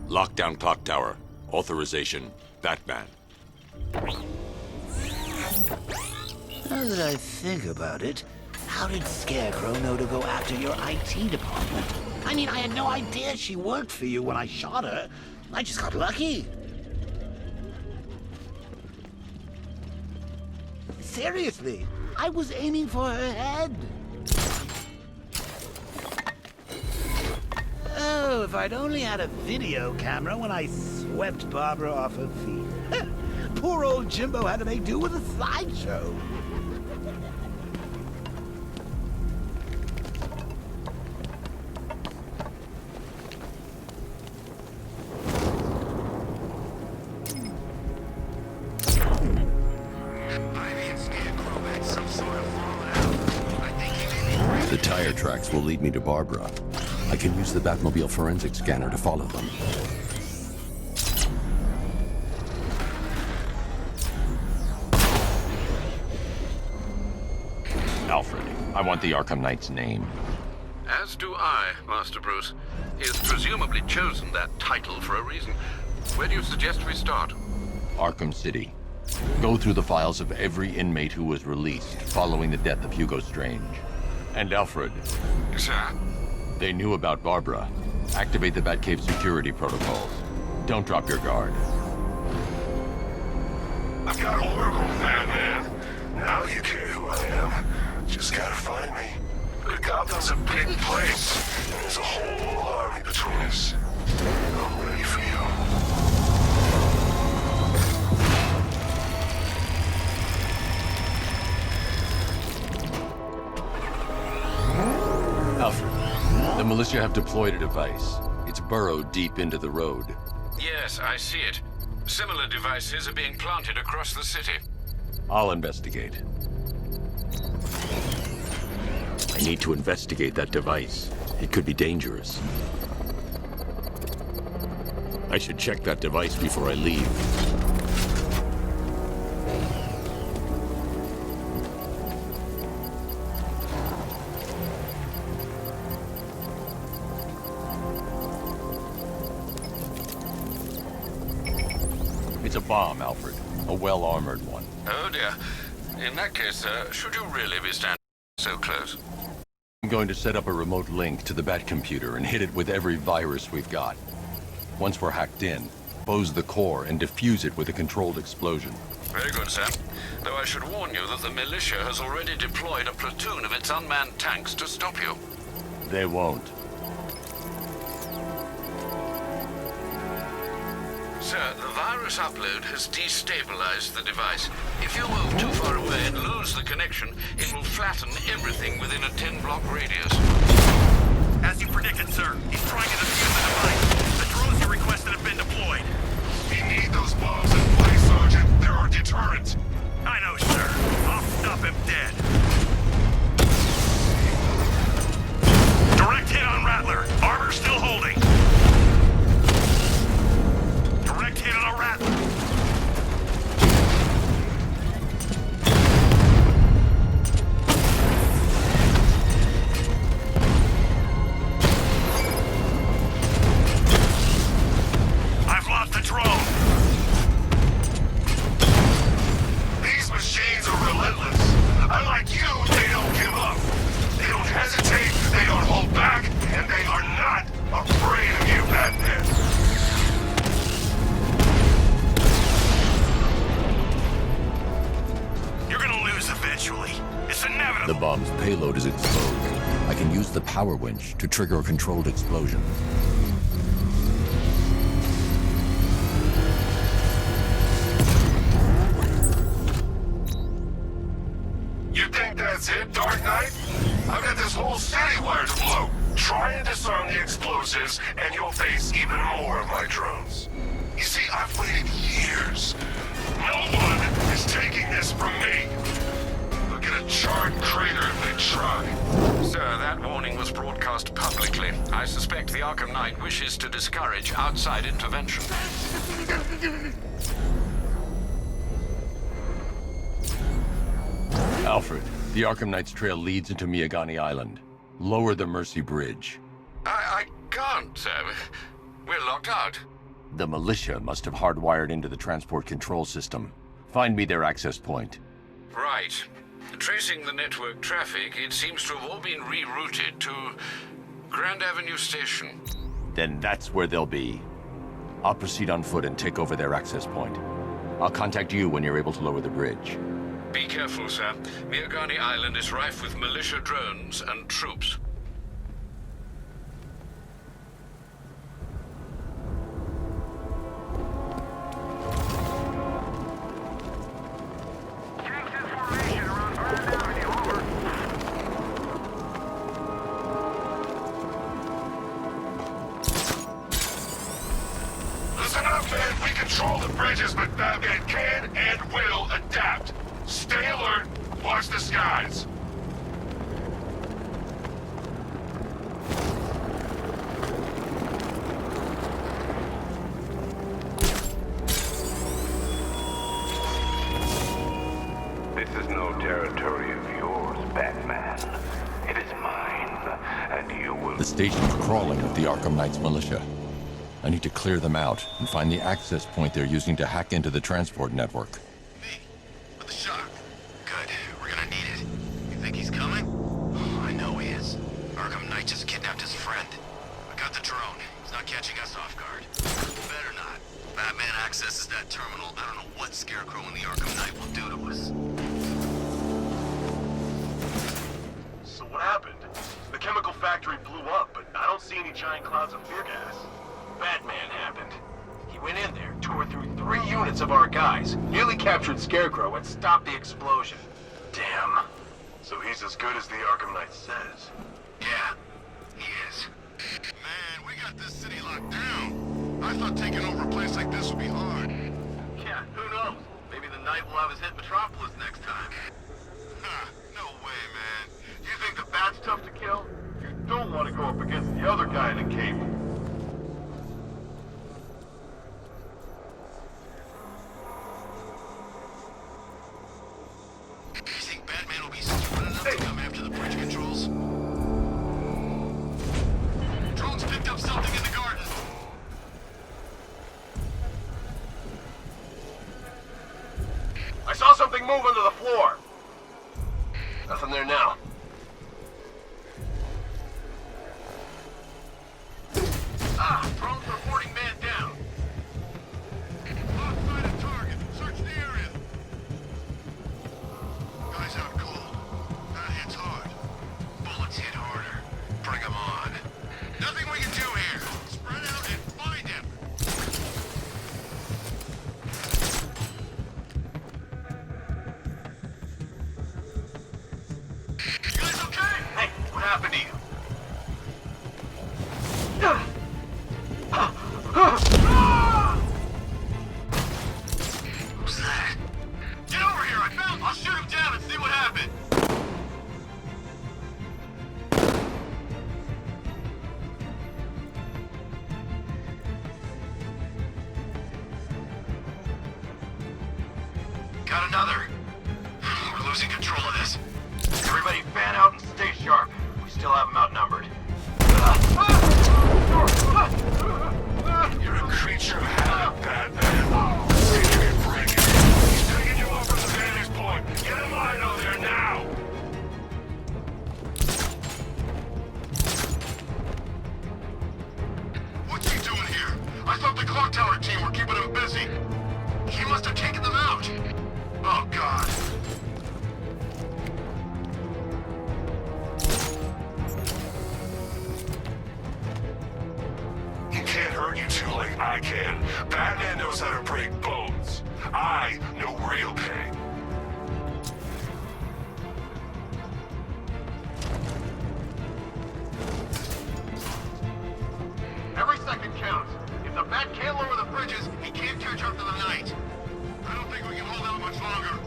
Lockdown clock tower. Authorization, Batman. Now that I think about it, how did Scarecrow know to go after your IT department? I mean, I had no idea she worked for you when I shot her. I just got lucky. Seriously, I was aiming for her head. Oh, if I'd only had a video camera when I swept Barbara off her feet. Poor old Jimbo had to make do with a slideshow. The tire tracks will lead me to Barbara. I can use the Batmobile forensic scanner to follow them. Alfred, I want the Arkham Knight's name. As do I, Master Bruce. He has presumably chosen that title for a reason. Where do you suggest we start? Arkham City. Go through the files of every inmate who was released following the death of Hugo Strange. And Alfred. Sir? They knew about Barbara. Activate the Batcave security protocols. Don't drop your guard. I've got Oracle, Batman. Now you care who I am. Just gotta find me. But Gotham's a big place, and there's a whole army between us. I'm ready for you. Alfred, the militia have deployed a device. It's burrowed deep into the road. Yes, I see it. Similar devices are being planted across the city. I'll investigate. I need to investigate that device. It could be dangerous. I should check that device before I leave. It's a bomb, Alfred. A well-armored one. Oh dear. In that case, should you really be standing so close? I'm going to set up a remote link to the Batcomputer and hit it with every virus we've got. Once we're hacked in, expose the core and defuse it with a controlled explosion. Very good, sir. Though I should warn you that the militia has already deployed a platoon of its unmanned tanks to stop you. They won't. Sir, the virus upload has destabilized the device. If you move too far away and lose the connection, it will flatten everything within a 10-block radius. As you predicted, sir, he's trying to defuse the device. The drones you requested have been deployed. We need those bombs in place, Sergeant. They're our deterrent. I know, sir. I'll stop him dead. Direct hit on Rattler. Armor still holding. Direct hit on a Rattler. I've lost the drone. These machines are relentless. Unlike you, they don't give up. They don't hesitate, they don't hold back, and they are not afraid of you, Batman. You're gonna lose eventually. It's inevitable. The bomb's payload is exposed. I can use the power winch to trigger a controlled explosion. You think that's it, Dark Knight? I've got this whole city wired to blow. Try and disarm the explosives, and you'll face even more of my drones. You see, I've waited years. No one is taking this from me. They'll get a charred crater if they try. Sir, that warning was broadcast publicly. I suspect the Arkham Knight wishes to discourage outside intervention. Alfred, the Arkham Knight's trail leads into Miagani Island. Lower the Mercy Bridge. I can't, sir. We're locked out. The militia must have hardwired into the transport control system. Find me their access point. Right. Tracing the network traffic, it seems to have all been rerouted to Grand Avenue Station. Then that's where they'll be. I'll proceed on foot and take over their access point. I'll contact you when you're able to lower the bridge. Be careful, sir. Miagani Island is rife with militia drones and troops. bridges, but Batman can and will adapt. Stay alert. Watch the skies. This is no territory of yours, Batman. It is mine, and you will... The station's crawling with the Arkham Knight's militia. I need to clear them out and find the access point they're using to hack into the transport network. Me, with the shock. Good, we're gonna need it. You think he's coming? Oh, I know he is. Arkham Knight just kidnapped his friend. I got the drone. He's not catching us off guard. Better not. Batman accesses that terminal. I don't know what Scarecrow and the Arkham Knight will do to us. So what happened? The chemical factory blew up, but I don't see any giant clouds of fear gas. Batman happened. He went in there, tore through 3 units of our guys, nearly captured Scarecrow, and stopped the explosion. Damn. So he's as good as the Arkham Knight says. Yeah, he is. Man, we got this city locked down. I thought taking over a place like this would be hard. Yeah, who knows? Maybe the Knight will have his hit Metropolis next time. Ha, no way, man. You think the Bat's tough to kill? You don't want to go up against the other guy in the cape. You think Batman will be stupid enough to come after the bridge controls? Drone's picked up something in the garden. I saw something move under the floor. Nothing there now. Drone's reporting man down. Outside of target. Search the area. Guy's out cold. That hits hard. Bullets hit harder. Bring him on. Nothing we can do here. Spread out and find him. You guys okay? Hey, what happened to you? Who's that? Get over here! I'll shoot him down and see what happened. Got another. We're losing control of this. Everybody fan out and stay sharp. We still have them outnumbered. You're a creature of habit, Batman. See if you can break it. He's taking you over the vantage point. Get him line over there now. What's he doing here? I thought the clock tower team were keeping him busy. He must have taken them out. Oh, God. He can't hurt you two like I can. Batman knows how to break bones. I know real pain. Every second counts. If the Bat can't lower the bridges, He can't catch up to the Knight. I don't think we can hold out much longer.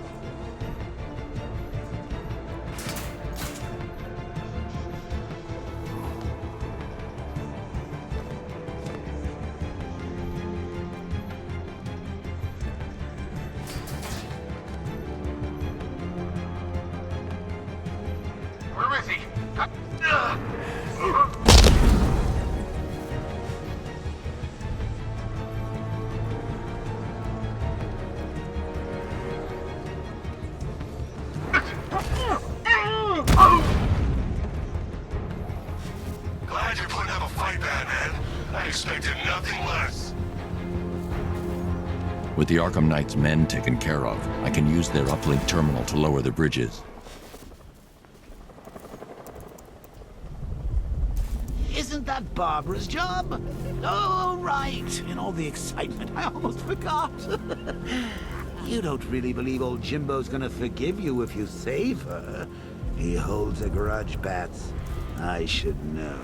where is he? Glad you're putting up a fight, Batman. I expected nothing less. With the Arkham Knight's men taken care of, I can use their uplink terminal to lower the bridges. Isn't that Barbara's job? Oh, right. In all the excitement, I almost forgot. You don't really believe old Jimbo's gonna forgive you if you save her. He holds a grudge, Bats. I should know.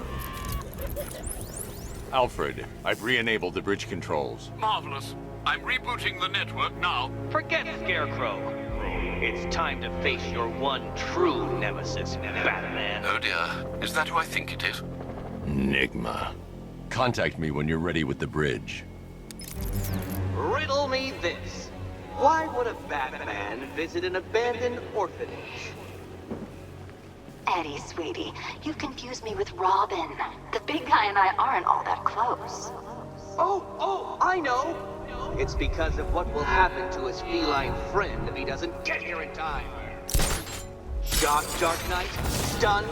Alfred, I've re-enabled the bridge controls. Marvelous. I'm rebooting the network now. Forget Scarecrow. It's time to face your one true nemesis, Batman. Oh dear. Is that who I think it is? Enigma. Contact me when you're ready with the bridge. Riddle me this. Why would a Batman visit an abandoned orphanage? Eddie, sweetie, you've confused me with Robin. The big guy and I aren't all that close. Oh, I know! It's because of what will happen to his feline friend if he doesn't get here in time. Shocked, Dark Knight? Stunned?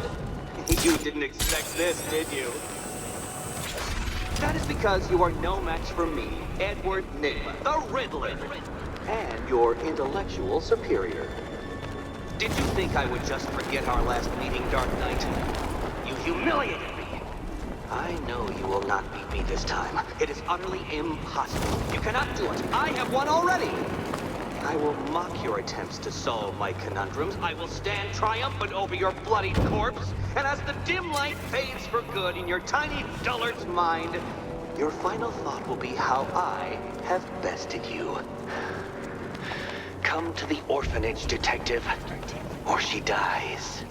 You didn't expect this, did you? That is because you are no match for me, Edward Nygma, the Riddler, and your intellectual superior. Did you think I would just forget our last meeting, Dark Knight? You humiliated me. I know you will not beat me this time. It is utterly impossible. You cannot do it. I have won already. I will mock your attempts to solve my conundrums. I will stand triumphant over your bloodied corpse. And as the dim light fades for good in your tiny dullard's mind, your final thought will be how I have bested you. Come to the orphanage, detective, or she dies.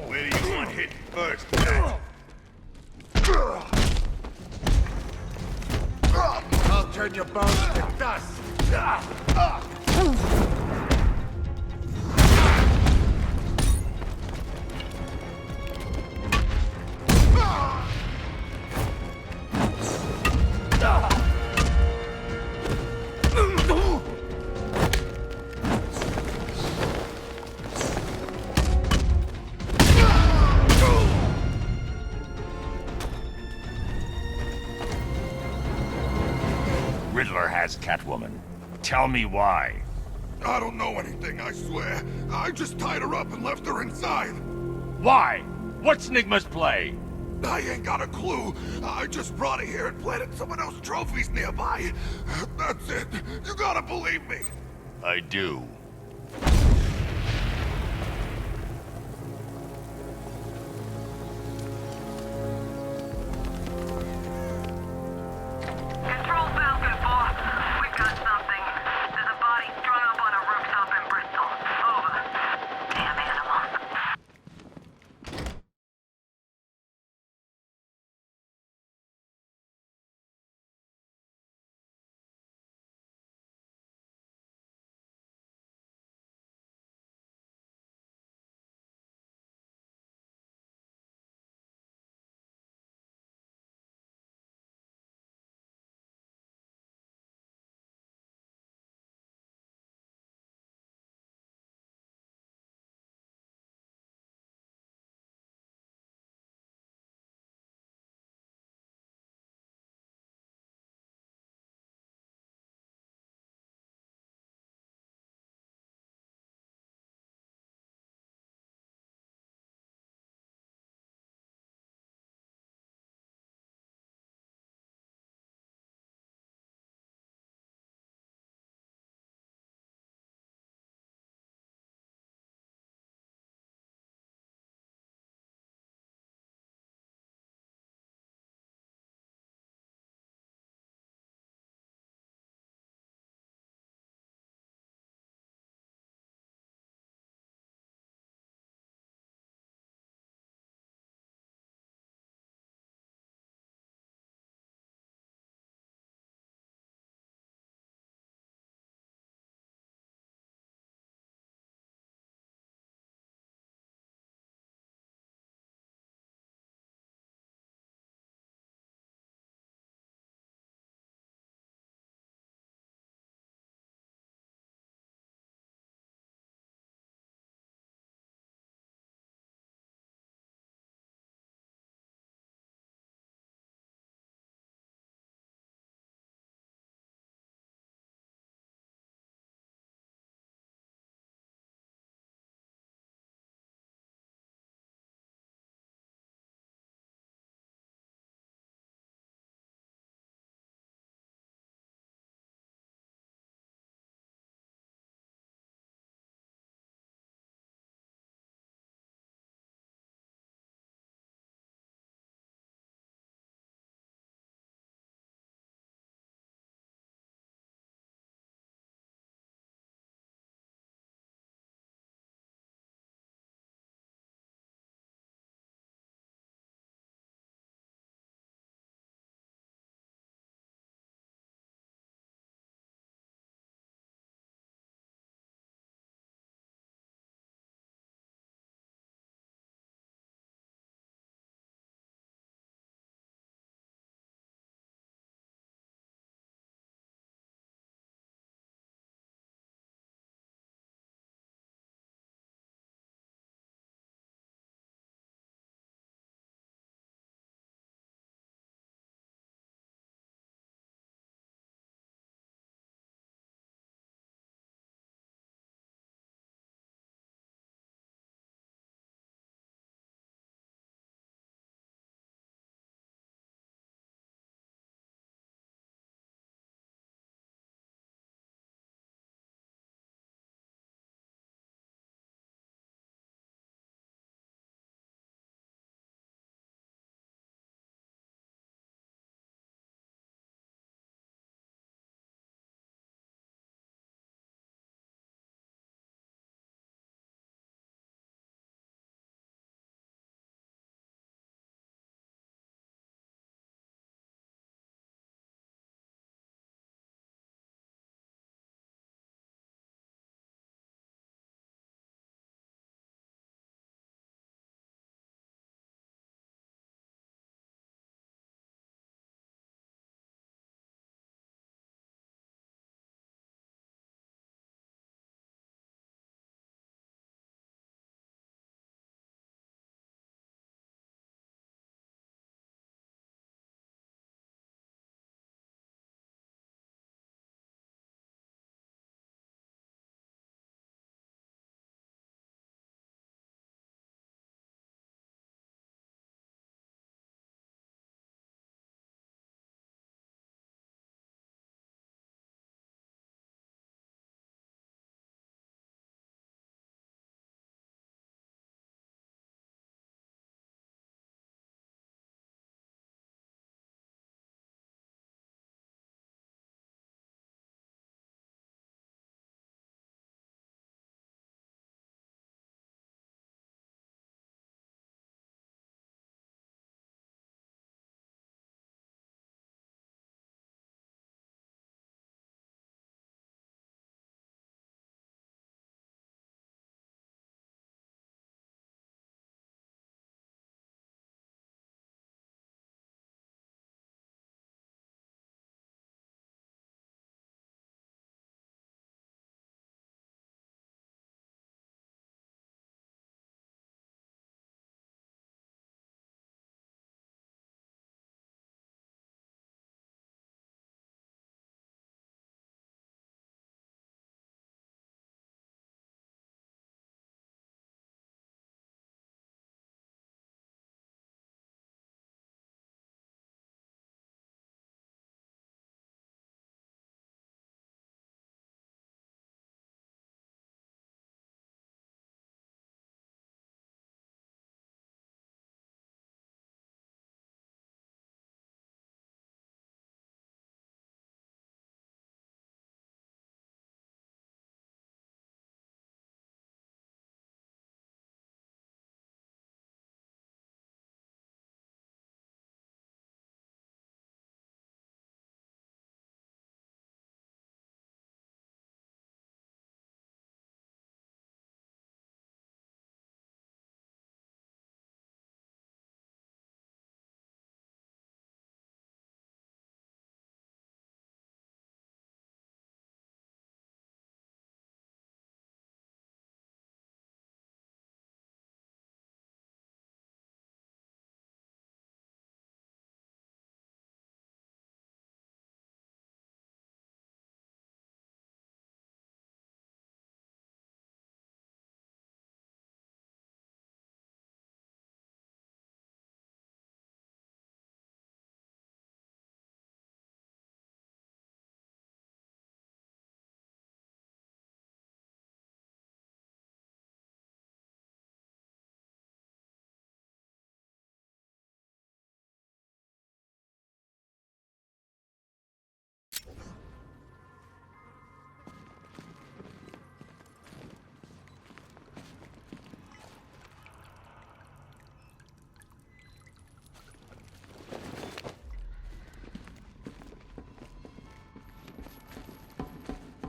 Where do you want hit first? I'll turn your bones to dust. Riddler has Catwoman. Tell me why. I don't know anything, I swear. I just tied her up and left her inside. Why? What's Nygma's play? I ain't got a clue. I just brought her here and planted someone else's trophies nearby. That's it. You gotta believe me. I do.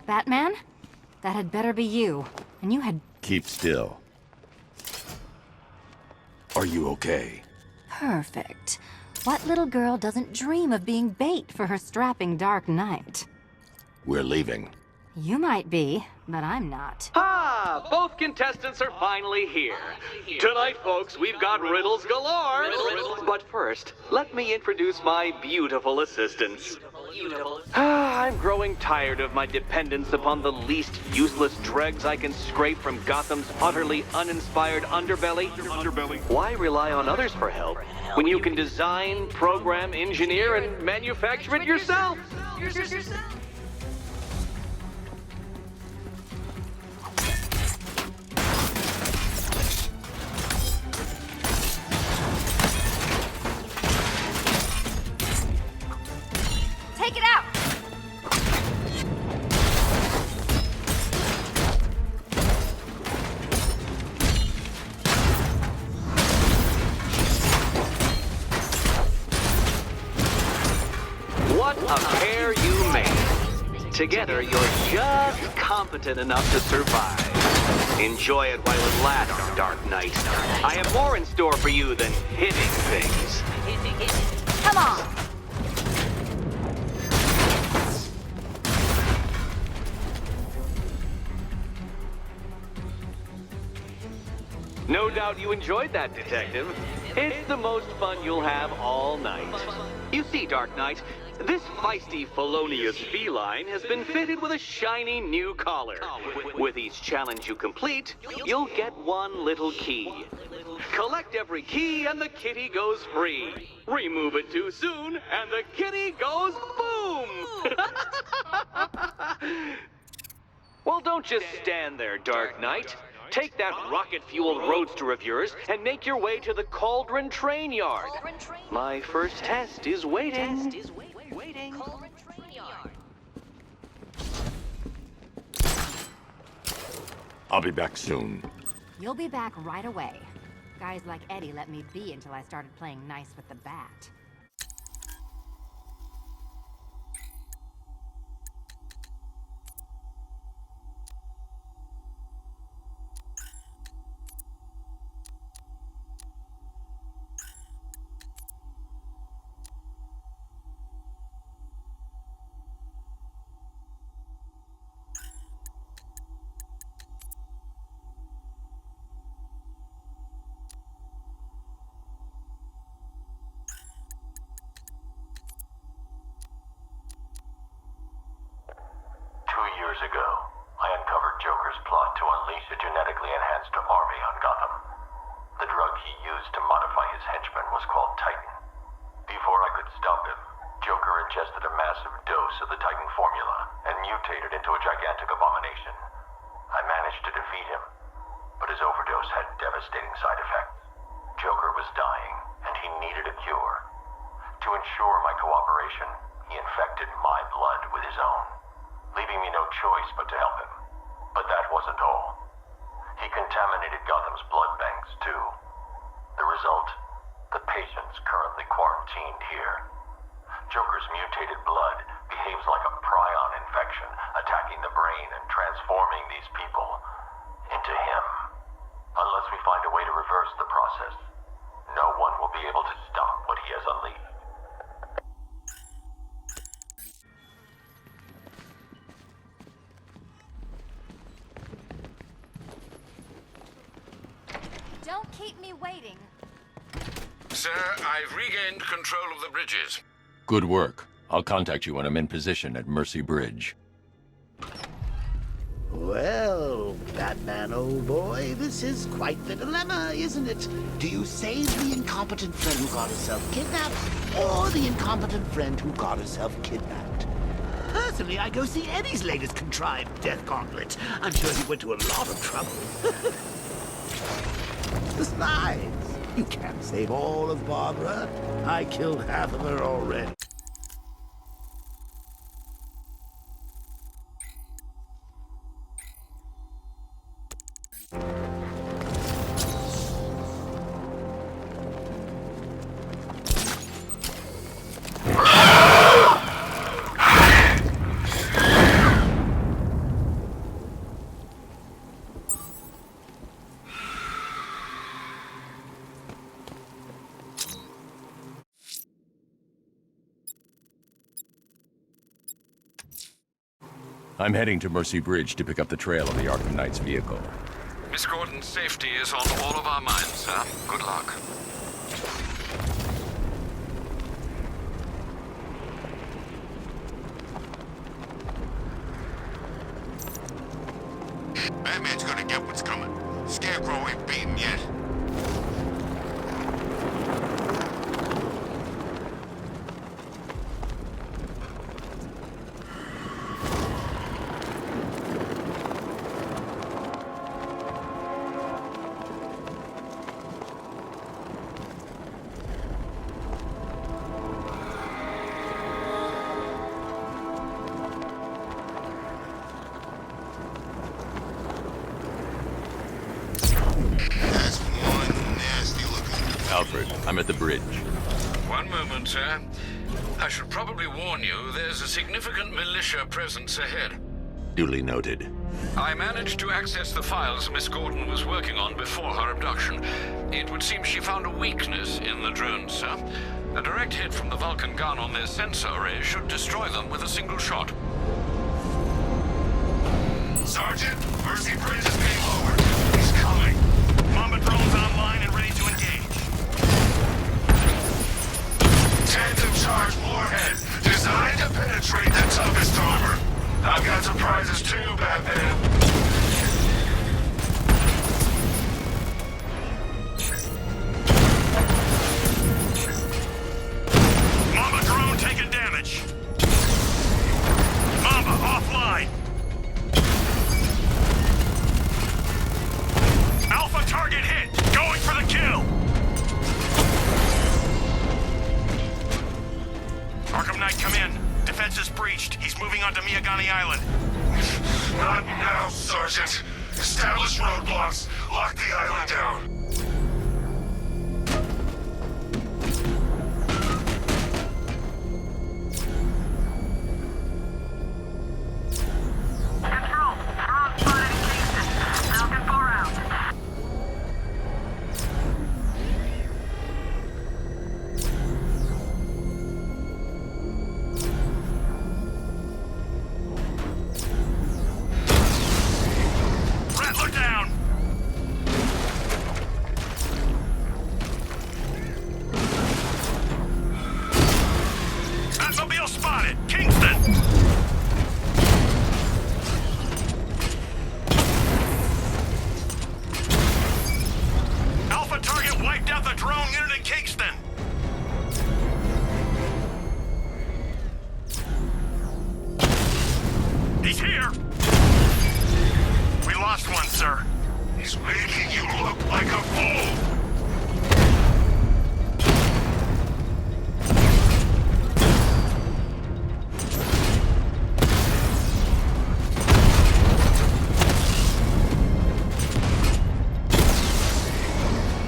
Batman? That had better be you. And you had... Keep still. Are you okay? Perfect. What little girl doesn't dream of being bait for her strapping Dark Knight? We're leaving. You might be, but I'm not. Ah, both contestants are finally here. Tonight, folks, we've got riddles galore. But first, let me introduce my beautiful assistants. I'm growing tired of my dependence upon the least useless dregs I can scrape from Gotham's utterly uninspired underbelly. Why rely on others for help when you can design, program, engineer, and manufacture it yourself? Take it out! What a pair you made. Together, you're just competent enough to survive. Enjoy it while it lasts, Dark Knight. I have more in store for you than hitting things. Come on! No doubt you enjoyed that, Detective. It's the most fun you'll have all night. You see, Dark Knight, this feisty, felonious feline has been fitted with a shiny new collar. With each challenge you complete, you'll get one little key. Collect every key and the kitty goes free. Remove it too soon and the kitty goes boom! Well, don't just stand there, Dark Knight. Take that rocket-fueled roadster of yours and make your way to the Cauldron Train Yard. My first test is waiting. I'll be back soon. You'll be back right away. Guys like Eddie let me be until I started playing nice with the bat. Years ago, I uncovered Joker's plot to unleash a genetically enhanced army on Gotham. The drug he used to modify his henchmen was called Titan. Before I could stop him, Joker ingested a massive dose of the Titan formula and mutated into a gigantic abomination. I managed to defeat him, but his overdose had devastating side effects. Joker was dying, and he needed a cure. To ensure my cooperation, he infected my blood with his own, leaving me no choice but to help him. But that wasn't all. He contaminated Gotham's blood banks, too. The result? The patients currently quarantined here. Joker's mutated blood behaves like a prion infection, attacking the brain and transforming these people into him. Unless we find a way to reverse the process, no one will be able to stop what he has unleashed. Don't keep me waiting. Sir, I've regained control of the bridges. Good work. I'll contact you when I'm in position at Mercy Bridge. Well, Batman, old boy, this is quite the dilemma, isn't it? Do you save the incompetent friend who got herself kidnapped, or the incompetent friend who got herself kidnapped? Personally, I go see Eddie's latest contrived death gauntlet. I'm sure he went to a lot of trouble. Besides, you can't save all of Barbara. I killed half of her already. I'm heading to Mercy Bridge to pick up the trail of the Arkham Knight's vehicle. Miss Gordon's safety is on all of our minds, sir. Good luck. Batman's gonna get what's coming. Scarecrow ain't beaten yet. Alfred, I'm at the bridge. One moment, sir. I should probably warn you, there's a significant militia presence ahead. Duly noted. I managed to access the files Miss Gordon was working on before her abduction. It would seem she found a weakness in the drones, sir. A direct hit from the Vulcan gun on their sensor array should destroy them with a single shot. Sergeant, Mercy Bridge is being lowered. He's coming. Mamba drones online and ready to engage. Tandem charge warhead, designed to penetrate the toughest armor. I've got surprises too, Batman. Mamba drone taking damage. Mamba offline. Alpha target hit. Going for the kill. Arkham Knight, come in. Defense is breached. He's moving onto Miyagani Island. Not now, Sergeant. Establish roadblocks. Lock the island down. Control. Drone spotted in Kingston. Falcon 4 out. Rattler down. Batmobile spotted. Kingston. Alpha target wiped out the drone unit in Kingston. He's here. We lost one, sir. He's making you look like a fool.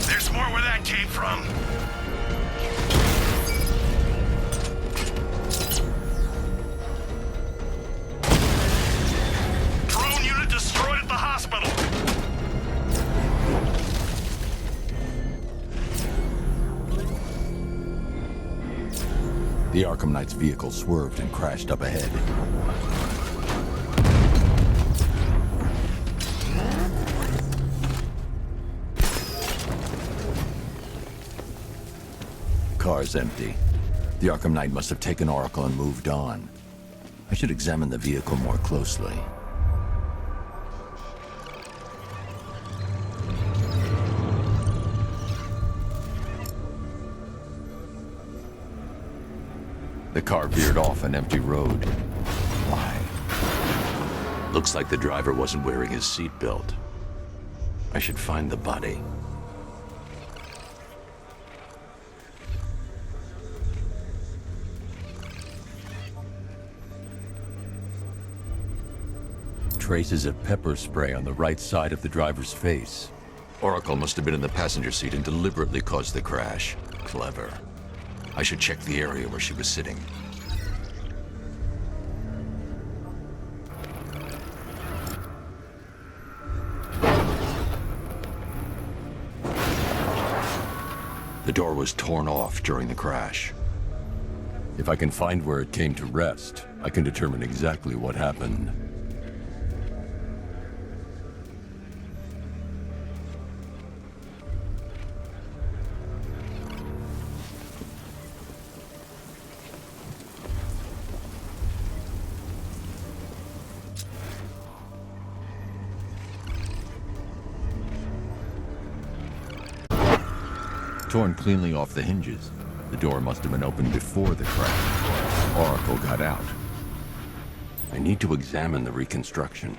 There's more where that came from. Drone unit destroyed at the hospital. The Arkham Knight's vehicle swerved and crashed up ahead. Car's empty. The Arkham Knight must have taken Oracle and moved on. I should examine the vehicle more closely. The car veered off an empty road. Why? Looks like the driver wasn't wearing his seatbelt. I should find the body. Traces of pepper spray on the right side of the driver's face. Oracle must have been in the passenger seat and deliberately caused the crash. Clever. I should check the area where she was sitting. The door was torn off during the crash. If I can find where it came to rest, I can determine exactly what happened. torn cleanly off the hinges. The door must have been opened before the crash. Oracle got out. I need to examine the reconstruction,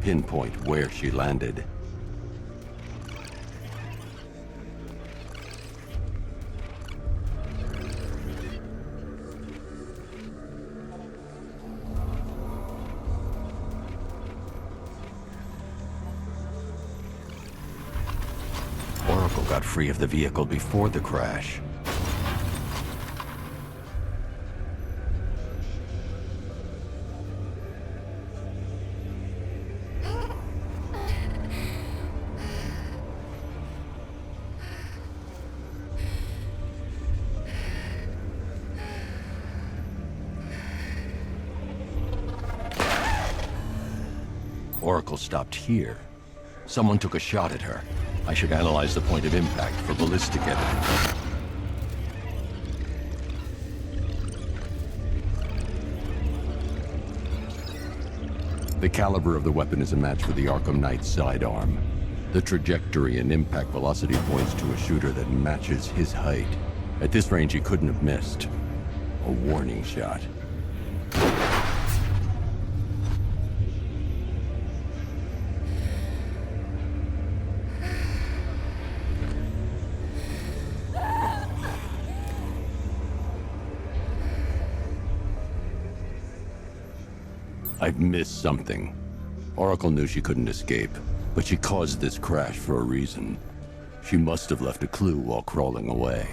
pinpoint where she landed. Oracle got free of the vehicle before the crash. Oracle stopped here. Someone took a shot at her. I should analyze the point of impact for ballistic evidence. The caliber of the weapon is a match for the Arkham Knight sidearm. The trajectory and impact velocity points to a shooter that matches his height. At this range, he couldn't have missed. A warning shot. I've missed something. Oracle knew she couldn't escape, but she caused this crash for a reason. She must have left a clue while crawling away.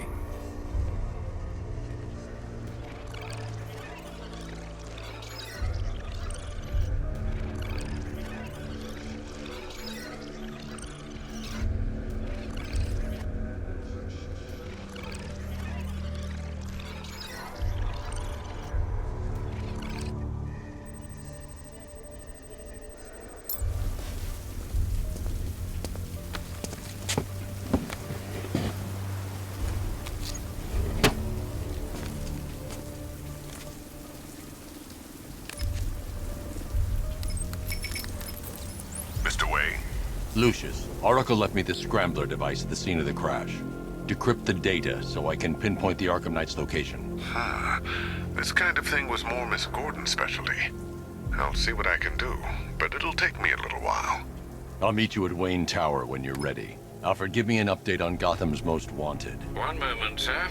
Lucius, Oracle left me the scrambler device at the scene of the crash. Decrypt the data so I can pinpoint the Arkham Knight's location. This kind of thing was more Miss Gordon's specialty. I'll see what I can do, but it'll take me a little while. I'll meet you at Wayne Tower when you're ready. Alfred, give me an update on Gotham's Most Wanted. One moment, sir.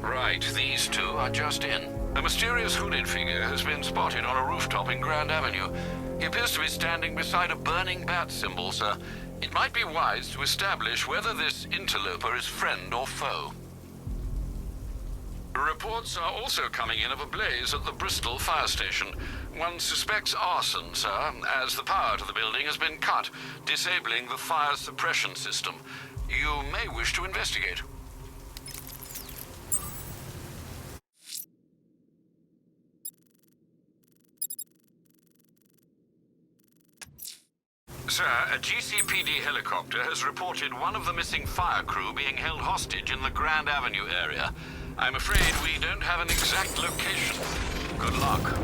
Right, these two are just in. A mysterious hooded figure has been spotted on a rooftop in Grand Avenue. He appears to be standing beside a burning bat symbol, sir. It might be wise to establish whether this interloper is friend or foe. Reports are also coming in of a blaze at the Bristol fire station. One suspects arson, sir, as the power to the building has been cut, disabling the fire suppression system. You may wish to investigate. Sir, a GCPD helicopter has reported one of the missing fire crew being held hostage in the Grand Avenue area. I'm afraid we don't have an exact location. Good luck.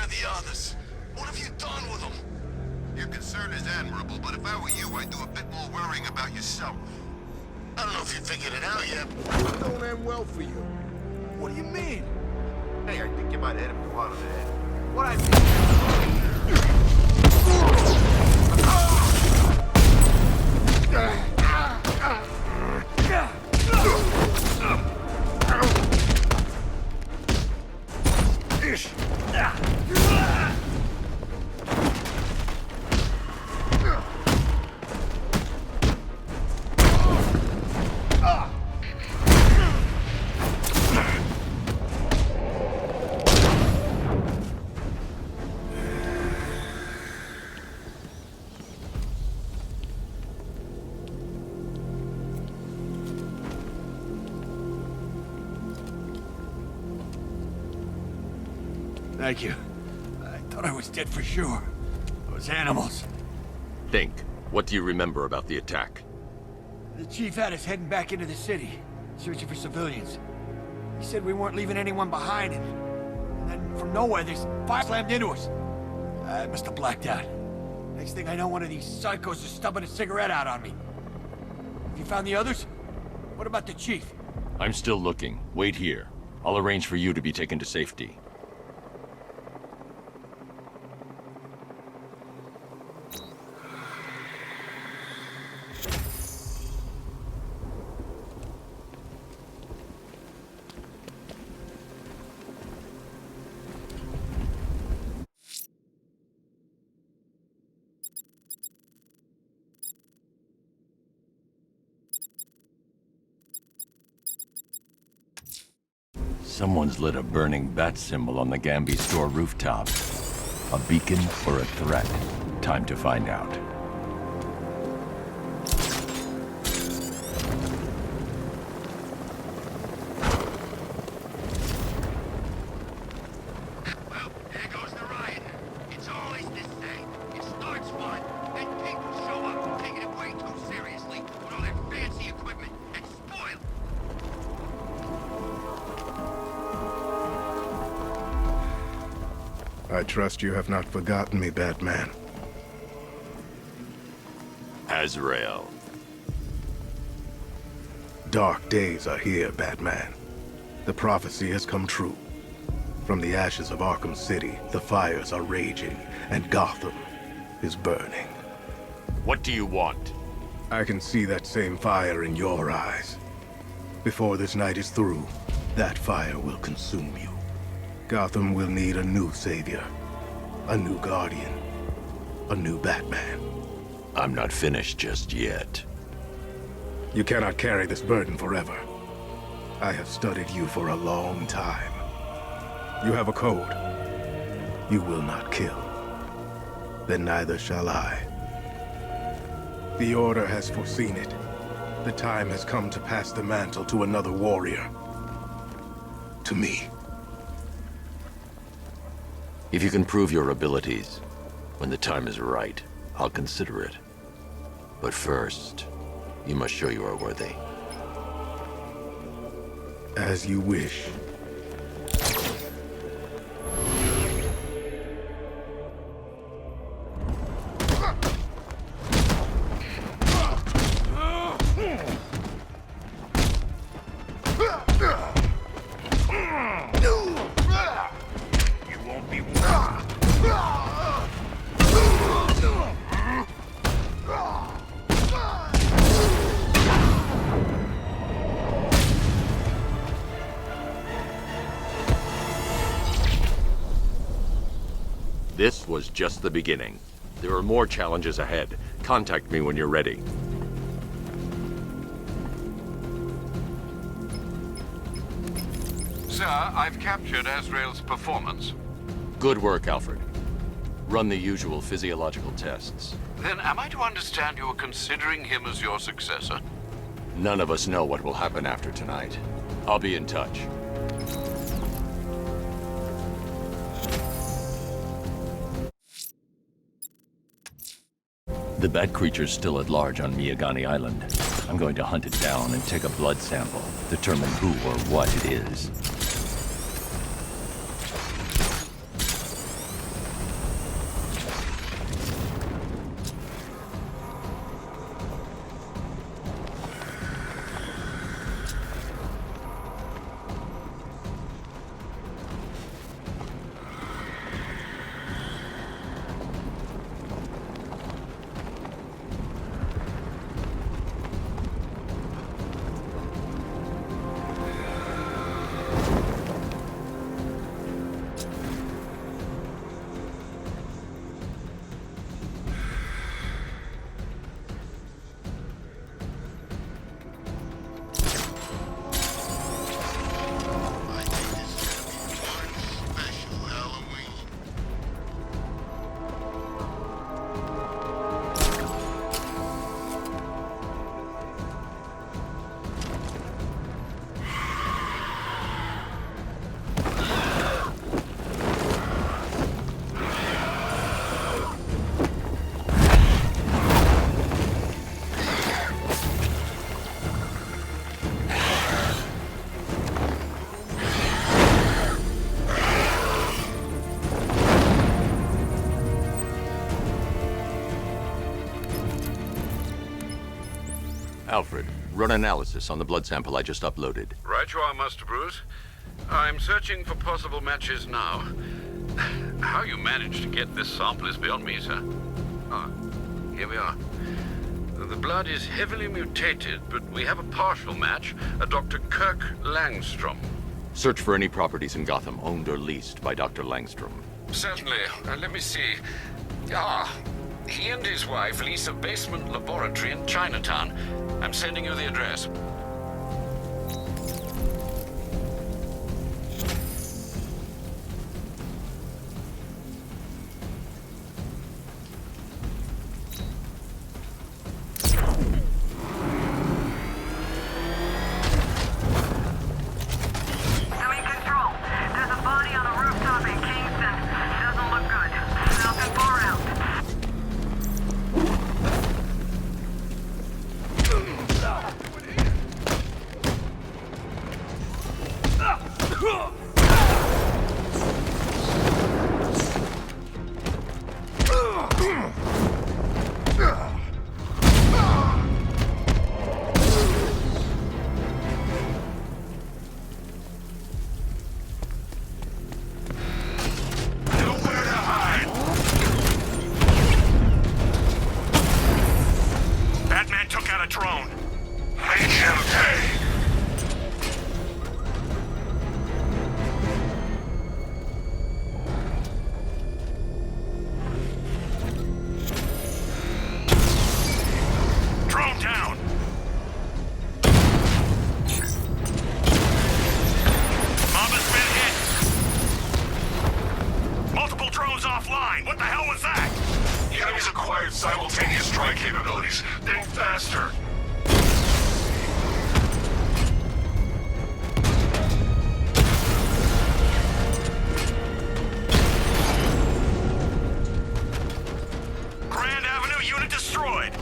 The others. What have you done with them? Your concern is admirable, but if I were you, I'd do a bit more worrying about yourself. I don't know if you figured it out yet. It don't end well for you. What do you mean? Hey, I think you might have hit him part of the head. What I Thank you. I thought I was dead for sure. Those animals. Think. What do you remember about the attack? The chief had us heading back into the city, searching for civilians. He said we weren't leaving anyone behind, and then from nowhere, this fire slammed into us. I must have blacked out. Next thing I know, one of these psychos is stubbing a cigarette out on me. Have you found the others? What about the chief? I'm still looking. Wait here. I'll arrange for you to be taken to safety. Someone's lit a burning bat symbol on the Gambi store rooftop. A beacon or a threat? Time to find out. There goes the riot. It's always this thing. It starts fun, then people show up, taking it way too seriously with all their fancy equipment and spoil. I trust you have not forgotten me, Batman. Azrael. Dark days are here, Batman. The prophecy has come true. From the ashes of Arkham City, the fires are raging, and Gotham is burning. What do you want? I can see that same fire in your eyes. Before this night is through, that fire will consume you. Gotham will need a new savior, a new guardian, a new Batman. I'm not finished just yet. You cannot carry this burden forever. I have studied you for a long time. You have a code. You will not kill. Then neither shall I. The Order has foreseen it. The time has come to pass the mantle to another warrior. To me. If you can prove your abilities, when the time is right, I'll consider it. But first, you must show you are worthy. As you wish. This was just the beginning. There are more challenges ahead. Contact me when you're ready. Sir, I've captured Azrael's performance. Good work, Alfred. Run the usual physiological tests. Then am I to understand you are considering him as your successor? None of us know what will happen after tonight. I'll be in touch. The bat creature's still at large on Miyagani Island. I'm going to hunt it down and take a blood sample, determine who or what it is. Alfred, run analysis on the blood sample I just uploaded. Right you are, Master Bruce. I'm searching for possible matches now. How you managed to get this sample is beyond me, sir. Ah, here we are. The blood is heavily mutated, but we have a partial match, a Dr. Kirk Langstrom. Search for any properties in Gotham owned or leased by Dr. Langstrom. Certainly. Let me see. Ah, he and his wife lease a basement laboratory in Chinatown. I'm sending you the address. Simultaneous strike capabilities. Think faster. Grand Avenue unit destroyed.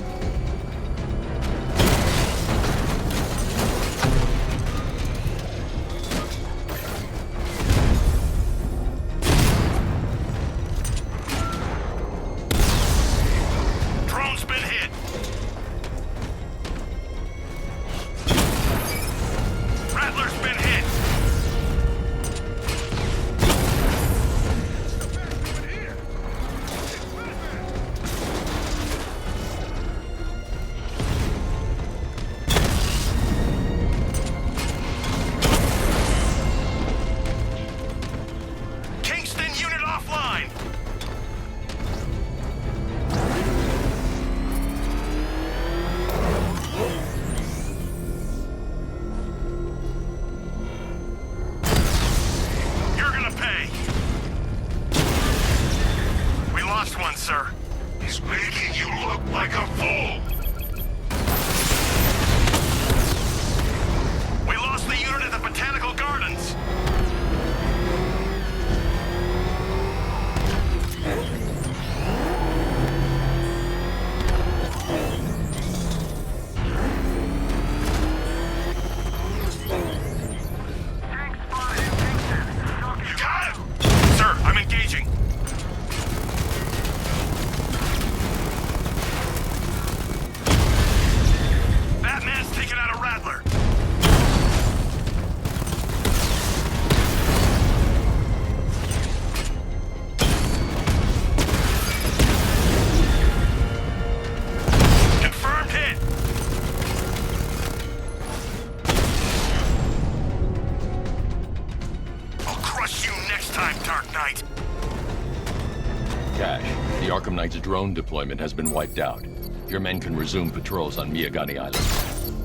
The Arkham Knight's drone deployment has been wiped out. Your men can resume patrols on Miyagani Island.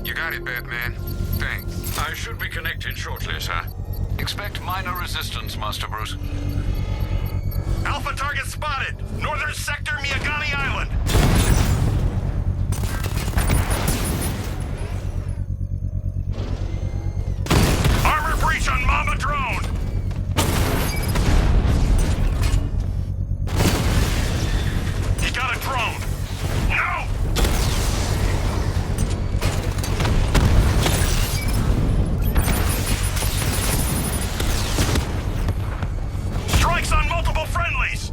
You got it, Batman. Thanks. I should be connected shortly, sir. Expect minor resistance, Master Bruce. Alpha target spotted! Northern sector, Miyagani Island! Armor breach on Mama drone! He got a drone! No! Strikes on multiple friendlies!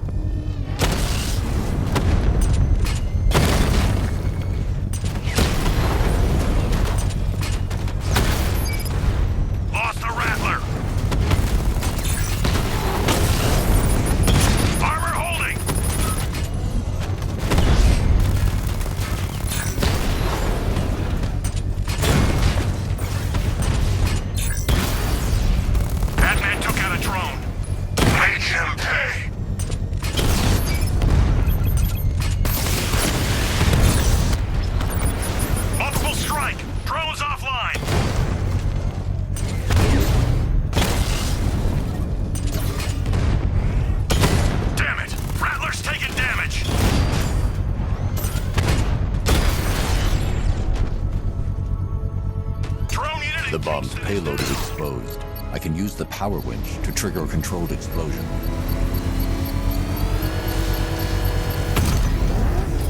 bomb's payload is exposed. I can use the power winch to trigger a controlled explosion.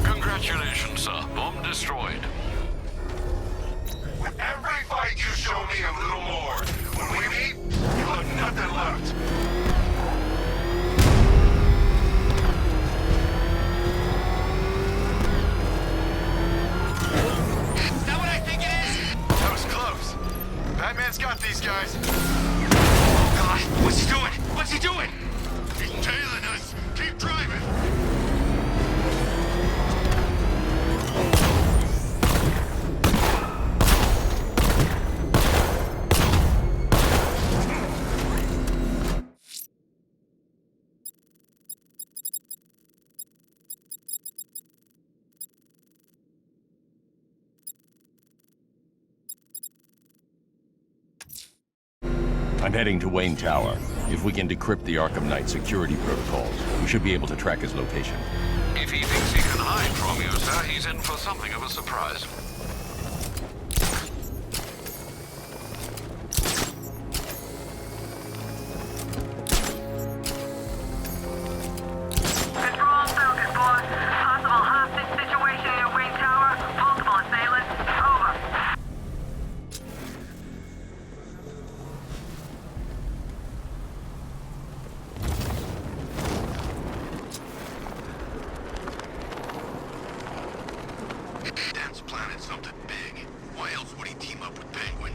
Congratulations, sir. Bomb destroyed. With every fight you show me a little more. When we meet, you'll have nothing left. Is that what I think it is? That was close. Batman's got these guys. Oh God, what's he doing? What's he doing? He's tailing us. Keep driving. I'm heading to Wayne Tower. If we can decrypt the Arkham Knight security protocols, we should be able to track his location. If he thinks he can hide from you, sir, he's in for something of a surprise. Control Falcon 4. Possible hostage situation near Wayne Tower. Multiple assailants. Over. Dan's planning something big. Why else would he team up with Penguin?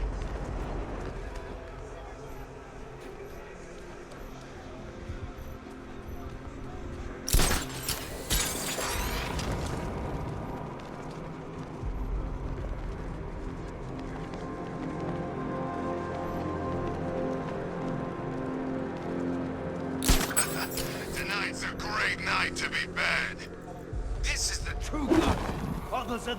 Tonight's a great night to be bad. This is the true God. Others are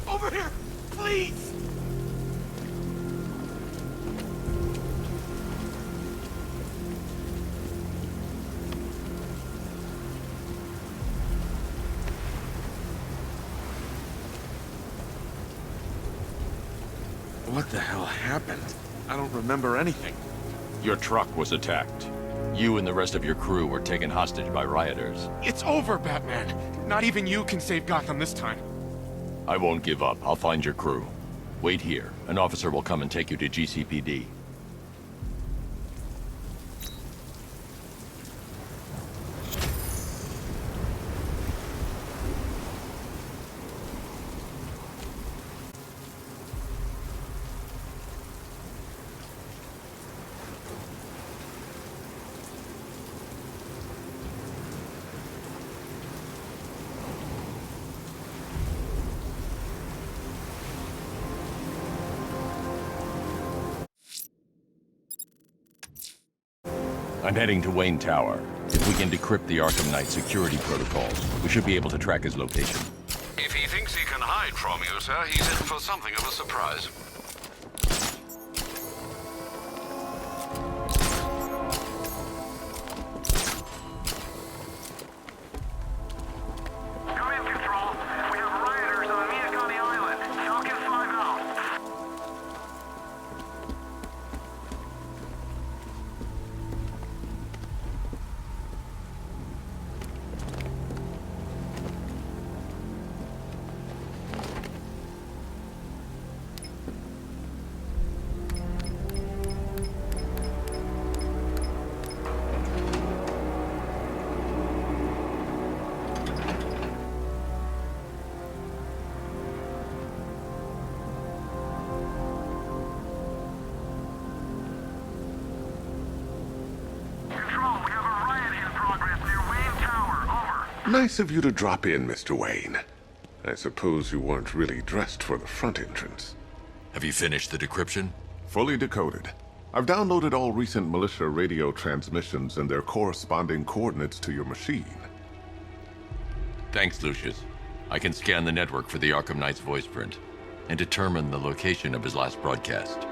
over here, please. What the hell happened? I don't remember anything. Your truck was attacked. You and the rest of your crew were taken hostage by rioters. It's over, Batman. Not even you can save Gotham this time. I won't give up. I'll find your crew. Wait here. An officer will come and take you to GCPD. I'm heading to Wayne Tower. If we can decrypt the Arkham Knight security protocols, we should be able to track his location. If he thinks he can hide from you, sir, he's in for something of a surprise. Come in, Control. We have rioters on Miyakani Island. Falcon 5 out. Nice of you to drop in, Mr. Wayne. I suppose you weren't really dressed for the front entrance. Have you finished the decryption? Fully decoded. I've downloaded all recent militia radio transmissions and their corresponding coordinates to your machine. Thanks, Lucius. I can scan the network for the Arkham Knight's voice print and determine the location of his last broadcast.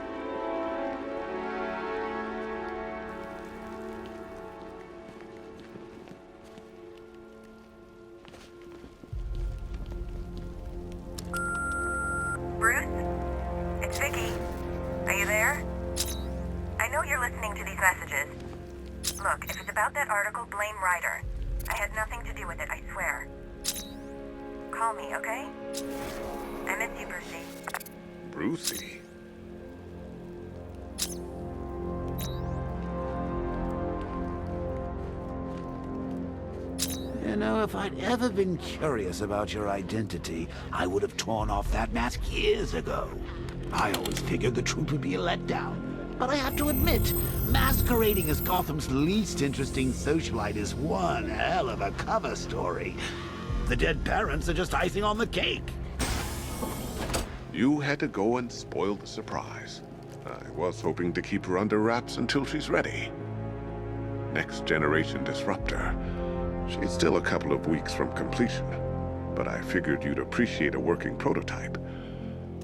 Bruce? It's Vicky. Are you there? I know you're listening to these messages. Look, if it's about that article, blame Ryder. I had nothing to do with it, I swear. Call me, okay? I miss you, Brucey. Brucey? You know, if I'd ever been curious about your identity, I would have torn off that mask years ago. I always figured the truth would be a letdown. But I have to admit, masquerading as Gotham's least interesting socialite is one hell of a cover story. The dead parents are just icing on the cake. You had to go and spoil the surprise. I was hoping to keep her under wraps until she's ready. Next generation disruptor. She's still a couple of weeks from completion, but I figured you'd appreciate a working prototype.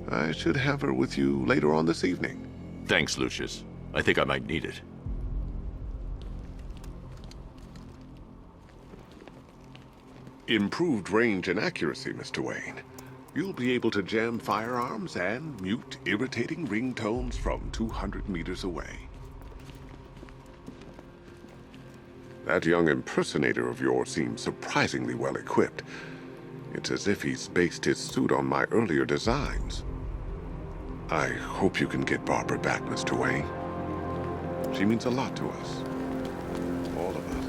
I should have her with you later on this evening. Thanks, Lucius. I think I might need it. Improved range and accuracy, Mr. Wayne. You'll be able to jam firearms and mute irritating ringtones from 200 meters away. That young impersonator of yours seems surprisingly well equipped. It's as if he's based his suit on my earlier designs. I hope you can get Barbara back, Mr. Wayne. She means a lot to us. All of us.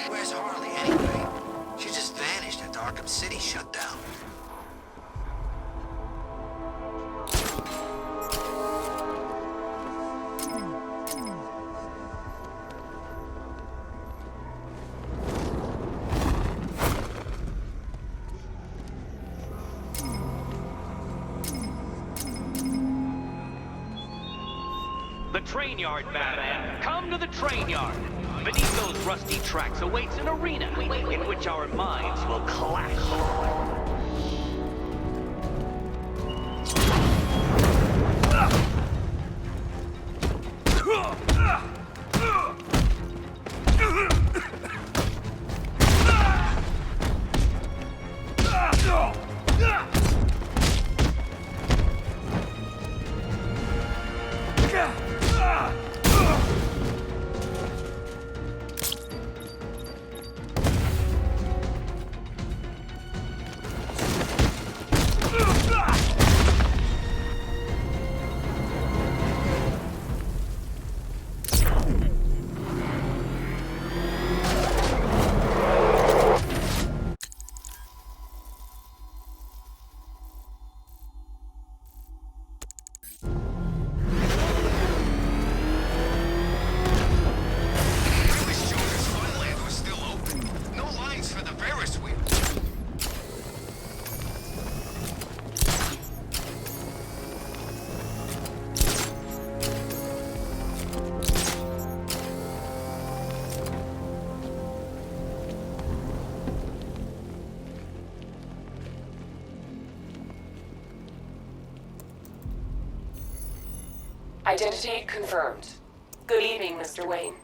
Where's Harley anyway? She just vanished after Arkham City shut down. The train yard, Batman. Come to the train yard. Beneath those rusty tracks awaits an arena in which our minds will clash. Identity confirmed. Good evening, Mr. Wayne.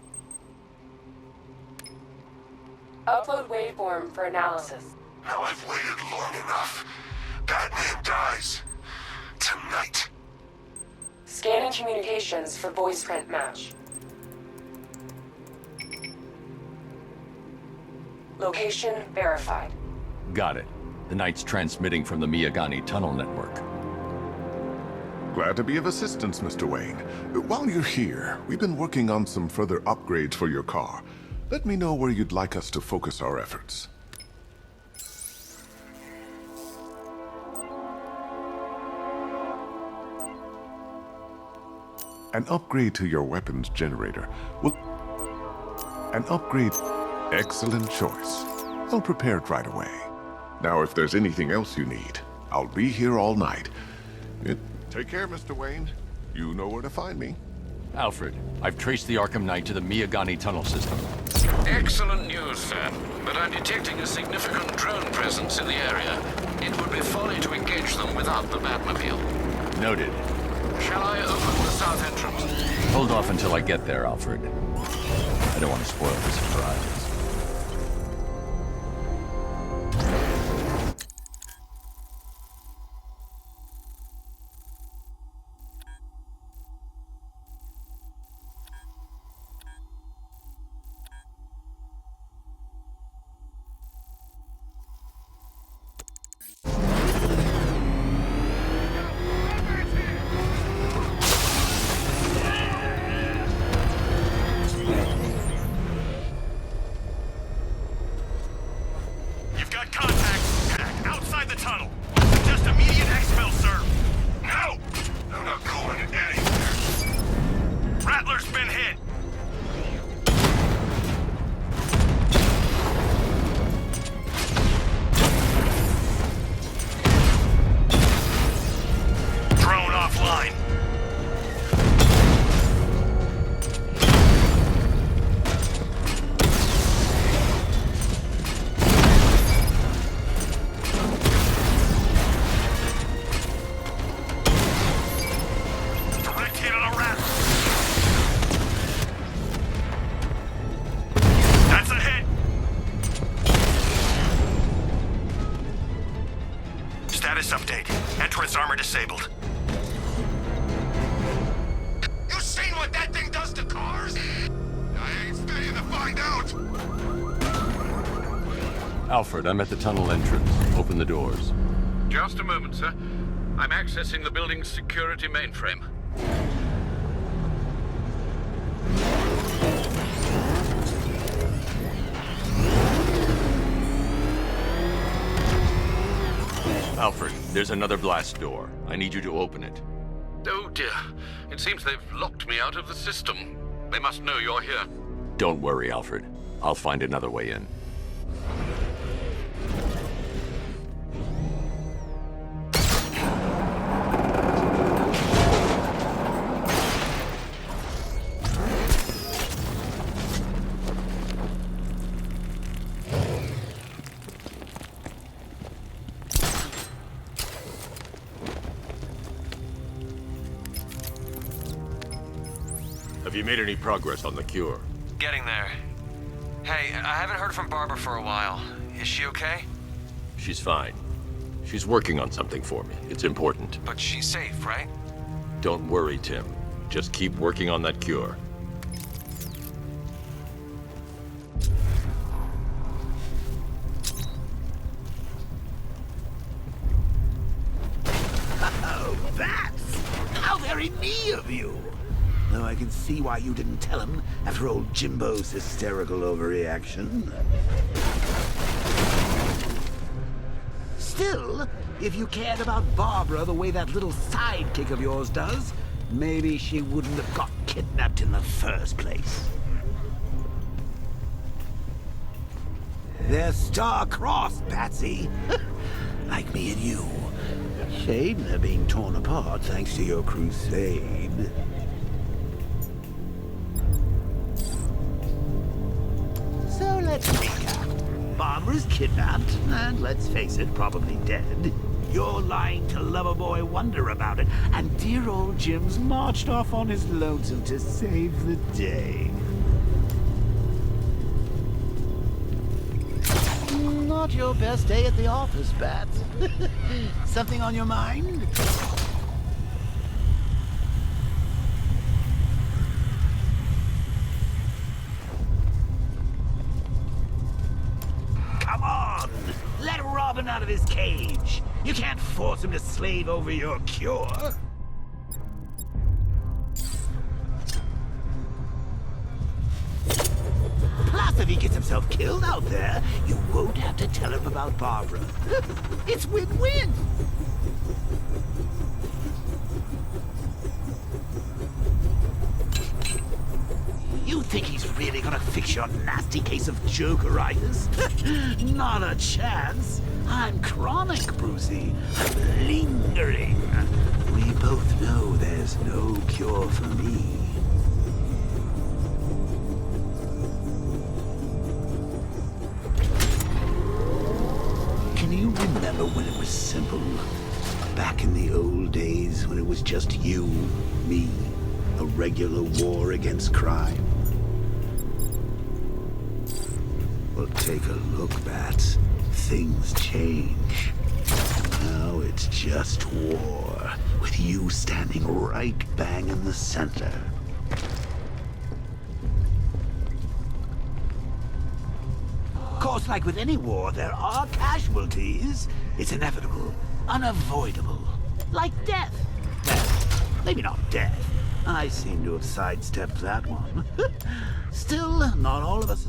Upload waveform for analysis. Now I've waited long enough. Batman dies. Tonight. Scanning communications for voice print match. Location verified. Got it. The Knight's transmitting from the Miyagani tunnel network. Glad to be of assistance, Mr. Wayne. While you're here, we've been working on some further upgrades for your car. Let me know where you'd like us to focus our efforts. An upgrade to your weapons generator will... An upgrade... Excellent choice. I'll prepare it right away. Now, if there's anything else you need, I'll be here all night. Take care, Mr. Wayne. You know where to find me. Alfred, I've traced the Arkham Knight to the Miyagani tunnel system. Excellent news, sir. But I'm detecting a significant drone presence in the area. It would be folly to engage them without the Batmobile. Noted. Shall I open the south entrance? Hold off until I get there, Alfred. I don't want to spoil the surprise. Status update. Entrance armor disabled. You seen what that thing does to cars? I ain't staying to find out. Alfred, I'm at the tunnel entrance. Open the doors. Just a moment, sir. I'm accessing the building's security mainframe. Alfred, there's another blast door. I need you to open it. Oh dear. It seems they've locked me out of the system. They must know you're here. Don't worry, Alfred. I'll find another way in. Have you made any progress on the cure? Getting there. Hey, I haven't heard from Barbara for a while. Is she okay? She's fine. She's working on something for me. It's important. But she's safe, right? Don't worry, Tim. Just keep working on that cure. Oh, bats! How very me of you! Though I can see why you didn't tell him after old Jimbo's hysterical overreaction. Still, if you cared about Barbara the way that little sidekick of yours does, maybe she wouldn't have got kidnapped in the first place. They're star-crossed, Patsy. Like me and you. Shame they're being torn apart thanks to your crusade. So let's recap. Barbara's kidnapped, and let's face it, probably dead. You're lying to Loverboy Wonder about it, and dear old Jim's marched off on his lonesome to save the day. Not your best day at the office, Bats. Something on your mind? Come on! Let Robin out of his cage! You can't force him to slave over your cure! Plus, if he gets himself killed out there, you won't have to tell him about Barbara. It's win-win! You think he's really gonna fix your nasty case of Jokeritis? Not a chance. I'm chronic, Brucey. I'm lingering. We both know there's no cure for me. Can you remember when it was simple? Back in the old days when it was just you, me, a regular war against crime? Well, take a look, Bats. Things change. Now it's just war, with you standing right bang in the center. Of course, like with any war, there are casualties. It's inevitable, unavoidable. Like death. Well, maybe not death. I seem to have sidestepped that one. Still, not all of us.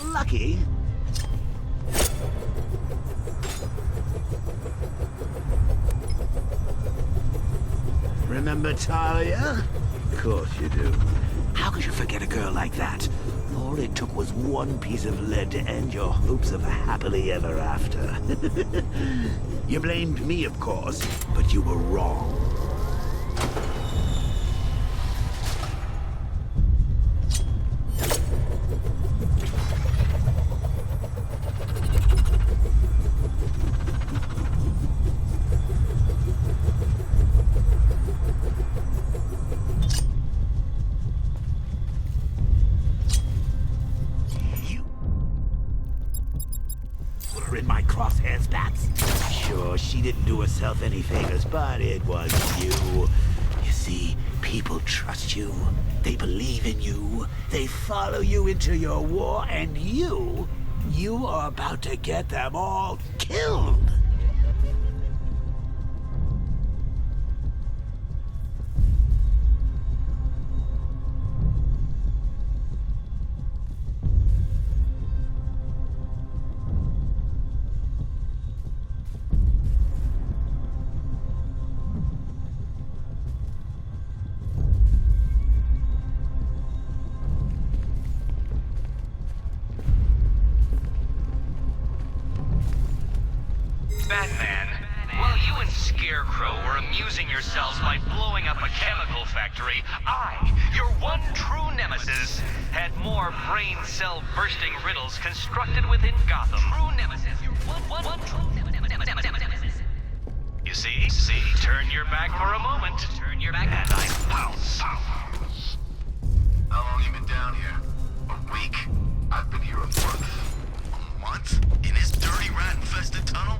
Lucky. Remember Talia? Of course you do. How could you forget a girl like that? All it took was one piece of lead to end your hopes of a happily ever after. You blamed me, of course, but you were wrong. In my crosshairs, Bats. Sure, she didn't do herself any favors, but it was you. You see, people trust you. They believe in you. They follow you into your war, and you are about to get them all killed. Batman, while you and Scarecrow were amusing yourselves by blowing up a chemical factory, I, your one true nemesis, had more brain cell bursting riddles constructed within Gotham. True nemesis, your one true nemesis. You see, turn your back for a moment, turn your back, and I pounce. How long you been down here? A week? I've been here a month. A month? In this dirty rat-infested tunnel?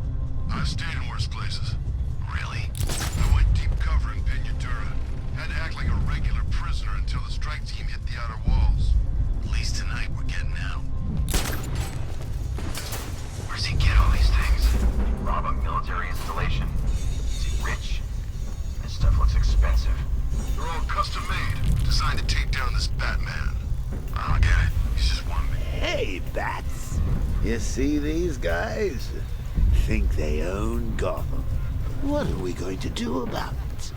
I've stayed in worse places. Really? I went deep cover in Pinyatura. Had to act like a regular prisoner until the strike team hit the outer walls. At least tonight we're getting out. Where's he get all these things? Rob a military installation. Is he rich? This stuff looks expensive. They're all custom-made, designed to take down this Batman. I don't get it. He's just one man. Hey, Bats. You see these guys? Think they own Gotham. What are we going to do about it?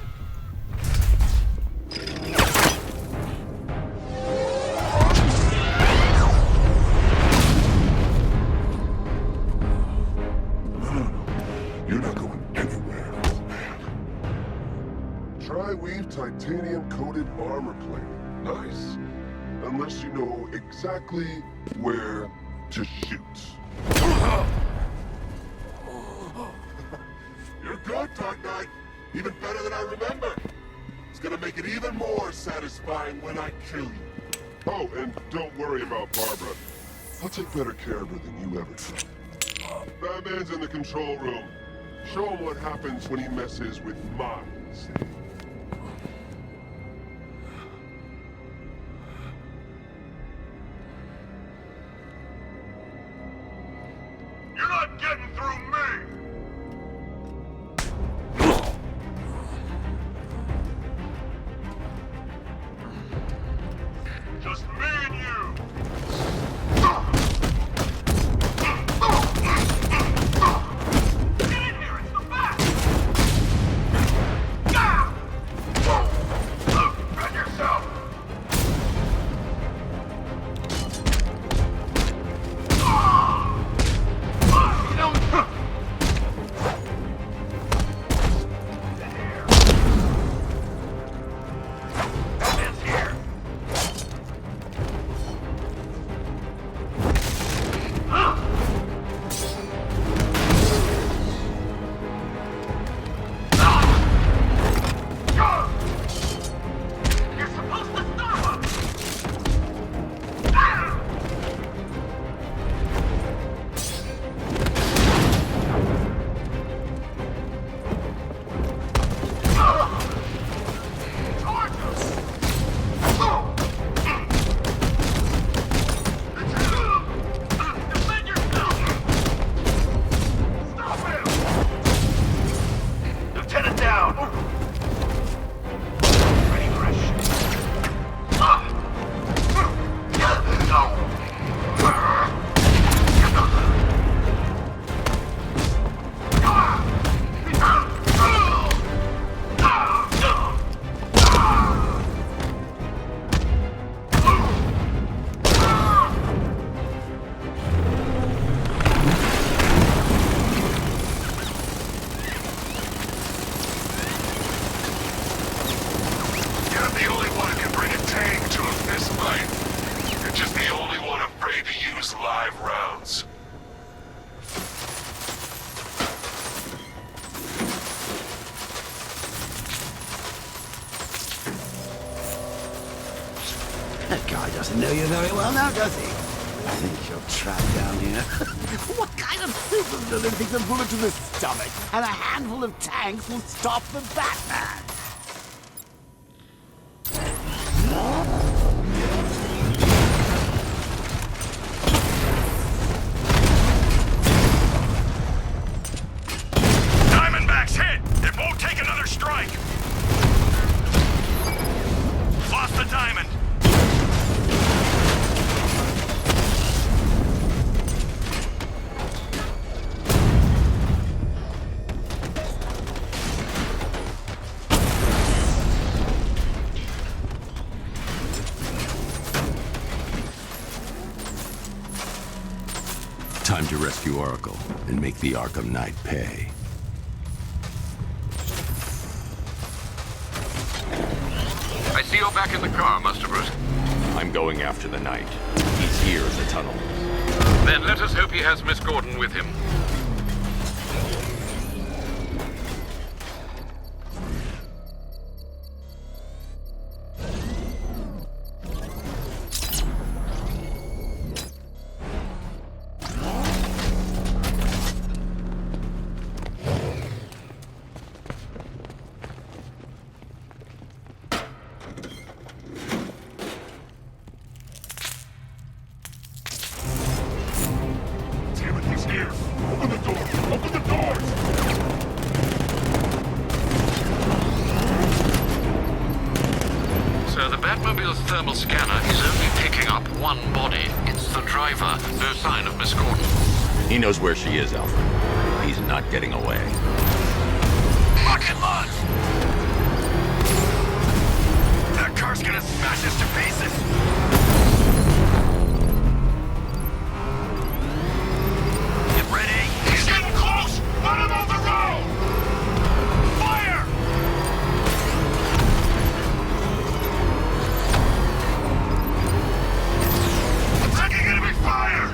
You're not going anywhere, man. Tri-weave titanium-coated armor plate. Nice. Unless you know exactly where to shoot. Even better than I remember. It's gonna make it even more satisfying when I kill you. Oh, and don't worry about Barbara. I'll take better care of her than you ever did. Batman's in the control room. Show him what happens when he messes with minds. You're not getting through me! Just me and you! Get in here! It's the bat! Rid yourself! Batman's here! You're supposed to stop him! Defend yourself! Stop him! Lieutenant down! Ready for a You're the only one who can bring a tank to a fist fight. You're just the only one afraid to use live rounds. That guy doesn't know you very well now, does he? I think you're trapped down here. What kind of supervillain thinks a bullet to the stomach and a handful of tanks will stop the Batman? Diamondback's hit! It won't take another strike! Lost the diamond! Time to rescue Oracle and make the Arkham Knight pay. I see you're back in the car, Master Bruce. I'm going after the Knight. He's here in the tunnel. Then let us hope he has Miss Gordon with him. Damn it, he's here! Open the door! Open the doors! So the Batmobile's thermal scanner is only picking up one body. It's the driver. No sign of Miss Gordon. He knows where she is, Alfred. He's not getting away. Rocket launch! That car's gonna smash us to pieces! Get ready! He's getting close! Run him off the road! Fire! Attacking enemy fire!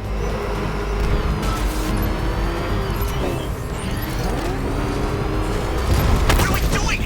What are we doing?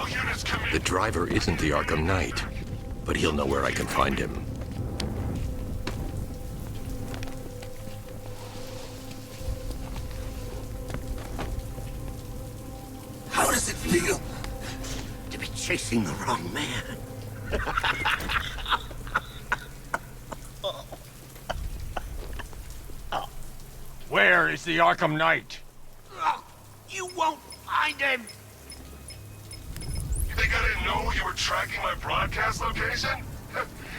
All units commit. The driver isn't the Arkham Knight, but he'll know where I can find him. How does it feel to be chasing the wrong man? Where is the Arkham Knight? You won't find him! You think I didn't know you were tracking my broadcast location?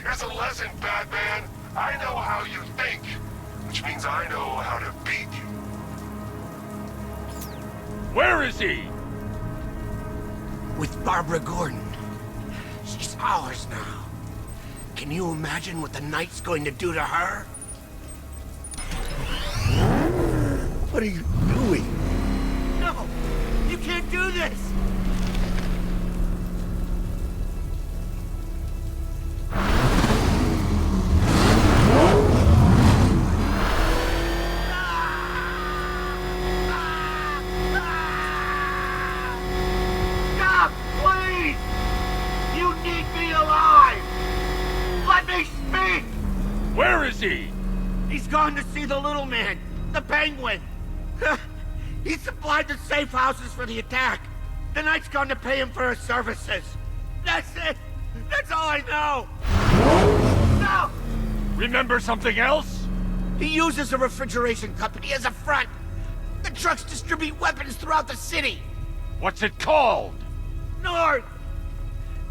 Here's a lesson, Batman. I know how you think, which means I know how to beat you. Where is he? With Barbara Gordon. She's ours now. Can you imagine what the Knight's going to do to her? What are you doing? No! You can't do this! Stop, please! You need me alive! Let me speak! Where is he? He's gone to see the little man, the Penguin. He supplied the safe houses for the attack. The Knight's gone to pay him for his services. That's it. That's all I know. No! Remember something else? He uses a refrigeration company as a front. The trucks distribute weapons throughout the city. What's it called? North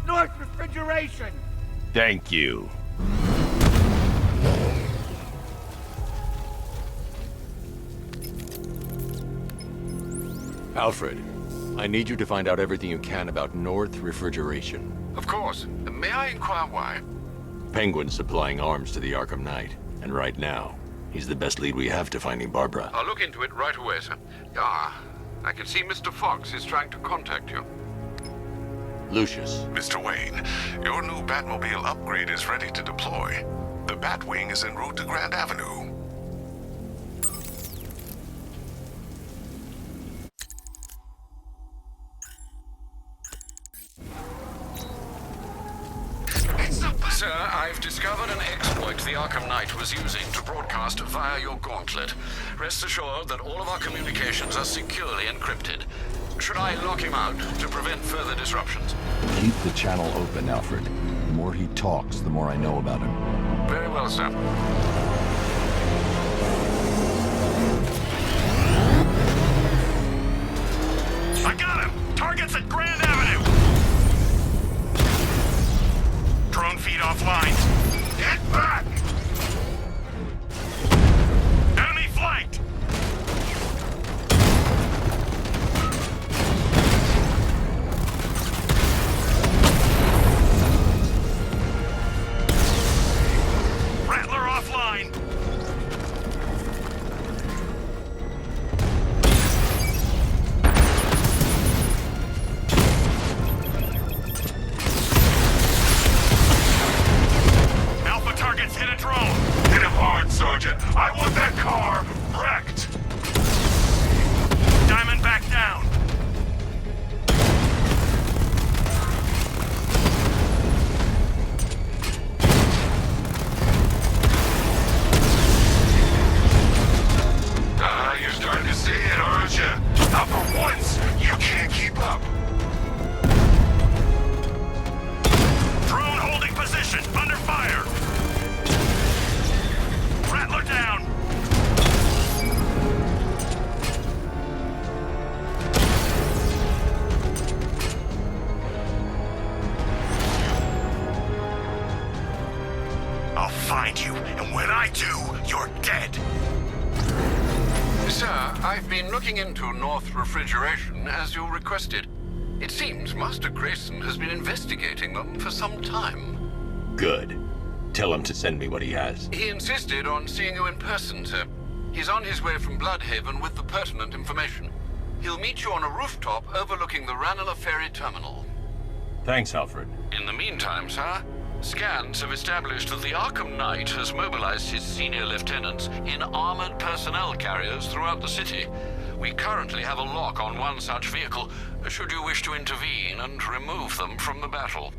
Refrigeration. Thank you. Alfred, I need you to find out everything you can about North Refrigeration. Of course. May I inquire why? Penguin's supplying arms to the Arkham Knight, and right now, he's the best lead we have to finding Barbara. I'll look into it right away, sir. Ah, I can see Mr. Fox is trying to contact you. Lucius. Mr. Wayne, your new Batmobile upgrade is ready to deploy. The Batwing is en route to Grand Avenue. Sir, I've discovered an exploit the Arkham Knight was using to broadcast via your gauntlet. Rest assured that all of our communications are securely encrypted. Should I lock him out to prevent further disruptions? Keep the channel open, Alfred. The more he talks, the more I know about him. Very well, sir. I got him! Target's at Grand Avenue! Drone feed offline. Get back! Enemy flanked! Rattler offline. Alpha targets hit a drone. Hit him hard, Sergeant. I want that car wrecked. Diamond back down. Ah, you're starting to see it, aren't you? Now for once, you can't keep up. Drone holding position. Under fire. Rattler down. I'll find you, and when I do, you're dead. Sir, I've been looking into North Refrigeration as you requested. It seems Master Grayson has been investigating them for some time. Good. Tell him to send me what he has. He insisted on seeing you in person, sir. He's on his way from Bloodhaven with the pertinent information. He'll meet you on a rooftop overlooking the Ranelagh Ferry Terminal. Thanks, Alfred. In the meantime, sir, scans have established that the Arkham Knight has mobilized his senior lieutenants in armored personnel carriers throughout the city. We currently have a lock on one such vehicle, should you wish to intervene and remove them from the battle.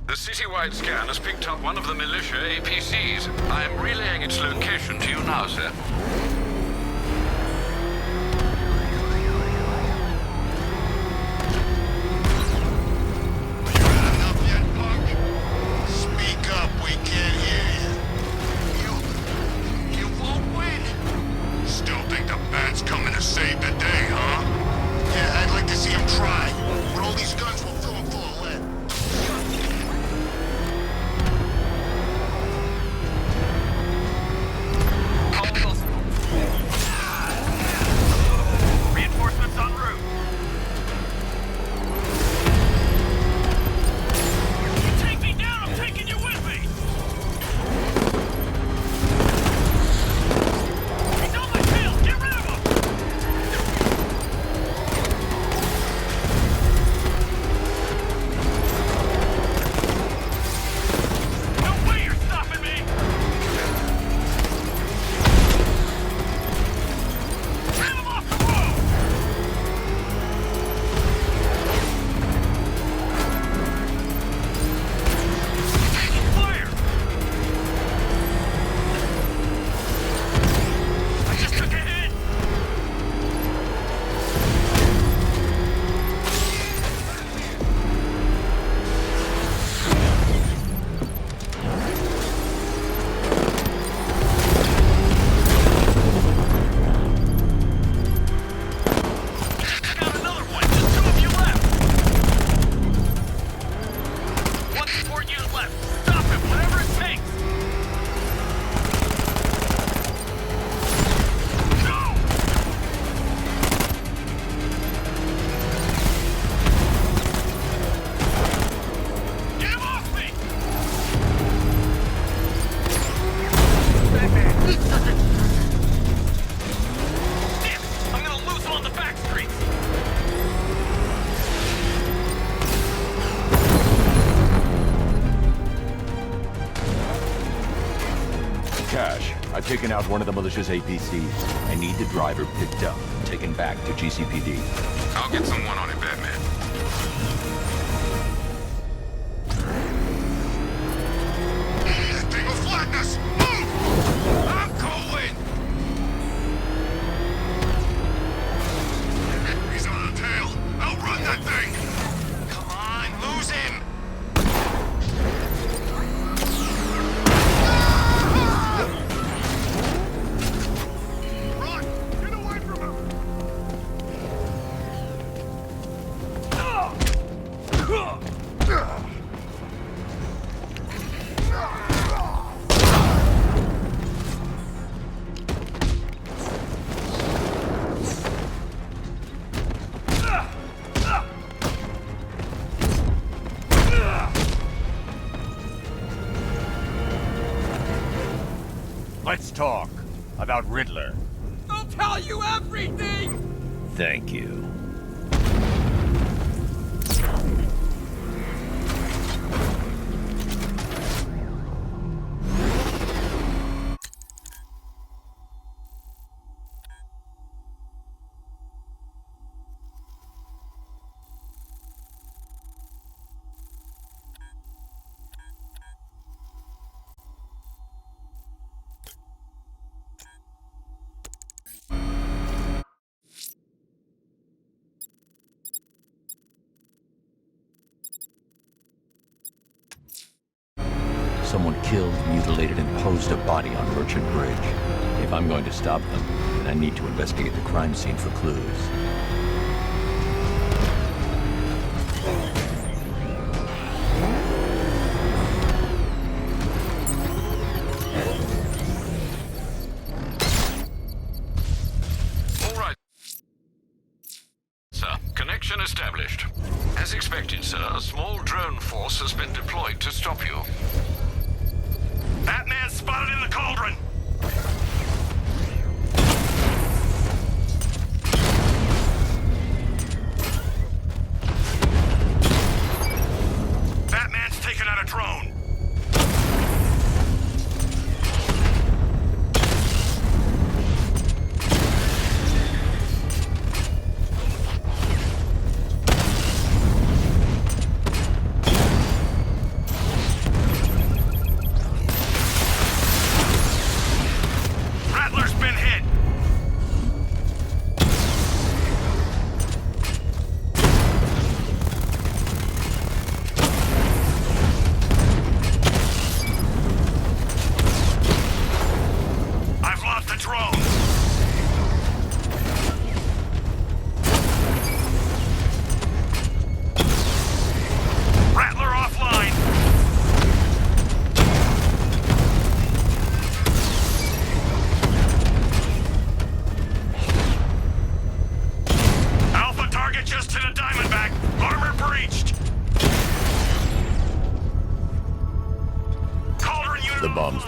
The citywide scan has picked up one of the militia APCs. I am relaying its location to you now, sir. Speak up, we can't hear you. You won't win. Still think the Bat's coming to save the day, huh? Yeah, I'd like to see him try. But all these guns will fill him full of lead. Reinforcements en route. You take me down, I'm taking you with me! He's on my tail! Get rid of him! No way you're stopping me! Get him off the road! Fire! I just took a hit! Got another one! Just 2 of you left! 1 support unit left! Stop him, whatever it takes! Go! Get him off me! Damn it! I'm gonna lose him on the back streets! Cash, I've taken out one of the militia's APCs. I need the driver picked up and taken back to GCPD. I'll get someone on it, Batman. That thing will flatten us! Move! I'm going! He's on the tail. Outrun that thing! Come on, lose him! Run! Get away from him! Let's talk about Riddler. I'll tell you everything! Thank you. Someone killed, mutilated, and posed a body on Merchant Bridge. If I'm going to stop them, then I need to investigate the crime scene for clues. All right. Sir, connection established. As expected, sir, a small drone force has been deployed to stop you. Batman spotted in the cauldron!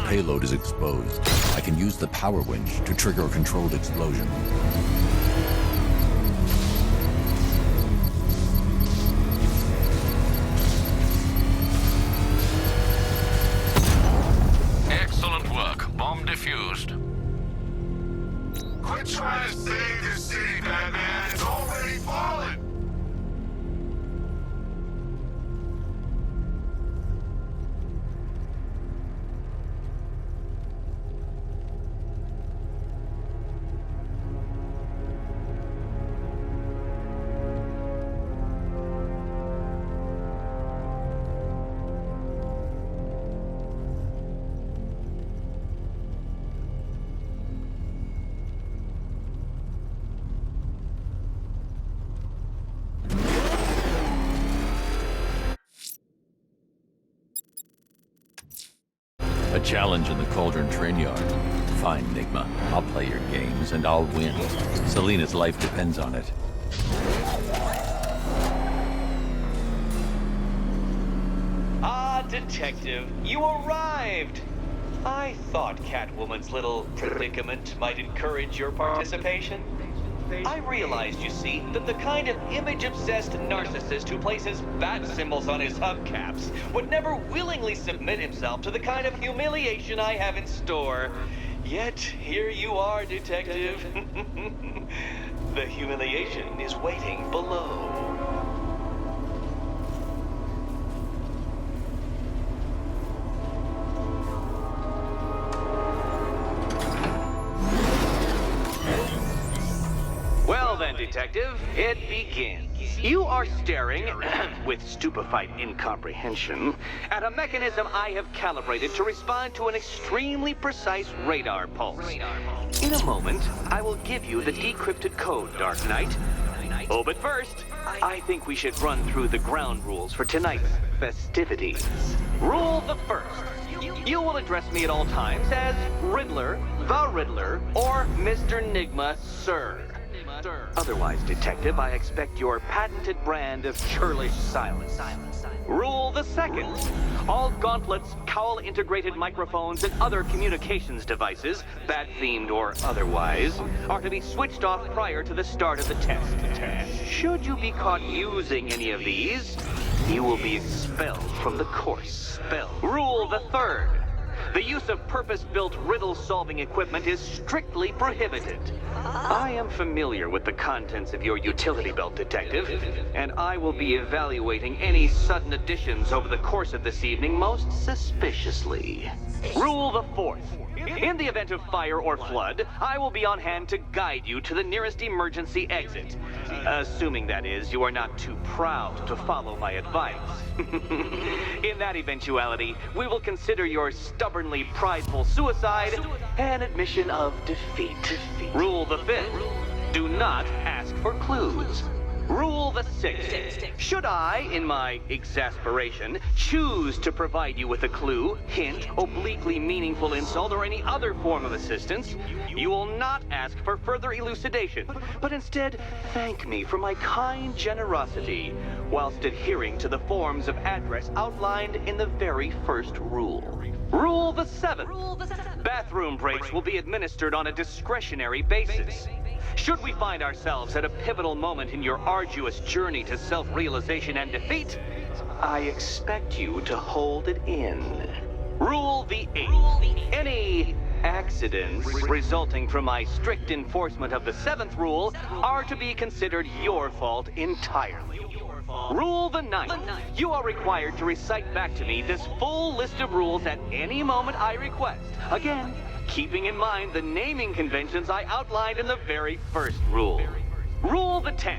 payload is exposed, I can use the power winch to trigger a controlled explosion. Excellent work. Bomb defused. Quit trying to save this city, Batman. It's already fallen. A challenge in the Cauldron train yard. Fine, Nigma. I'll play your games, and I'll win. Selina's life depends on it. Ah, Detective, you arrived! I thought Catwoman's little predicament might encourage your participation. I realized, you see, that the kind of image-obsessed narcissist who places bat symbols on his hubcaps would never willingly submit himself to the kind of humiliation I have in store. Yet, here you are, Detective. The humiliation is waiting below. Well then, Detective, it begins. You are staring, with stupefied incomprehension, at a mechanism I have calibrated to respond to an extremely precise radar pulse. In a moment, I will give you the decrypted code, Dark Knight. Oh, but first, I think we should run through the ground rules for tonight's festivities. Rule the first. You will address me at all times as Riddler, the Riddler, or Mr. Nigma, sir. Otherwise, Detective, I expect your patented brand of churlish silence. Rule the second. All gauntlets, cowl-integrated microphones, and other communications devices, bat-themed or otherwise, are to be switched off prior to the start of the test. Should you be caught using any of these, you will be expelled from the course. Rule the third. The use of purpose-built riddle-solving equipment is strictly prohibited. I am familiar with the contents of your utility belt, Detective, and I will be evaluating any sudden additions over the course of this evening most suspiciously. Rule the fourth. In the event of fire or flood, I will be on hand to guide you to the nearest emergency exit. Assuming, that is, you are not too proud to follow my advice. In that eventuality, we will consider your stubbornly prideful suicide an admission of defeat. Rule the fifth. Do not ask for clues. Rule the sixth. Should I, in my exasperation, choose to provide you with a clue, hint, obliquely meaningful insult, or any other form of assistance, you will not ask for further elucidation, but instead thank me for my kind generosity, whilst adhering to the forms of address outlined in the very first rule. Rule the seventh. Bathroom breaks will be administered on a discretionary basis. Should we find ourselves at a pivotal moment in your arduous journey to self-realization and defeat, I expect you to hold it in. Rule the eighth. Any accidents resulting from my strict enforcement of the seventh rule are to be considered your fault entirely. Rule the ninth. You are required to recite back to me this full list of rules at any moment I request. Again, keeping in mind the naming conventions I outlined in the very first rule. Rule the 10th.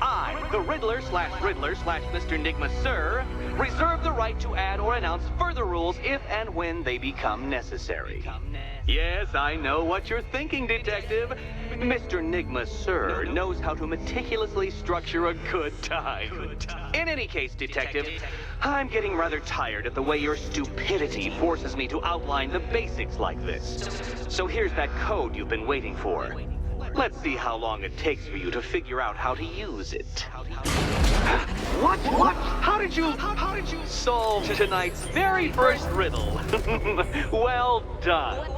I, the Riddler/Mr. Nigma, sir, reserve the right to add or announce further rules if and when they become necessary. Yes, I know what you're thinking, Detective. Mr. Nigma, sir, knows how to meticulously structure a good time. In any case, Detective, I'm getting rather tired of the way your stupidity forces me to outline the basics like this. So here's that code you've been waiting for. Let's see how long it takes for you to figure out how to use it. What? How did you solve tonight's very first riddle? Well done.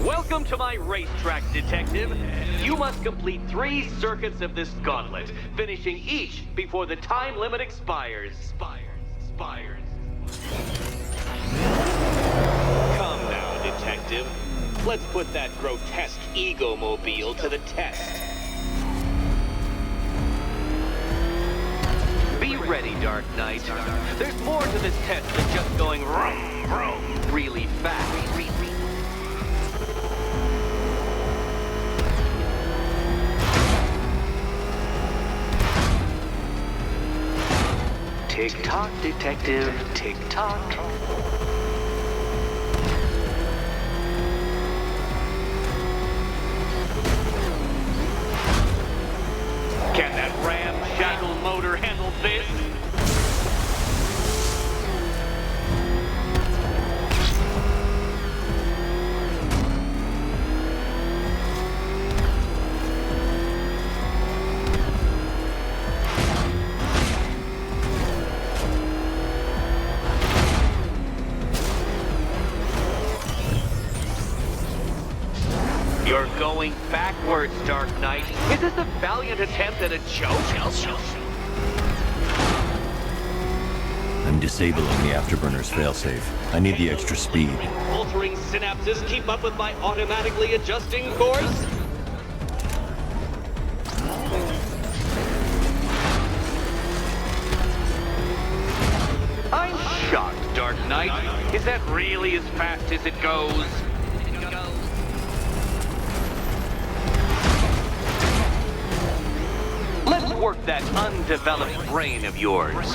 Welcome to my racetrack, Detective. You must complete 3 circuits of this gauntlet, finishing each before the time limit expires. Come now, Detective. Let's put that grotesque ego-mobile to the test. Be ready, Dark Knight. There's more to this test than just going vroom, vroom really fast. Tick-tock, Detective, tick-tock. Can that ramshackle motor handle this? You're going backwards, Dark Knight. Is this a valiant attempt at a joke? I'm disabling the afterburner's failsafe. I need the extra speed. Altering synapses keep up with my automatically adjusting course? I'm shocked, Dark Knight. Is that really as fast as it goes? Let's work that undeveloped brain of yours.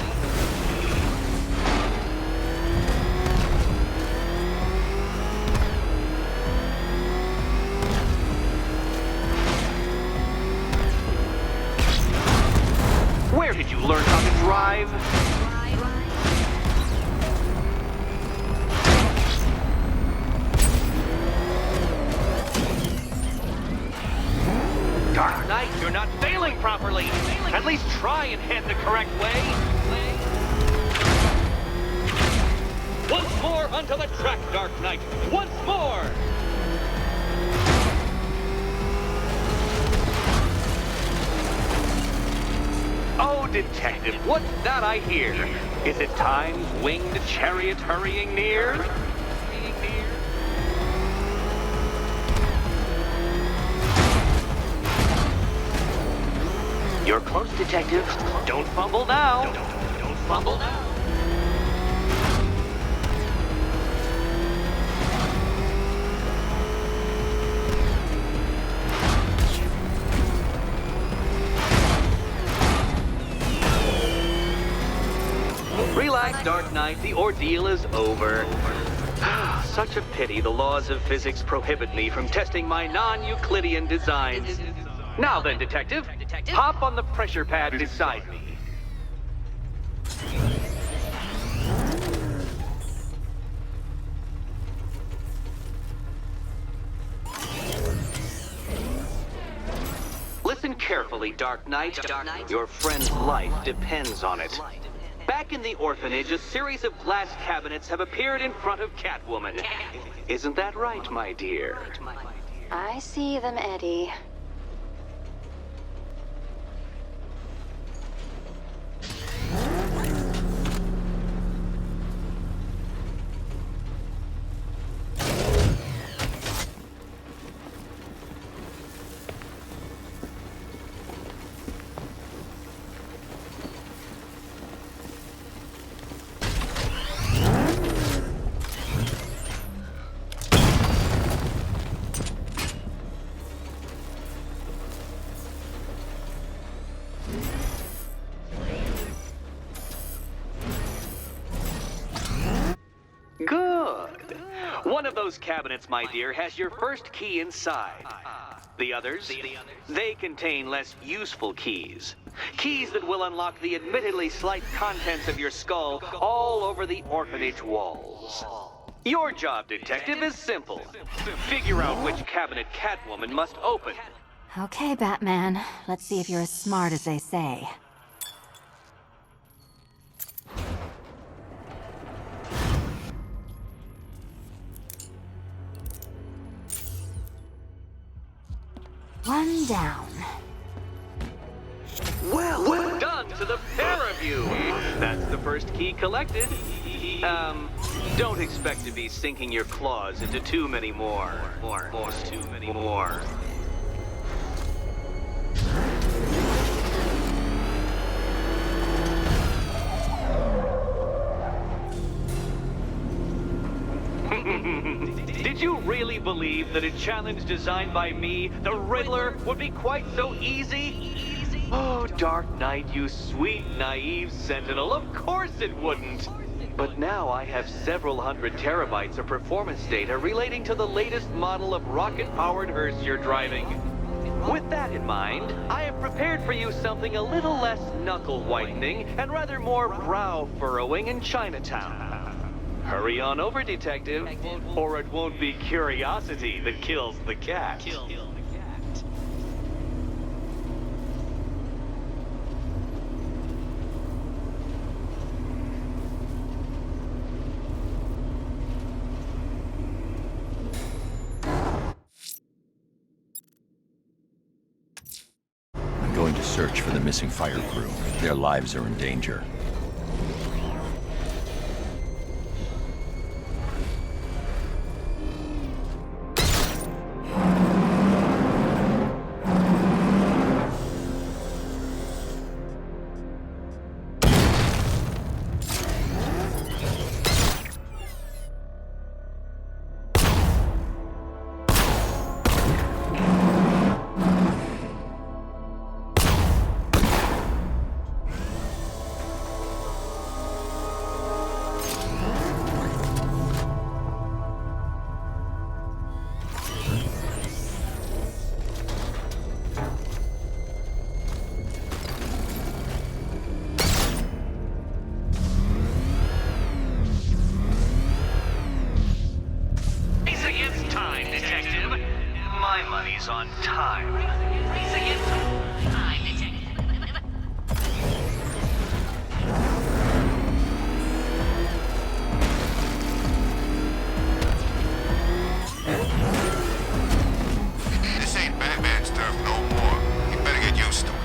Where did you learn how to drive? Dark Knight, you're not failing properly. At least try and head the correct way. Once more onto the track, Dark Knight. Once more! Oh, Detective, what's that I hear? Is it time's winged chariot hurrying near? You're close, Detective. Don't fumble now. Don't fumble now. Relax, Dark Knight. The ordeal is over. Such a pity the laws of physics prohibit me from testing my non-Euclidean designs. Now then, Detective, hop on the pressure pad beside me. Listen carefully, Dark Knight. Your friend's life depends on it. Back in the orphanage, a series of glass cabinets have appeared in front of Catwoman. Isn't that right, my dear? I see them, Eddie. Good. One of those cabinets, my dear, has your first key inside. The others? They contain less useful keys. Keys that will unlock the admittedly slight contents of your skull all over the orphanage walls. Your job, Detective, is simple. Figure out which cabinet Catwoman must open. Okay, Batman. Let's see if you're as smart as they say. One down. Well done to the pair of you. That's the first key collected. Don't expect to be sinking your claws into too many more. Too many more. Did you really believe that a challenge designed by me, the Riddler, would be quite so easy? Oh, Dark Knight, you sweet, naive sentinel, of course it wouldn't. But now I have several hundred terabytes of performance data relating to the latest model of rocket-powered hearse you're driving. With that in mind, I have prepared for you something a little less knuckle-whitening and rather more brow-furrowing in Chinatown. Hurry on over, detective, or it won't be curiosity that kills the cat. I'm going to search for the missing fire crew. Their lives are in danger. On time. Race against time, detective. This ain't Batman stuff no more. You better get used to it.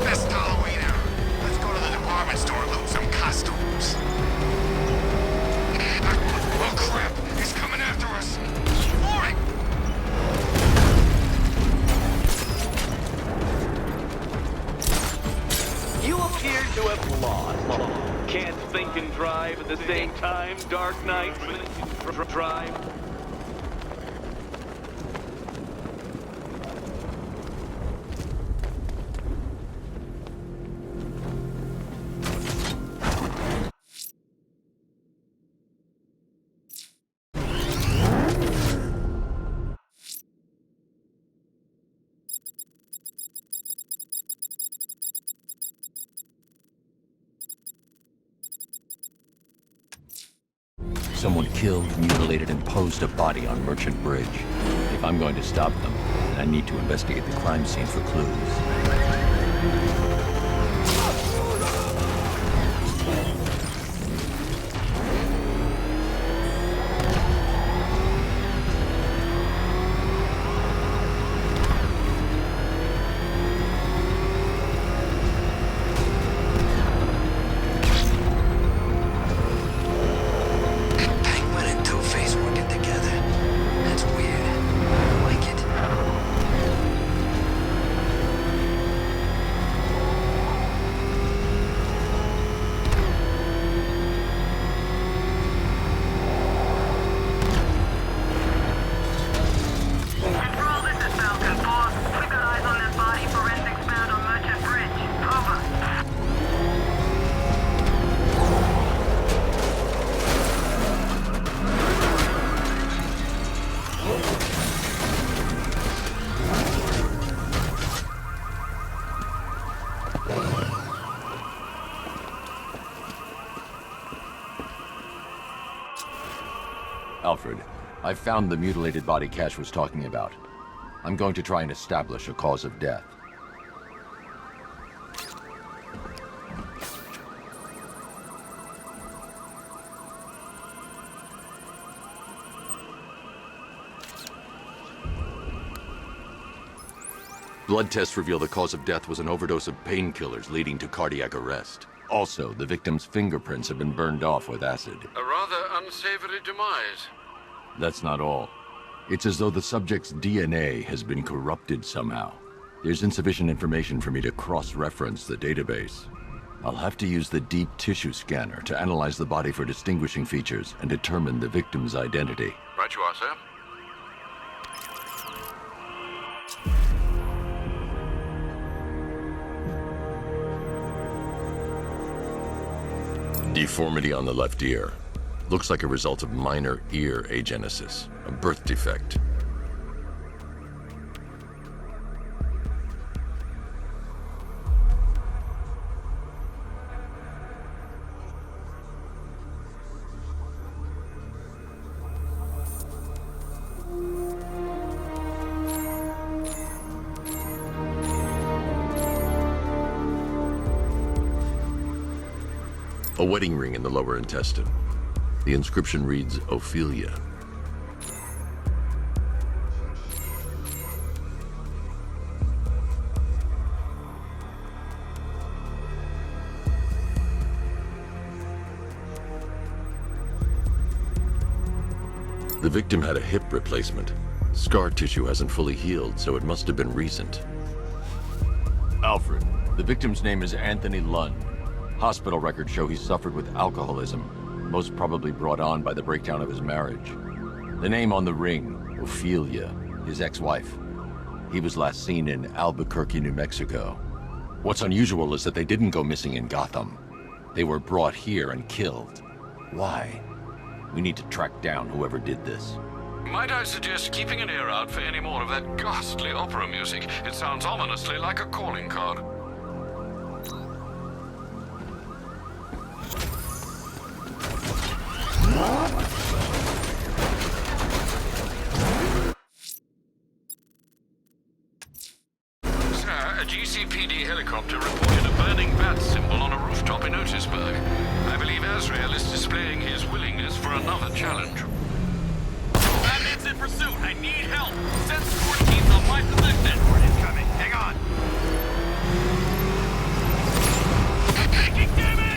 Best Halloween ever. Let's go to the department store and loot some costumes. Oh crap! He's coming after us! Warren! You appear to have lost. Can't think and drive at the same time, Dark Knight. Drive. Someone killed, mutilated, and posed a body on Merchant Bridge. If I'm going to stop them, then I need to investigate the crime scene for clues. I've found the mutilated body Cash was talking about. I'm going to try and establish a cause of death. Blood tests reveal the cause of death was an overdose of painkillers leading to cardiac arrest. Also, the victim's fingerprints have been burned off with acid. A rather unsavory demise. That's not all. It's as though the subject's DNA has been corrupted somehow. There's insufficient information for me to cross-reference the database. I'll have to use the deep tissue scanner to analyze the body for distinguishing features and determine the victim's identity. Right you are, sir. Deformity on the left ear. Looks like a result of minor ear agenesis, a birth defect. A wedding ring in the lower intestine. The inscription reads, Ophelia. The victim had a hip replacement. Scar tissue hasn't fully healed, so it must have been recent. Alfred, the victim's name is Anthony Lund. Hospital records show he suffered with alcoholism, most probably brought on by the breakdown of his marriage. The name on the ring, Ophelia, his ex-wife. He was last seen in Albuquerque, New Mexico. What's unusual is that they didn't go missing in Gotham. They were brought here and killed. Why? We need to track down whoever did this. Might I suggest keeping an ear out for any more of that ghastly opera music? It sounds ominously like a calling card. Sir, a GCPD helicopter reported a burning bat symbol on a rooftop in Otisburg. I believe Azrael is displaying his willingness for another challenge. Batman's in pursuit. I need help. Send support teams on my position. Support is coming. Hang on. Taking damage!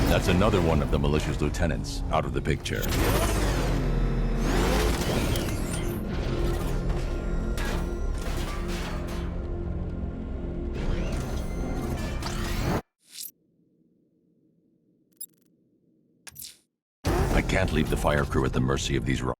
That's another one of the militia's lieutenants out of the picture. I can't leave the fire crew at the mercy of these robots.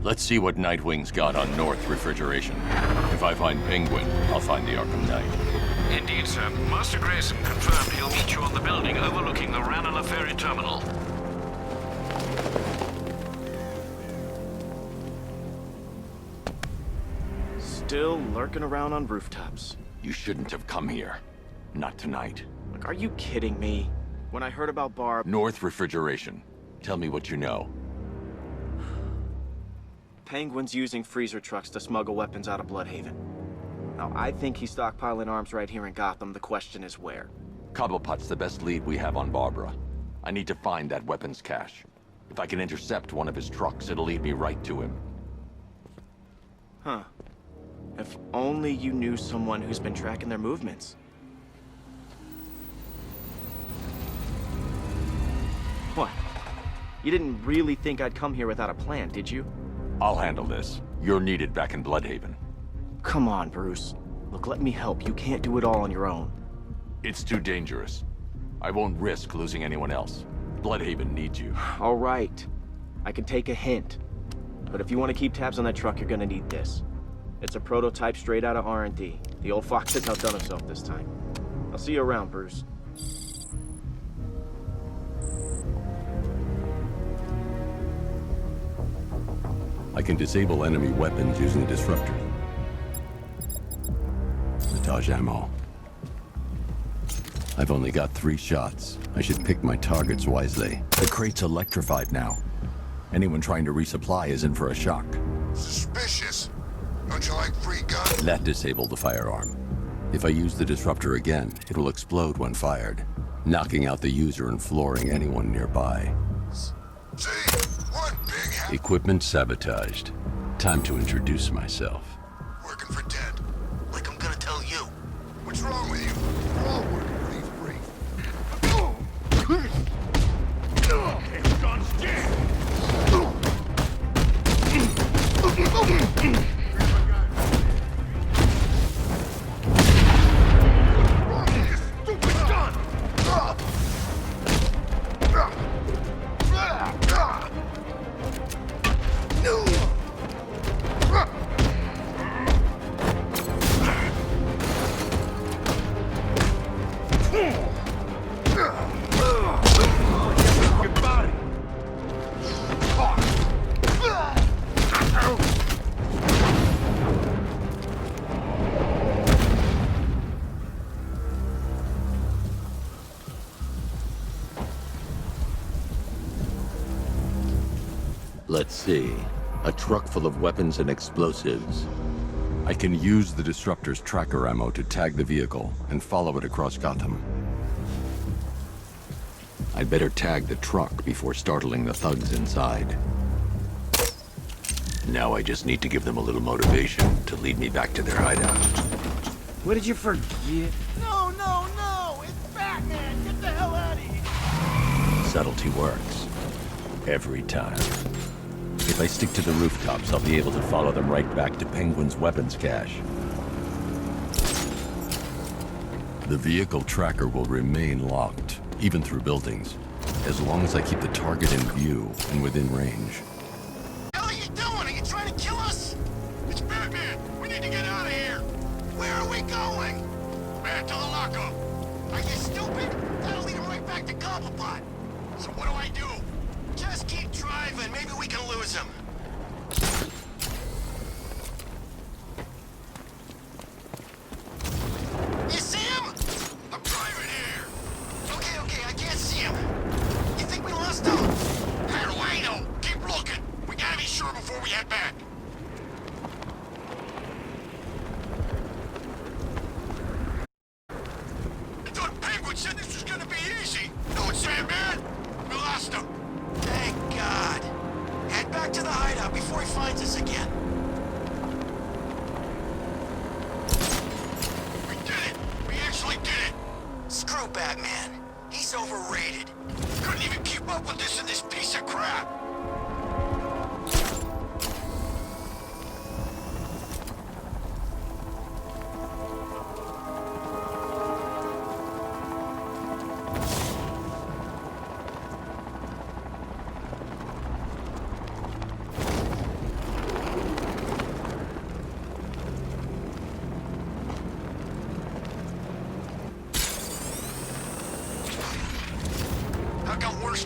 Let's see what Nightwing's got on North Refrigeration. If I find Penguin, I'll find the Arkham Knight. Indeed, sir. Master Grayson confirmed he'll meet you on the building overlooking the Ranelagh Ferry Terminal. Still lurking around on rooftops. You shouldn't have come here. Not tonight. Like, are you kidding me? When I heard about Barb... North Refrigeration. Tell me what you know. Penguin's using freezer trucks to smuggle weapons out of Bloodhaven. Now, I think he's stockpiling arms right here in Gotham. The question is where. Cobblepot's the best lead we have on Barbara. I need to find that weapons cache. If I can intercept one of his trucks, it'll lead me right to him. Huh. If only you knew someone who's been tracking their movements. What? You didn't really think I'd come here without a plan, did you? I'll handle this. You're needed back in Bloodhaven. Come on, Bruce. Look, let me help. You can't do it all on your own. It's too dangerous. I won't risk losing anyone else. Bloodhaven needs you. All right. I can take a hint. But if you want to keep tabs on that truck, you're gonna need this. It's a prototype straight out of R&D. The old fox has outdone himself this time. I'll see you around, Bruce. I can disable enemy weapons using the disruptor. Mitage ammo. I've only got 3 shots. I should pick my targets wisely. The crate's electrified now. Anyone trying to resupply is in for a shock. Suspicious. Don't you like free guns? That disabled the firearm. If I use the disruptor again, it will explode when fired, knocking out the user and flooring anyone nearby. Equipment sabotaged. Time to introduce myself. Working for dead. Like I'm gonna tell you. What's wrong with you? We're all working for these briefs. Okay, John's Let's see. A truck full of weapons and explosives. I can use the disruptor's tracker ammo to tag the vehicle and follow it across Gotham. I'd better tag the truck before startling the thugs inside. Now I just need to give them a little motivation to lead me back to their hideout. What did you forget? No, no, no! It's Batman! Get the hell out of here! Subtlety works. Every time. If I stick to the rooftops, I'll be able to follow them right back to Penguin's weapons cache. The vehicle tracker will remain locked, even through buildings, as long as I keep the target in view and within range. What the hell are you doing? Are you trying to kill us? It's Batman. We need to get out of here. Where are we going? Back to the lockup. Are you stupid? That'll lead him right back to Cobblepot. So what do I do? Just keep driving. Maybe we can lose him. You see him? I'm driving here. Okay, I can't see him. You think we lost him? How do I know? Keep looking. We gotta be sure before we head back. I thought Penguin said this was gonna be easy. No, it's Sandman. We lost him. Thank God. Head back to the hideout before he finds us again. We did it. We actually did it. Screw Batman. He's overrated. Couldn't even keep up with this in this piece of crap.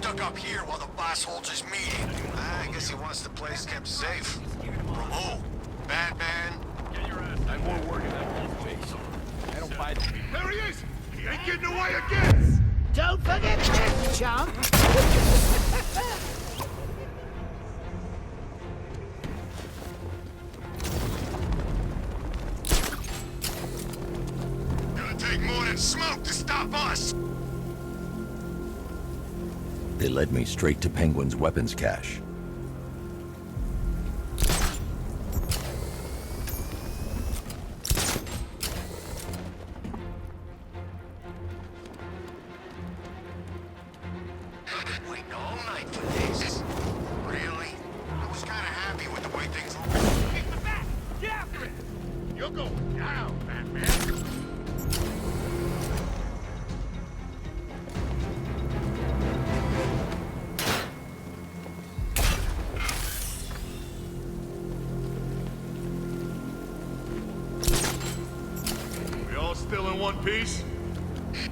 stuck up here while the boss holds his meeting. I guess he wants the place kept safe. From who? Batman? Get your ass. I'm more worried about his face. I don't buy that. There he is! He ain't getting away again! Don't forget this, chump! Gonna take more than smoke to stop us! They led me straight to Penguin's weapons cache. Waiting all night for this. Really? I was kinda happy with the way things were. Get the bat! Get after it! You're going down, Batman! We all still in one piece?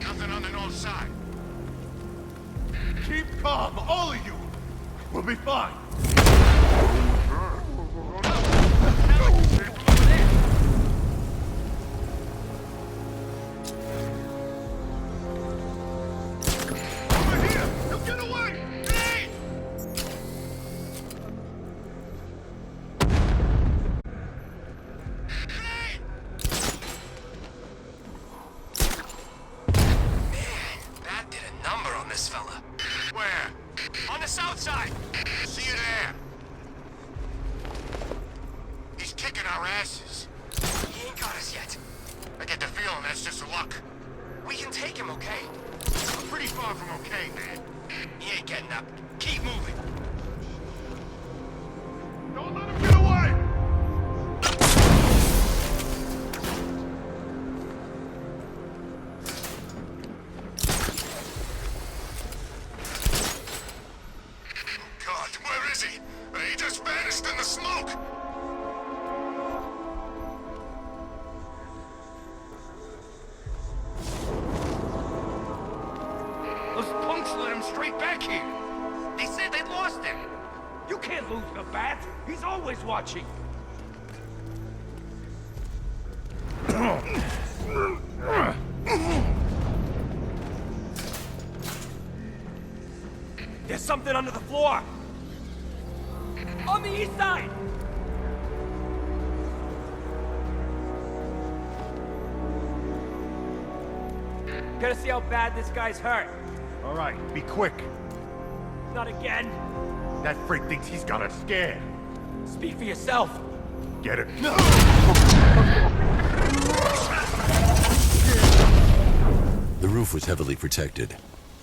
Nothing on the north side. Keep calm, all of you! We'll be fine! Over here! He'll get away! Hey! That did a number on this fella. Where? On the south side. See you there. He's kicking our asses. He ain't got us yet. I get the feeling that's just luck. We can take him, okay? We're pretty far from okay, man. He ain't getting up. Keep moving. Don't let him get away! God, where is he? He just vanished in the smoke. Those punks led him straight back here. They said they lost him. You can't lose the bat. He's always watching. There's something under the floor. On the east side. Gotta see how bad this guy's hurt. All right, be quick. Not again. That freak thinks he's got us scared. Speak for yourself. Get it? The roof was heavily protected.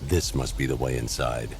This must be the way inside.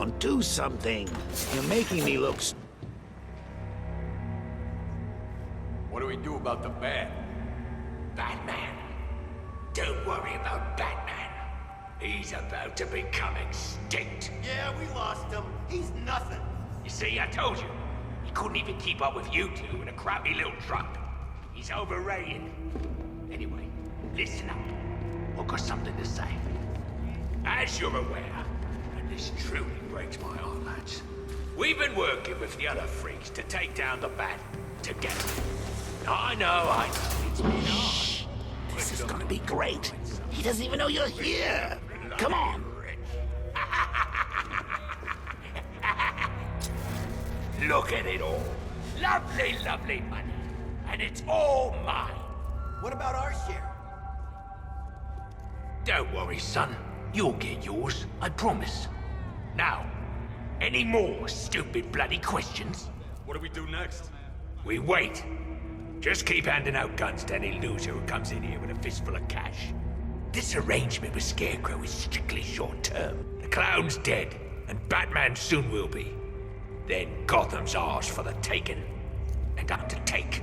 on, do something. You're making me look... What do we do about the bat? Batman. Don't worry about Batman. He's about to become extinct. Yeah, we lost him. He's nothing. You see, I told you. He couldn't even keep up with you two in a crappy little truck. He's overrated. Anyway, listen up. I've got something to say. As you're aware, and this truly breaks my heart, lads, we've been working with the other freaks to take down the Bat together. I know, it's been hard. This is gonna be great. He doesn't even know you're here. Come on. Look at it all. Lovely, lovely money. And it's all mine. What about our share? Don't worry, son. You'll get yours, I promise. Now, any more stupid bloody questions? What do we do next? We wait. Just keep handing out guns to any loser who comes in here with a fistful of cash. This arrangement with Scarecrow is strictly short-term. The clown's dead, and Batman soon will be. Then Gotham's ours for the taking. And I'm to take.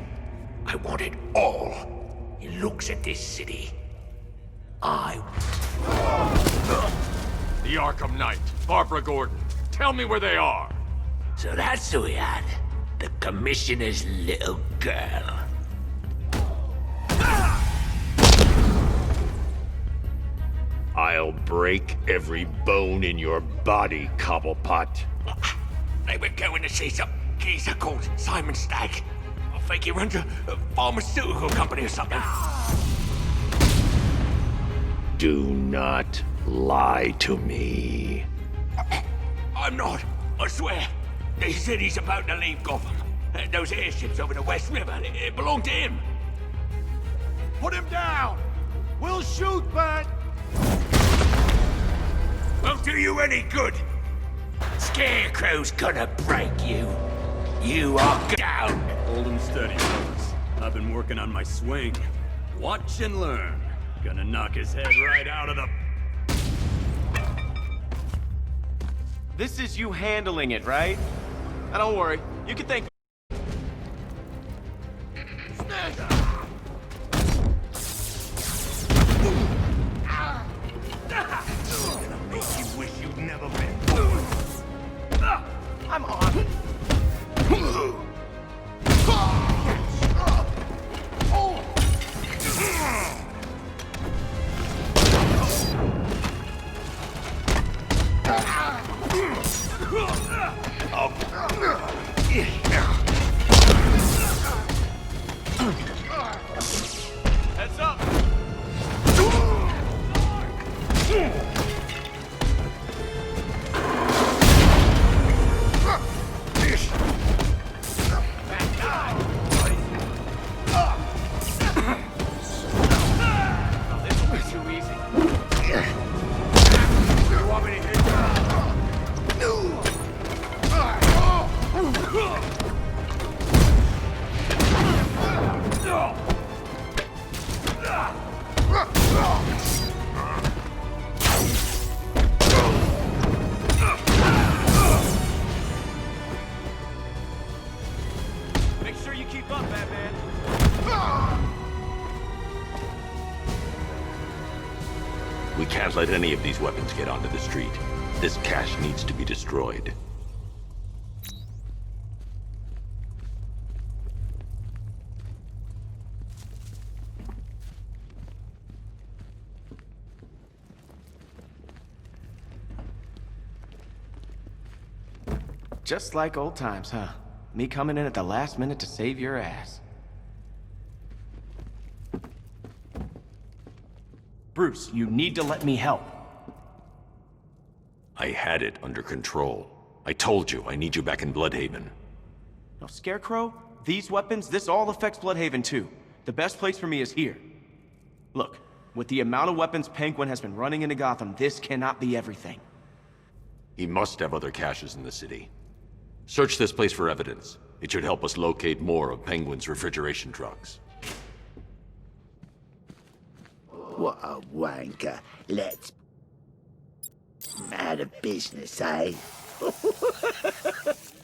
I want it all. He looks at this city. The Arkham Knight, Barbara Gordon. Tell me where they are. So that's who we had. The Commissioner's little girl. I'll break every bone in your body, Cobblepot. They were going to see some geezer called Simon Stagg. I think he runs a pharmaceutical company or something. Do not lie to me. I'm not, I swear. They said he's about to leave Gotham. Those airships over the West River, it belonged to him. Put him down! We'll shoot, Bat! Won't do you any good. Scarecrow's gonna break you. You are down. Hold him steady, fellas. I've been working on my swing. Watch and learn. Gonna knock his head right out of the... This is you handling it, right? Now don't worry. You can thank... Gonna make you wish you'd never been born. I'm on. Heads up! Make sure you keep up, Batman. We can't let any of these weapons get onto the street. This cache needs to be destroyed. Just like old times, huh? Me coming in at the last minute to save your ass. Bruce, you need to let me help. I had it under control. I told you, I need you back in Bloodhaven. Now, Scarecrow, these weapons, this all affects Bloodhaven too. The best place for me is here. Look, with the amount of weapons Penguin has been running into Gotham, this cannot be everything. He must have other caches in the city. Search this place for evidence. It should help us locate more of Penguin's refrigeration trucks. What a wanker. Let's... out of business, eh?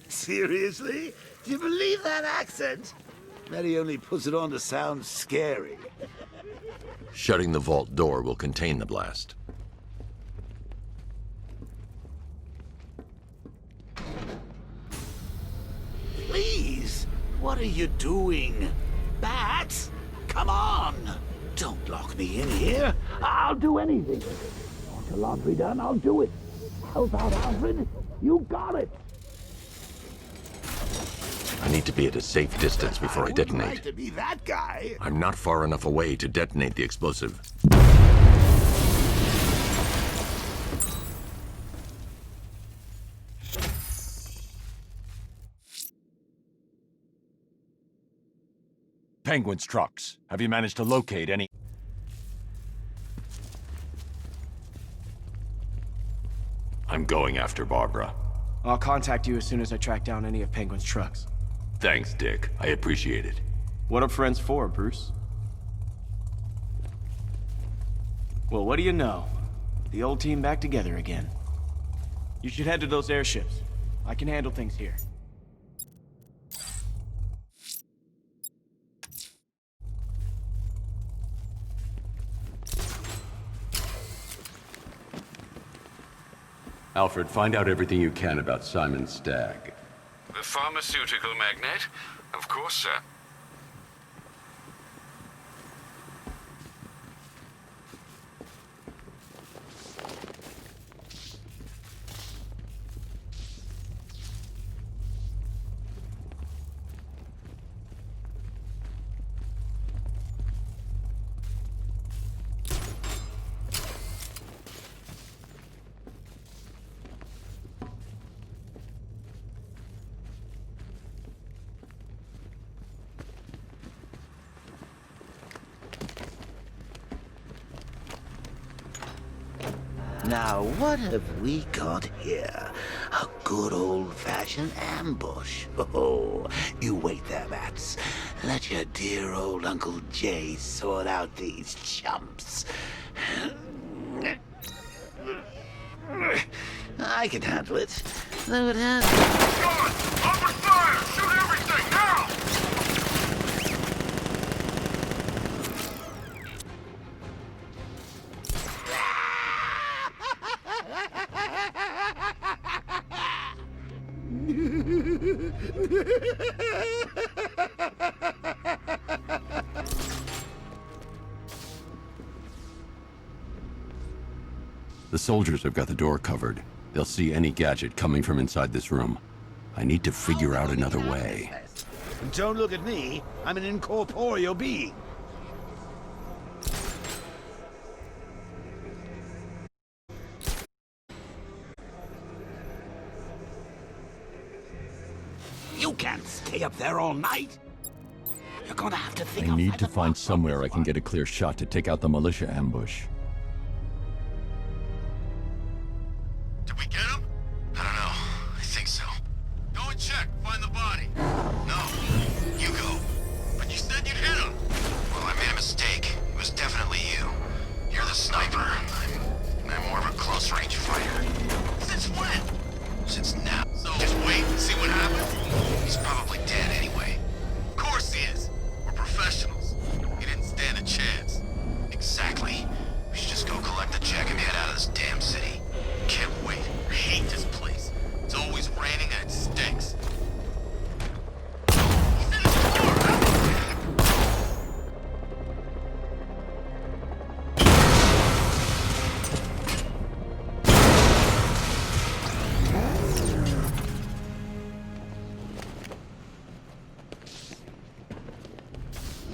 Seriously? Do you believe that accent? Mary only puts it on to sound scary. Shutting the vault door will contain the blast. Please, what are you doing? Bats, come on! Don't lock me in here. I'll do anything. Want your laundry done? I'll do it. Help out, Alfred. You got it. I need to be at a safe distance before I Like detonate. to be that guy. I'm not far enough away to detonate the explosive. Penguin's trucks. Have you managed to locate any? I'm going after Barbara. I'll contact you as soon as I track down any of Penguin's trucks. Thanks, Dick. I appreciate it. What are friends for, Bruce? Well, what do you know? The old team back together again. You should head to those airships. I can handle things here. Alfred, find out everything you can about Simon Stagg. The pharmaceutical magnate? Of course, sir. Now, what have we got here? A good old-fashioned ambush. Oh, you wait there, Bats. Let your dear old Uncle Jay sort out these chumps. I can handle it. Though it has... Open fire! Shoot everything, now! The soldiers have got the door covered. They'll see any gadget coming from inside this room. I need to figure out another way. Don't look at me. I'm an incorporeal being. You can't stay up there all night. You're gonna have to think I of need to find somewhere I can get a clear shot to take out the militia ambush. Did we get him? I don't know. I think so. Go and check. Find the body. No, you go. But you said you'd hit him. Well, I made a mistake. It was definitely you. You're the sniper. I'm more of a close-range fighter. Since when? Since now. So just wait and see what happens. He's probably dead anyway. Of course he is. We're professionals. He didn't stand a chance. Exactly. We should just go collect the check and head out of this damn city. Can't wait. I hate this place. It's always raining and it stinks.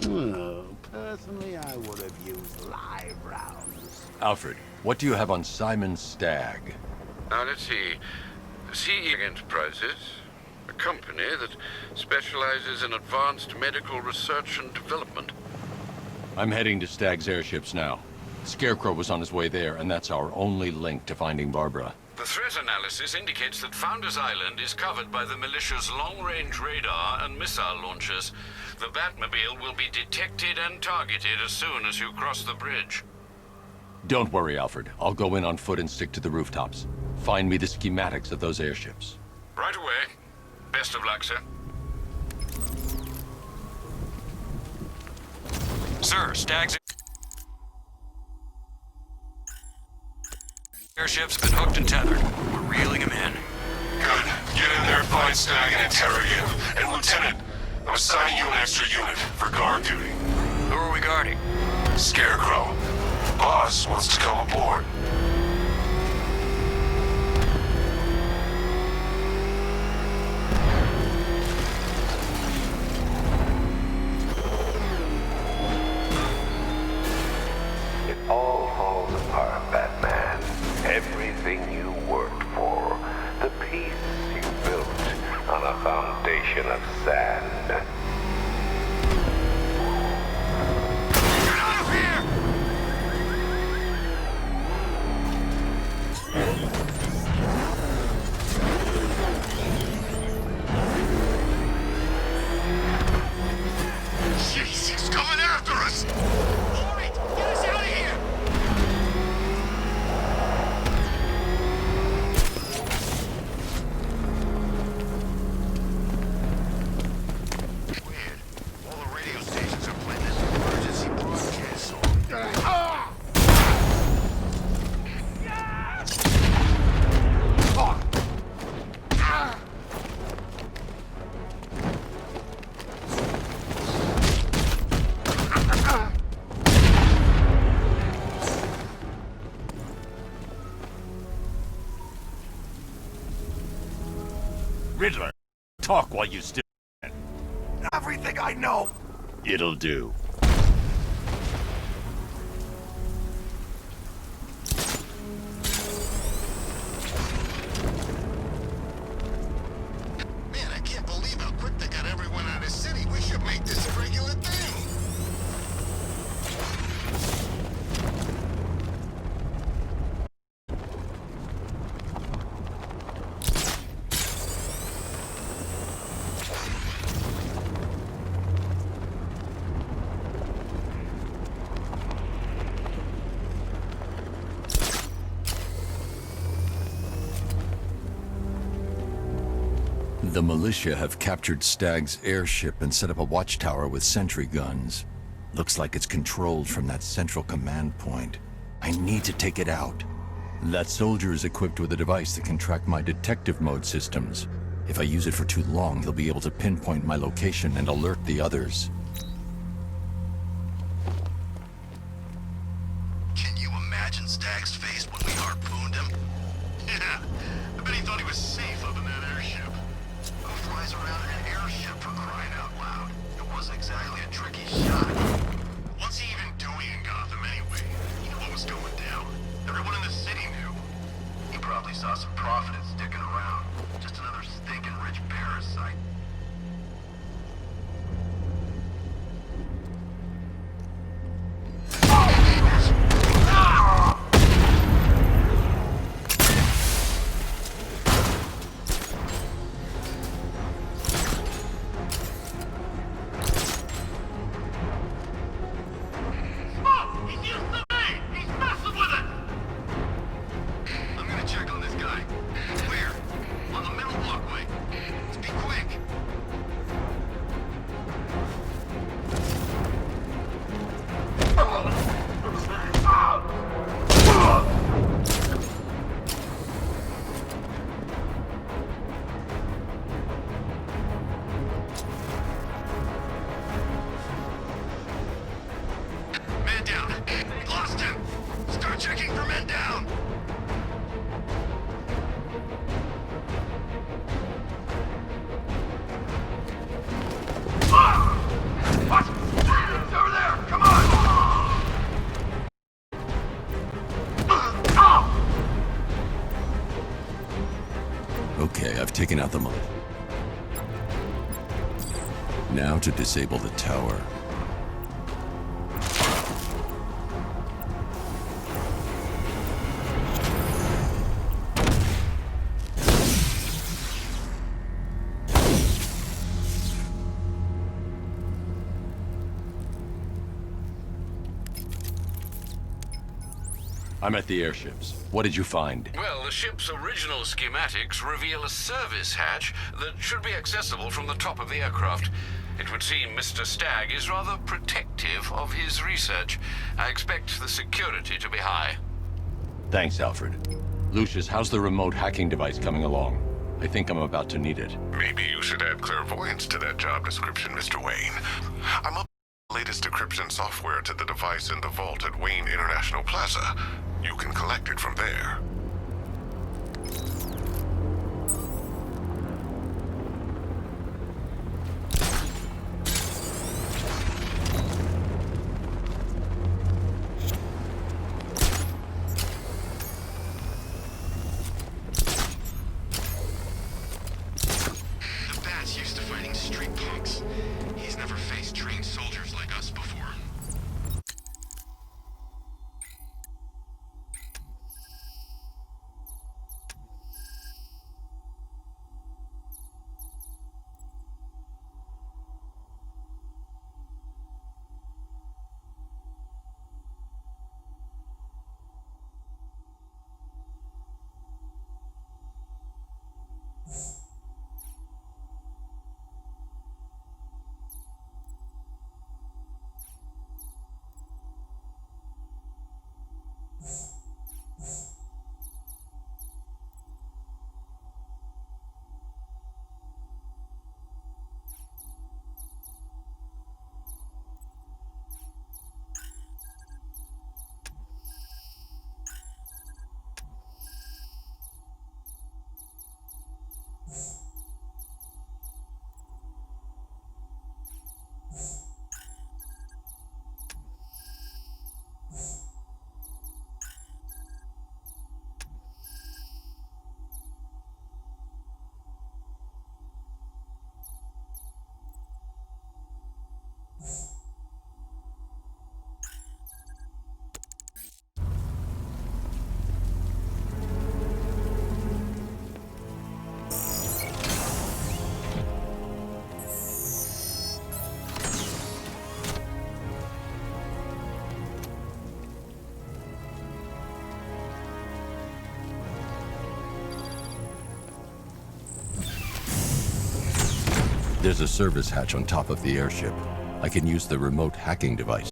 Oh, personally, I would have used live rounds. Alfred, what do you have on Simon Stagg? Now, let's see. CE Enterprises, a company that specializes in advanced medical research and development. I'm heading to Stagg's airships now. Scarecrow was on his way there, and that's our only link to finding Barbara. The threat analysis indicates that Founders Island is covered by the militia's long-range radar and missile launchers. The Batmobile will be detected and targeted as soon as you cross the bridge. Don't worry, Alfred. I'll go in on foot and stick to the rooftops. Find me the schematics of those airships. Right away. Best of luck, sir. Sir, Stag's airships have been hooked and tethered. We're reeling him in. Good. Get in there, find Stag, and interrogate him. And Lieutenant, I'm assigning you an extra unit for guard duty. Who are we guarding? Scarecrow. Boss wants to come aboard. It all falls apart, Batman. Everything you worked for. The peace you built on a foundation of sand. Get out of here! Jeez, he's coming after us! All right, get us out of here! Weird. All the radio stations are playing this emergency broadcast song. Riddler, talk while you still can. Everything I know. It'll do. Man, I can't believe how quick they got everyone out of the city. We should make this a regular thing. The militia have captured Stag's airship and set up a watchtower with sentry guns. Looks like it's controlled from that central command point. I need to take it out. That soldier is equipped with a device that can track my detective mode systems. If I use it for too long, he'll be able to pinpoint my location and alert the others. Can you imagine Stag's face when we harpooned him? Yeah, I bet he thought he was safe up in that airship. Who flies around in an airship for crying out loud? It wasn't exactly a tricky shot. What's he even doing in Gotham anyway? He knew what was going down. Everyone in the city knew. He probably saw some profit in sticking around. Just another stinking rich parasite. Man down. Lost him. Start checking for men down. What? It's over there! Come on! Okay, I've taken out the militia. Now to disable the tower. I'm at the airships. What did you find? Well, the ship's original schematics reveal a service hatch that should be accessible from the top of the aircraft. It would seem Mr. Stagg is rather protective of his research. I expect the security to be high. Thanks, Alfred. Lucius, how's the remote hacking device coming along? I think I'm about to need it. Maybe you should add clairvoyance to that job description, Mr. Wayne. I'm up the latest decryption software to the device in the vault at Wayne International Plaza. You can collect it from there. There's a service hatch on top of the airship. I can use the remote hacking device.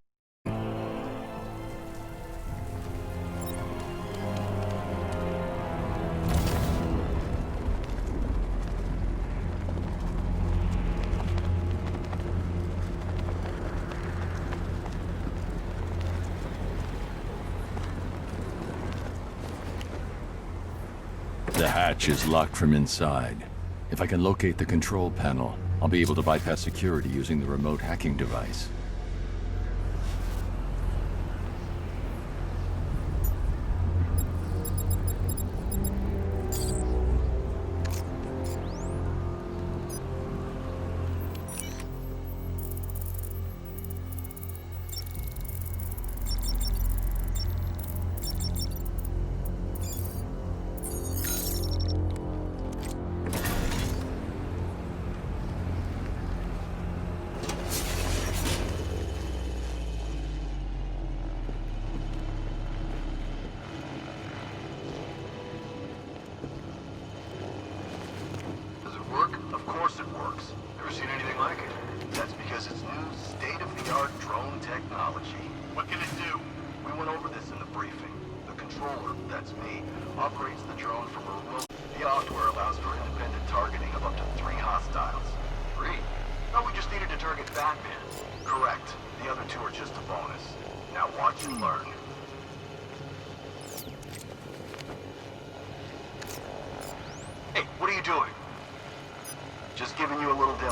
The hatch is locked from inside. If I can locate the control panel, I'll be able to bypass security using the remote hacking device.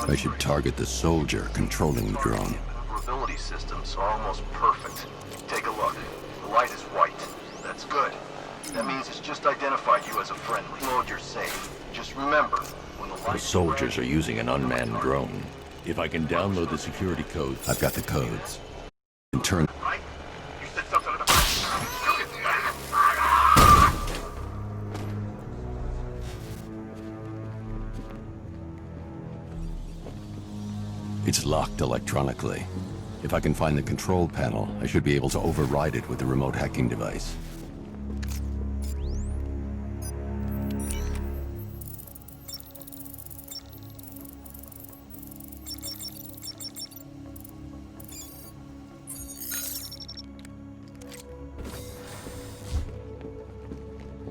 I should target the soldier controlling the drone. Maneuverability systems are almost perfect. Take a look. The light is white. That's good. That means it's just identified you as a friendly. Load your safe. Just remember, when the light... The soldiers are using an unmanned drone. If I can download the security codes... I've got the codes. In turn... Right? You said something about... It's locked electronically. If I can find the control panel, I should be able to override it with the remote hacking device.